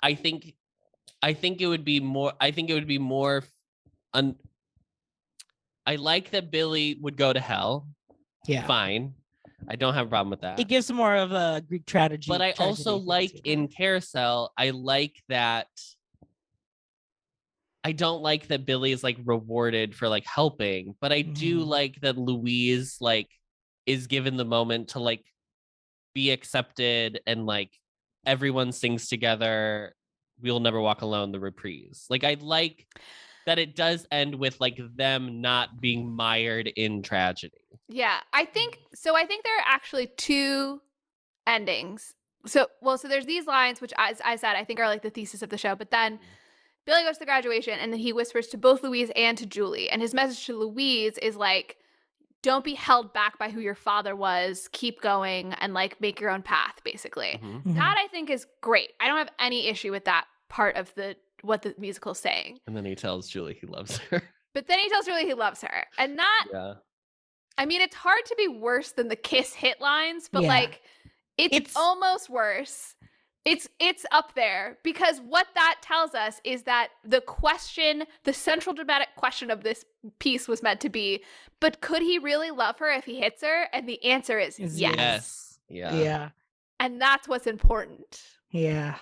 Speaker 1: I think it would be more I like that Billy would go to hell.
Speaker 6: Yeah.
Speaker 1: Fine. I don't have a problem with that.
Speaker 6: It gives more of a Greek tragedy.
Speaker 1: But I also like in Carousel, I like that I don't like that Billy is like rewarded for like helping, but I do like that Louise like is given the moment to like be accepted, and like everyone sings together We'll Never Walk Alone, the reprise. Like I like that it does end with like them not being mired in tragedy.
Speaker 7: Yeah. I think there are actually two endings. So there's these lines, which as I said, I think are like the thesis of the show, but then Billy goes to the graduation and then he whispers to both Louise and to Julie. And his message to Louise is like, don't be held back by who your father was. Keep going and like make your own path, basically. That I think is great. I don't have any issue with that part of what the musical is saying.
Speaker 1: And then he tells Julie he loves her.
Speaker 7: But then he tells Julie he loves her. And that,
Speaker 1: Yeah.
Speaker 7: I mean, it's hard to be worse than the kiss hit lines, but like it's almost worse. It's up there, because what that tells us is that the central dramatic question of this piece was meant to be, but could he really love her if he hits her? And the answer is yes.
Speaker 6: Yeah.
Speaker 7: And that's what's important.
Speaker 6: Yeah.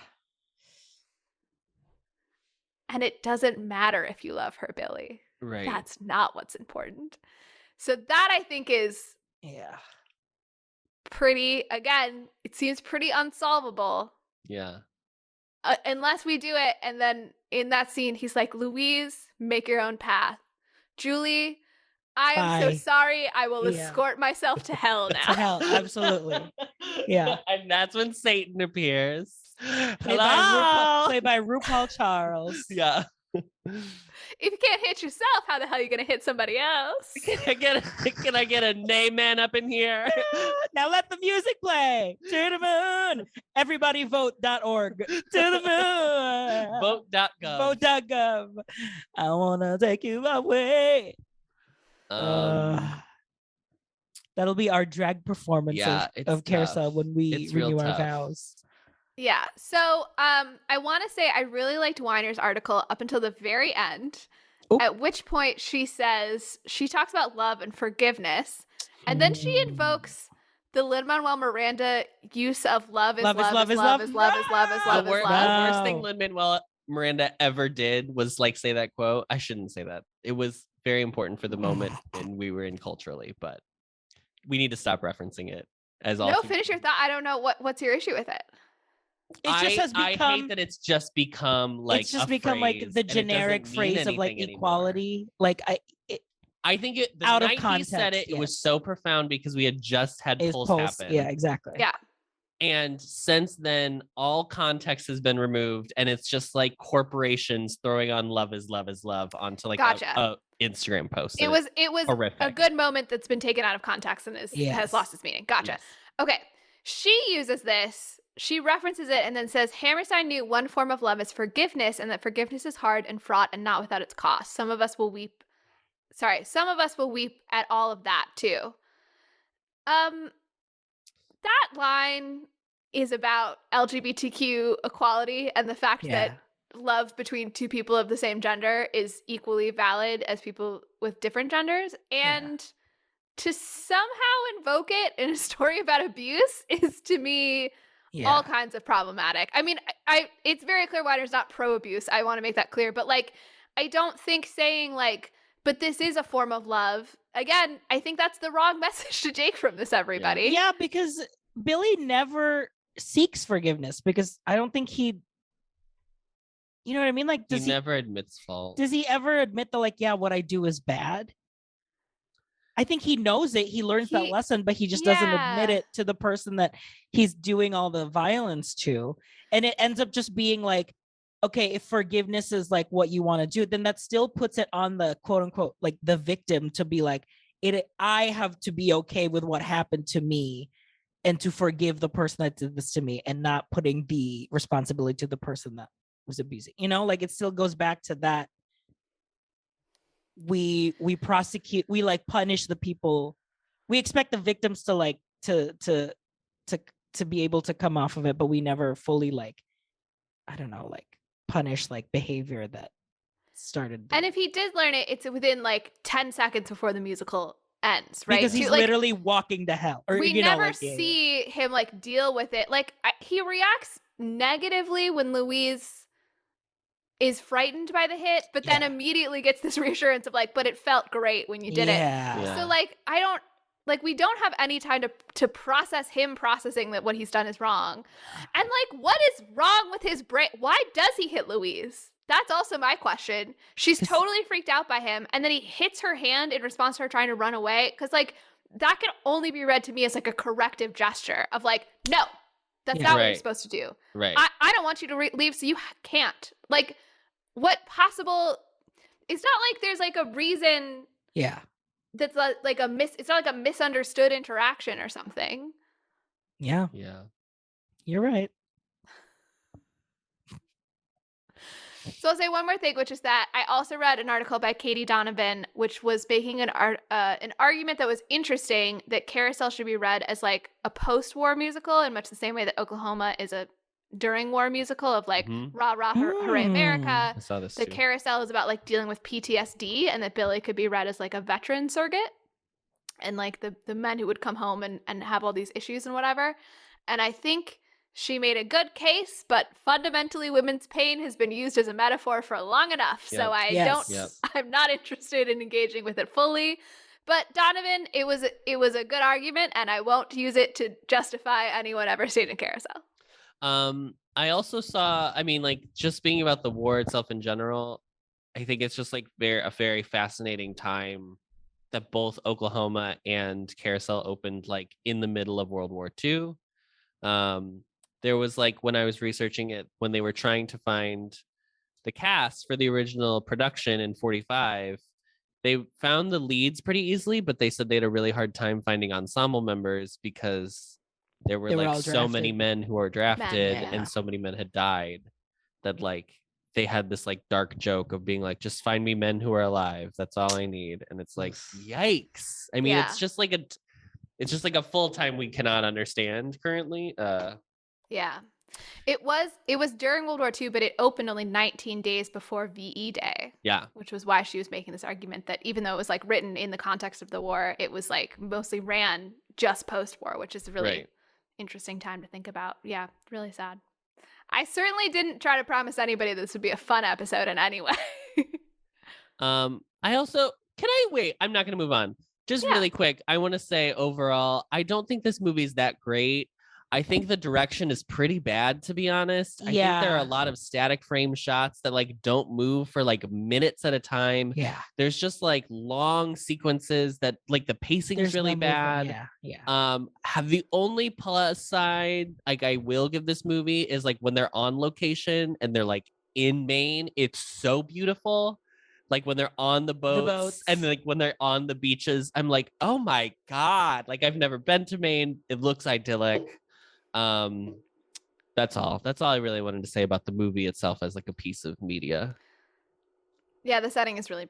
Speaker 7: And it doesn't matter if you love her, Billy.
Speaker 1: Right.
Speaker 7: That's not what's important. So that I think is pretty, again, it seems pretty unsolvable.
Speaker 1: Yeah.
Speaker 7: Unless we do it, and then in that scene, he's like, Louise, make your own path. Julie, I am so sorry. I will escort myself to hell now.
Speaker 6: To hell, absolutely. Yeah.
Speaker 1: And that's when Satan appears.
Speaker 6: Played by RuPaul Charles.
Speaker 1: Yeah.
Speaker 7: If you can't hit yourself, how the hell are you going to hit somebody else?
Speaker 1: Can I get a nay man up in here?
Speaker 6: Now let the music play. To the moon. Everybody vote.org. To the moon.
Speaker 1: Vote.gov.
Speaker 6: Vote.gov. I want to take you away. That'll be our drag performance of Carousel when we renew our vows.
Speaker 7: Yeah. So I want to say I really liked Weiner's article up until the very end, at which point she talks about love and forgiveness. And then she invokes the Lin-Manuel Miranda use of love is love is love is love is love is love is love is love.
Speaker 1: The worst thing Lin-Manuel Miranda ever did was like say that quote. I shouldn't say that. It was very important for the moment and we were in culturally, but we need to stop referencing it as all.
Speaker 7: No, finish your thought. I don't know what's your issue with it.
Speaker 6: It just has
Speaker 1: I
Speaker 6: become.
Speaker 1: hate that it's just become like
Speaker 6: It's just
Speaker 1: a
Speaker 6: become like
Speaker 1: phrase,
Speaker 6: the
Speaker 1: and it doesn't
Speaker 6: generic
Speaker 1: mean
Speaker 6: phrase of like
Speaker 1: anything anymore.
Speaker 6: equality. Like
Speaker 1: I think the
Speaker 6: out of
Speaker 1: 90s
Speaker 6: context,
Speaker 1: said it. It
Speaker 6: yes.
Speaker 1: was so profound because we had just had
Speaker 6: is
Speaker 1: polls
Speaker 6: post.
Speaker 1: happen.
Speaker 6: Yeah, exactly.
Speaker 7: Yeah.
Speaker 1: And since then, all context has been removed, and it's just like corporations throwing on "love is love is love" onto like a Instagram post.
Speaker 7: It was
Speaker 1: horrific.
Speaker 7: a good moment that's been taken out of context and has lost its meaning. Gotcha.
Speaker 1: Yes.
Speaker 7: Okay, she uses this. She references it and then says, Hammerstein knew one form of love is forgiveness, and that forgiveness is hard and fraught and not without its cost. Some of us will weep. Some of us will weep at all of that too. That line is about LGBTQ equality and the fact that love between two people of the same gender is equally valid as people with different genders. And to somehow invoke it in a story about abuse is, to me, all kinds of problematic. I mean, it's very clear Weiner's not pro-abuse. I want to make that clear. But, like, I don't think saying, like, but this is a form of love. Again, I think that's the wrong message to take from this, everybody.
Speaker 6: Yeah, because Billy never seeks forgiveness, because I don't think he, you know what I mean? Like,
Speaker 1: he never admits fault.
Speaker 6: Does he ever admit that, like, yeah, what I do is bad? I think he knows it. He learns that lesson, but he just doesn't admit it to the person that he's doing all the violence to. And it ends up just being like, okay, if forgiveness is like what you want to do, then that still puts it on the quote unquote, like the victim to be like, I have to be okay with what happened to me and to forgive the person that did this to me, and not putting the responsibility to the person that was abusing, you know, like it still goes back to that. We prosecute, we like punish the people. We expect the victims to like, to be able to come off of it, but we never fully like, I don't know, like punish like behavior that started.
Speaker 7: And if he did learn it, it's within like 10 seconds before the musical ends, right?
Speaker 6: Because he's literally walking to hell. Or,
Speaker 7: we never see him like deal with it. Like he reacts negatively when Louise is frightened by the hit, but then immediately gets this reassurance of like, but it felt great when you did it. So like, we don't have any time to process him processing that what he's done is wrong. And like, what is wrong with his brain? Why does he hit Louise? That's also my question. She's totally freaked out by him, and then he hits her hand in response to her trying to run away. Because like, that can only be read to me as like a corrective gesture of like, no, that's not what you're supposed to do.
Speaker 1: Right.
Speaker 7: I don't want you to leave, so you can't. Like, what possible? It's not like there's like a reason.
Speaker 6: Yeah.
Speaker 7: That's like it's not like a misunderstood interaction or something.
Speaker 6: Yeah.
Speaker 1: Yeah. You're right.
Speaker 7: So I'll say one more thing, which is that I also read an article by Katie Donovan, which was making an argument that was interesting, that Carousel should be read as like a post-war musical in much the same way that Oklahoma is a during war musical of like rah rah hooray America.
Speaker 1: I saw this
Speaker 7: the
Speaker 1: too.
Speaker 7: Carousel is about like dealing with PTSD, and that Billy could be read as like a veteran surrogate, and like the men who would come home and have all these issues and whatever. And I think she made a good case, but fundamentally women's pain has been used as a metaphor for long enough.
Speaker 1: Yep.
Speaker 7: So I'm not interested in engaging with it fully. But Donovan, it was a good argument, and I won't use it to justify anyone ever staying in Carousel.
Speaker 1: I also saw, I mean, like, just being about the war itself in general, I think it's just like a very fascinating time that both Oklahoma and Carousel opened like in the middle of World War II. There was like, when I was researching it, when they were trying to find the cast for the original production in 45, they found the leads pretty easily, but they said they had a really hard time finding ensemble members because there were like so many men who were drafted and so many men had died that like they had this like dark joke of being like, just find me men who are alive. That's all I need. And it's like, yikes. I mean, it's just like a full-time we cannot understand currently.
Speaker 7: Yeah. It was during World War II, but it opened only 19 days before VE Day.
Speaker 1: Yeah.
Speaker 7: Which was why she was making this argument that even though it was like written in the context of the war, it was like mostly ran just post-war, which is a really interesting time to think about. Yeah, really sad. I certainly didn't try to promise anybody this would be a fun episode in any way.
Speaker 1: I also, I'm not going to move on. Just
Speaker 7: Yeah.
Speaker 1: really quick, I want to say overall, I don't think this movie is that great. I think the direction is pretty bad, to be honest. I think there are a
Speaker 6: Yeah.
Speaker 1: lot of static frame shots that like don't move for like minutes at a time.
Speaker 6: Yeah.
Speaker 1: There's just like long sequences that like the pacing is
Speaker 6: There's
Speaker 1: really
Speaker 6: no movement.
Speaker 1: bad.
Speaker 6: Yeah.
Speaker 1: Have the only plus side like I will give this movie is like when they're on location and they're like in Maine, it's so beautiful. Like when they're on the boats and like when they're on the beaches, I'm like, oh my God. Like I've never been to Maine. It looks idyllic. That's all. That's all I really wanted to say about the movie itself as like a piece of media.
Speaker 7: Yeah, the setting is really,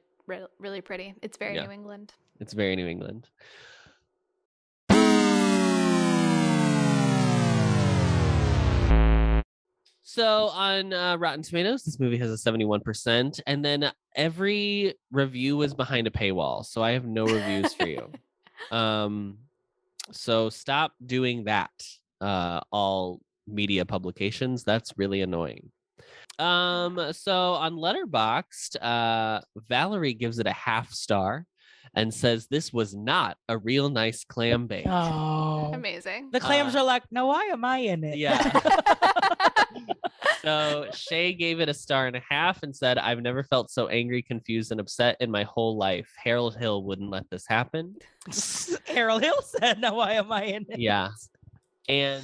Speaker 7: really pretty. It's very
Speaker 1: Yeah.
Speaker 7: New England.
Speaker 1: It's very New England. So on Rotten Tomatoes, this movie has a 71%, and then every review is behind a paywall. So I have no reviews for you. So stop doing that. All media publications. That's really annoying. So on Letterboxd, Valerie gives it a 0.5 star and says this was not a real nice clam bake.
Speaker 6: Oh.
Speaker 7: Amazing.
Speaker 6: The clams are like, no, why am I in it?
Speaker 1: Yeah. So Shay gave it a 1.5 stars and said, I've never felt so angry, confused, and upset in my whole life. Harold Hill wouldn't let this happen.
Speaker 6: Harold Hill said, no, why am I in it?
Speaker 1: Yeah. And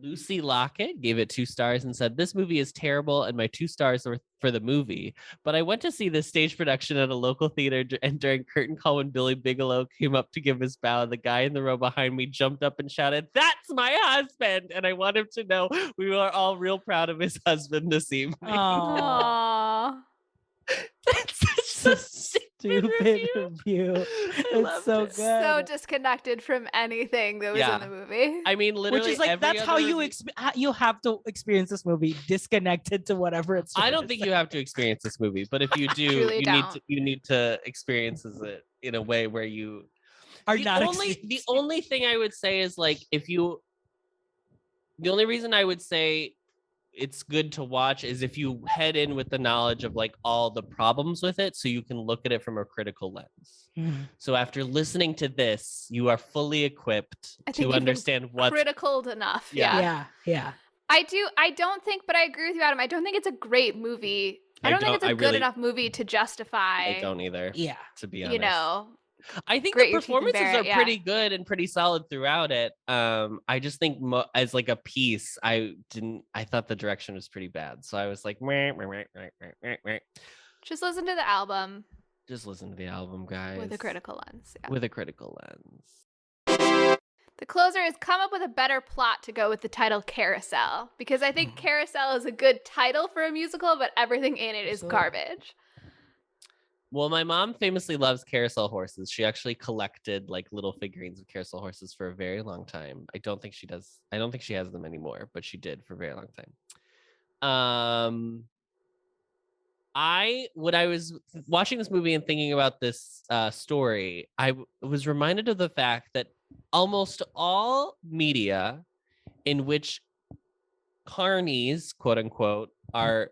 Speaker 1: Lucy Lockett gave it 2 stars and said, this movie is terrible and my 2 stars were for the movie. But I went to see this stage production at a local theater and during curtain call when Billy Bigelow came up to give his bow, the guy in the row behind me jumped up and shouted, that's my husband. And I want him to know we were all real proud of his husband this evening.
Speaker 7: Aww.
Speaker 1: That's such a stupid
Speaker 6: review. It's so good.
Speaker 7: So disconnected from anything that was in the movie.
Speaker 1: I mean, literally,
Speaker 6: which is like that's how you you have to experience this movie, disconnected to whatever it's.
Speaker 1: I don't think you have to experience this movie, but if you do, you need to experience it in a way where you
Speaker 6: are
Speaker 1: the only thing I would say is like the only reason I would say it's good to watch is if you head in with the knowledge of like all the problems with it, so you can look at it from a critical lens. So after listening to this, you are fully equipped to understand what's
Speaker 7: critical enough.
Speaker 6: Yeah.
Speaker 7: I don't think, but I agree with you, Adam. I don't think it's a great movie. I don't think it's a good enough movie to justify.
Speaker 1: I don't either.
Speaker 6: Yeah.
Speaker 1: To be honest.
Speaker 7: You know.
Speaker 1: I think the performances are pretty good and pretty solid throughout it. I just think as like a piece, I thought the direction was pretty bad. So I was like, meh.
Speaker 7: Just listen to the album.
Speaker 1: Just listen to the album, guys.
Speaker 7: With a critical lens. Yeah.
Speaker 1: With a critical lens.
Speaker 7: The closer has come up with a better plot to go with the title Carousel, because I think Carousel is a good title for a musical, but everything in it is garbage.
Speaker 1: Well, my mom famously loves carousel horses. She actually collected like little figurines of carousel horses for a very long time. I don't think she does. I don't think she has them anymore, but she did for a very long time. When I was watching this movie and thinking about this story, I was reminded of the fact that almost all media in which carnies, quote unquote, are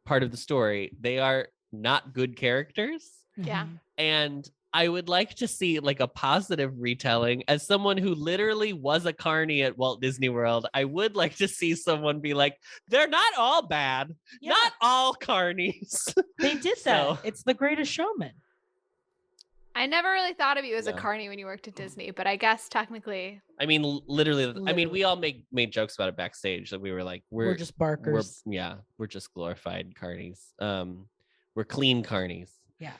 Speaker 1: part of the story, they are not good characters.
Speaker 7: Yeah.
Speaker 1: And I would like to see like a positive retelling. As someone who literally was a carny at Walt Disney World, I would like to see someone be like, they're not all bad.
Speaker 6: Yeah.
Speaker 1: Not all carnies.
Speaker 6: They did that. It's The Greatest Showman.
Speaker 7: I never really thought of you as a carny when you worked at Disney, but I guess technically.
Speaker 1: I mean, literally. I mean, we all made jokes about it backstage that we were like, we're
Speaker 6: just barkers.
Speaker 1: We're just glorified carnies. We're clean carnies.
Speaker 6: Yeah.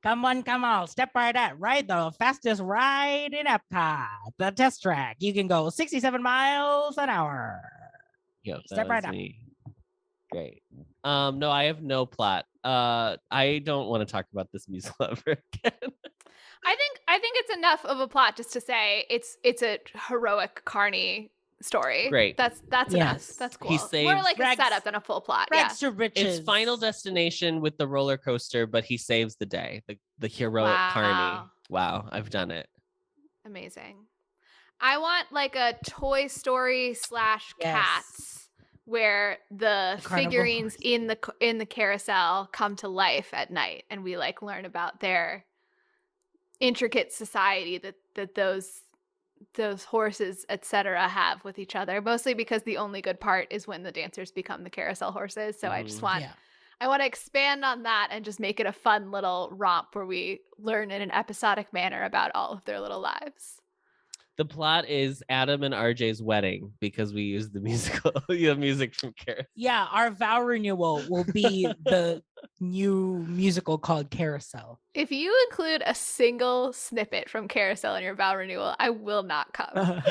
Speaker 6: Come on, step right up. Ride the fastest ride in Epcot. The test track. You can go 67 miles an hour.
Speaker 1: Yep,
Speaker 6: step right up.
Speaker 1: Great. No, I have no plot. I don't want to talk about this musical ever again.
Speaker 7: I think it's enough of a plot just to say it's a heroic carny story.
Speaker 1: Great.
Speaker 7: That's enough. That's cool. More like a setup than a full plot.
Speaker 6: Rags to riches.
Speaker 1: It's Final Destination with the roller coaster, but he saves the day. The heroic carny. Wow, I've done it.
Speaker 7: Amazing. I want like a Toy Story / Cats, where the figurines in the carousel come to life at night, and we like learn about their intricate society that those horses, etc., have with each other. Mostly because the only good part is when the dancers become the carousel horses. So I just want I want to expand on that and just make it a fun little romp where we learn in an episodic manner about all of their little lives.
Speaker 1: The plot is Adam and RJ's wedding because we use the music from Carousel.
Speaker 6: Yeah, our vow renewal will be the new musical called Carousel.
Speaker 7: If you include a single snippet from Carousel in your vow renewal, I will not come.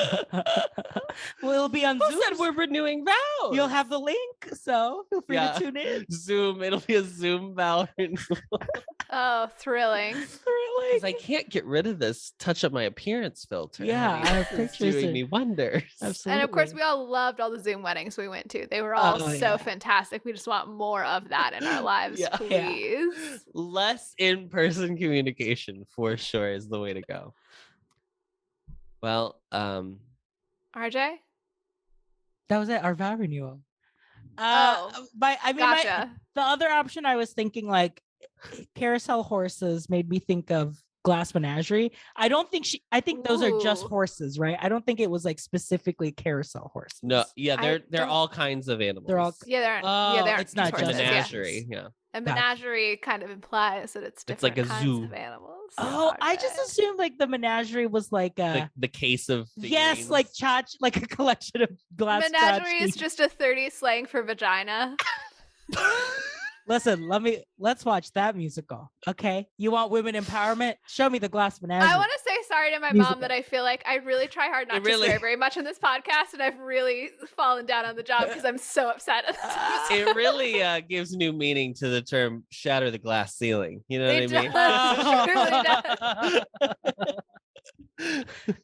Speaker 6: Well, it'll be on
Speaker 1: Who
Speaker 6: Zoom.
Speaker 1: said we're renewing vows?
Speaker 6: You'll have the link, so feel free to tune in.
Speaker 1: Zoom. It'll be a Zoom vow renewal.
Speaker 7: Oh, thrilling.
Speaker 1: Because I can't get rid of this touch up my appearance filter.
Speaker 6: Yeah,
Speaker 1: honey.
Speaker 6: I have
Speaker 1: It's
Speaker 6: pictures.
Speaker 1: doing me wonders.
Speaker 6: Absolutely.
Speaker 7: And of course, we all loved all the Zoom weddings we went to. They were all so fantastic. We just want more of that in our lives, please.
Speaker 1: Less in-person communication for sure is the way to go. Well,
Speaker 7: RJ?
Speaker 6: That was it, our vow renewal.
Speaker 7: Gotcha.
Speaker 6: The other option I was thinking, like, carousel horses made me think of Glass Menagerie. I think those are just horses, right? I don't think it was like specifically carousel horses.
Speaker 1: no, yeah, they're all kinds of animals.
Speaker 6: They're all
Speaker 7: they're
Speaker 6: it's not just
Speaker 1: menagerie. Yeah.
Speaker 7: A menagerie kind of implies that it's different
Speaker 1: like a
Speaker 7: kinds
Speaker 1: zoo.
Speaker 7: of animals.
Speaker 6: Oh, I just assumed like the menagerie was like a
Speaker 1: The case of
Speaker 6: yes, like like a collection of glass.
Speaker 7: Menagerie is just a 30s slang for vagina.
Speaker 6: Listen, let's watch that musical. Okay. You want women empowerment? Show me the Glass Menagerie.
Speaker 7: I want to say sorry to my mom that I feel like I really try hard not to swear very much in this podcast, and I've really fallen down on the job because I'm so upset at this.
Speaker 1: It really gives new meaning to the term shatter the glass ceiling. You know what I mean?
Speaker 7: It really does.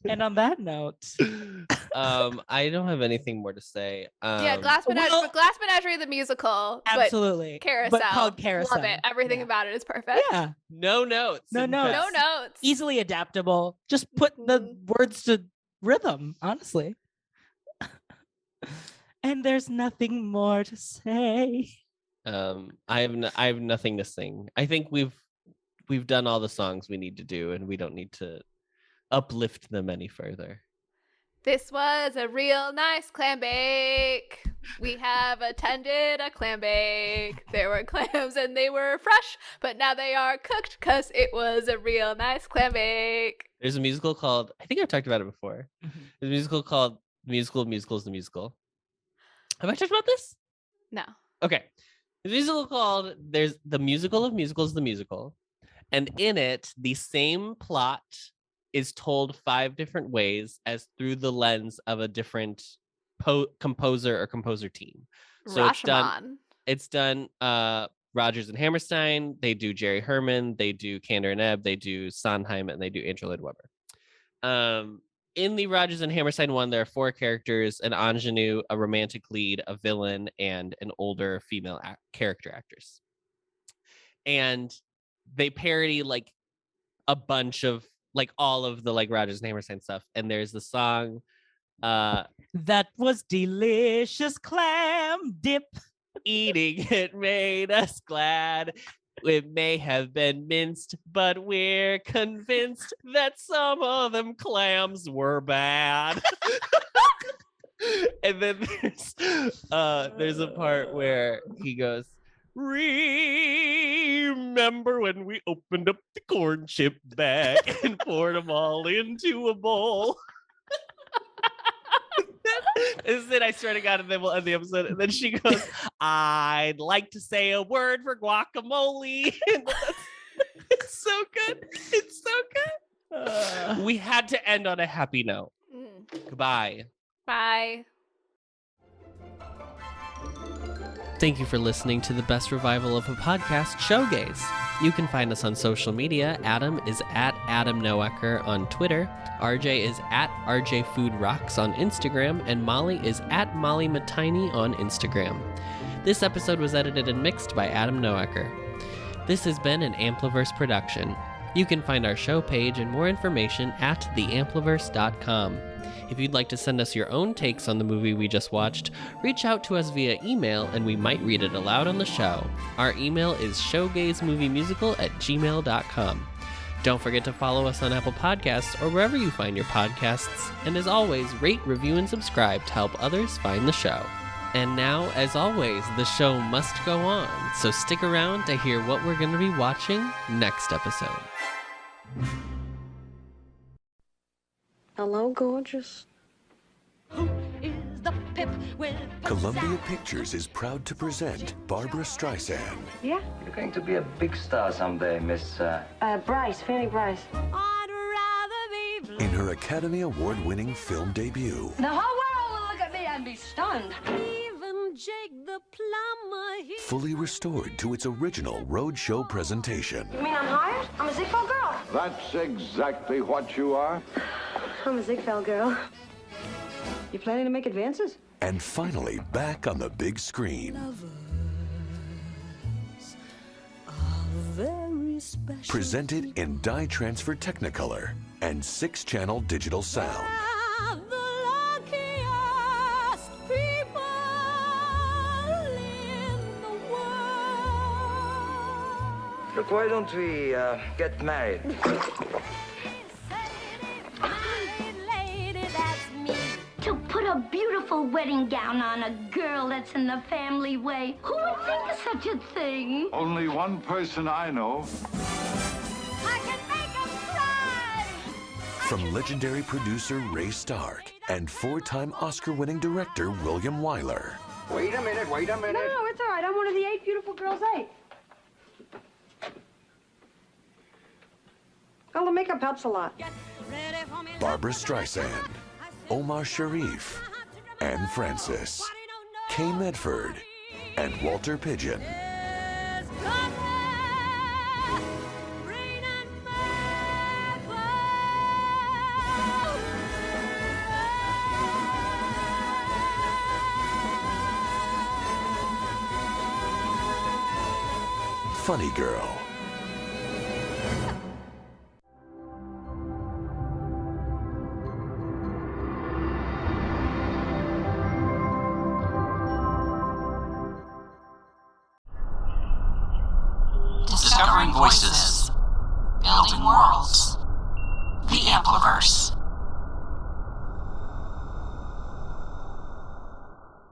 Speaker 6: And on that note,
Speaker 1: I don't have anything more to say.
Speaker 7: Glass Menagerie, Glass Menagerie the musical.
Speaker 6: Absolutely.
Speaker 7: But Carousel.
Speaker 6: But called Carousel.
Speaker 7: Love it. Everything about it is perfect.
Speaker 6: Yeah.
Speaker 1: No notes.
Speaker 6: No
Speaker 1: in
Speaker 6: notes.
Speaker 1: fact.
Speaker 7: No notes.
Speaker 6: Easily adaptable. Just put the words to rhythm, honestly. And there's nothing more to say.
Speaker 1: I have nothing to sing. I think we've done all the songs we need to do, and we don't need to uplift them any further.
Speaker 7: This was a real nice clam bake. We have attended a clam bake. There were clams and they were fresh, but now they are cooked because it was a real nice clam bake.
Speaker 1: There's a musical called, I think I've talked about it before. There's a musical called Musical of Musicals, the Musical. Have I talked about this?
Speaker 7: No.
Speaker 1: Okay. There's a musical called There's the Musical of Musicals, the Musical. And in it, the same plot is told 5 different ways as through the lens of a different composer or composer team. So it's done Rodgers and Hammerstein, they do Jerry Herman, they do Kander and Ebb, they do Sondheim, and they do Andrew Lloyd Webber. In the Rodgers and Hammerstein one, there are 4 characters: an ingenue, a romantic lead, a villain, and an older female character actress. And they parody like a bunch of like all of the like Rodgers and Hammerstein stuff. And there's the song
Speaker 6: that was delicious clam dip.
Speaker 1: Eating it made us glad. It may have been minced, but we're convinced that some of them clams were bad. And then there's a part where he goes, remember when we opened up the corn chip bag and poured them all into a bowl? This is it. I swear to God, and then we'll end the episode. And then she goes, I'd like to say a word for guacamole. It's so good. It's so good. We had to end on a happy note. Goodbye.
Speaker 7: Bye.
Speaker 1: Thank you for listening to the best revival of a podcast, Showgays. You can find us on social media. Adam is at Adam Noecker on Twitter. RJ is at RJ Food Rocks on Instagram. And Molly is at Molly Matiny on Instagram. This episode was edited and mixed by Adam Noecker. This has been an Ampliverse production. You can find our show page and more information at theampliverse.com. If you'd like to send us your own takes on the movie we just watched, reach out to us via email and we might read it aloud on the show. Our email is showgaysmoviemusical@gmail.com. Don't forget to follow us on Apple Podcasts or wherever you find your podcasts. And as always, rate, review, and subscribe to help others find the show. And now, as always, the show must go on, so stick around to hear what we're going to be watching next episode.
Speaker 8: Hello, gorgeous.
Speaker 4: Who is the pip with
Speaker 9: Columbia Pictures is proud to present Barbra Streisand
Speaker 8: Yeah?
Speaker 10: You're going to be a big star someday, Miss...
Speaker 8: Bryce, Fanny Bryce.
Speaker 4: I'd rather be
Speaker 9: in her Academy Award-winning film debut.
Speaker 8: The whole world will look at me and be stunned.
Speaker 4: even Jake the plumber. He
Speaker 9: Fully restored to its original roadshow presentation.
Speaker 8: You mean I'm hired? I'm a Ziegfeld girl.
Speaker 11: That's exactly what you are.
Speaker 8: I'm a Ziegfeld girl. You planning to make advances?
Speaker 9: And finally back on the big screen.
Speaker 4: very special.
Speaker 9: Presented in dye transfer Technicolor and 6-channel digital sound.
Speaker 4: The luckiest people in the world.
Speaker 10: Look, why don't we get married?
Speaker 4: Lady, that's me.
Speaker 12: To put a beautiful wedding gown on a girl that's in the family way. Who would think of such a thing?
Speaker 11: Only one person I know.
Speaker 4: I can make 'em cry.
Speaker 9: From legendary producer Ray Stark and 4-time Oscar-winning director William Wyler.
Speaker 11: Wait a minute, wait a minute.
Speaker 8: No, it's all right. I'm one of the 8 beautiful girls, 8. Well, the makeup helps a lot.
Speaker 4: Ready for me.
Speaker 9: Barbra Streisand, Omar Sharif, Anne Francis, Kay Medford, and Walter Pidgeon.
Speaker 4: Yes, come here, rain and
Speaker 9: Funny Girl.
Speaker 13: Discovering voices, building worlds. The Ampliverse.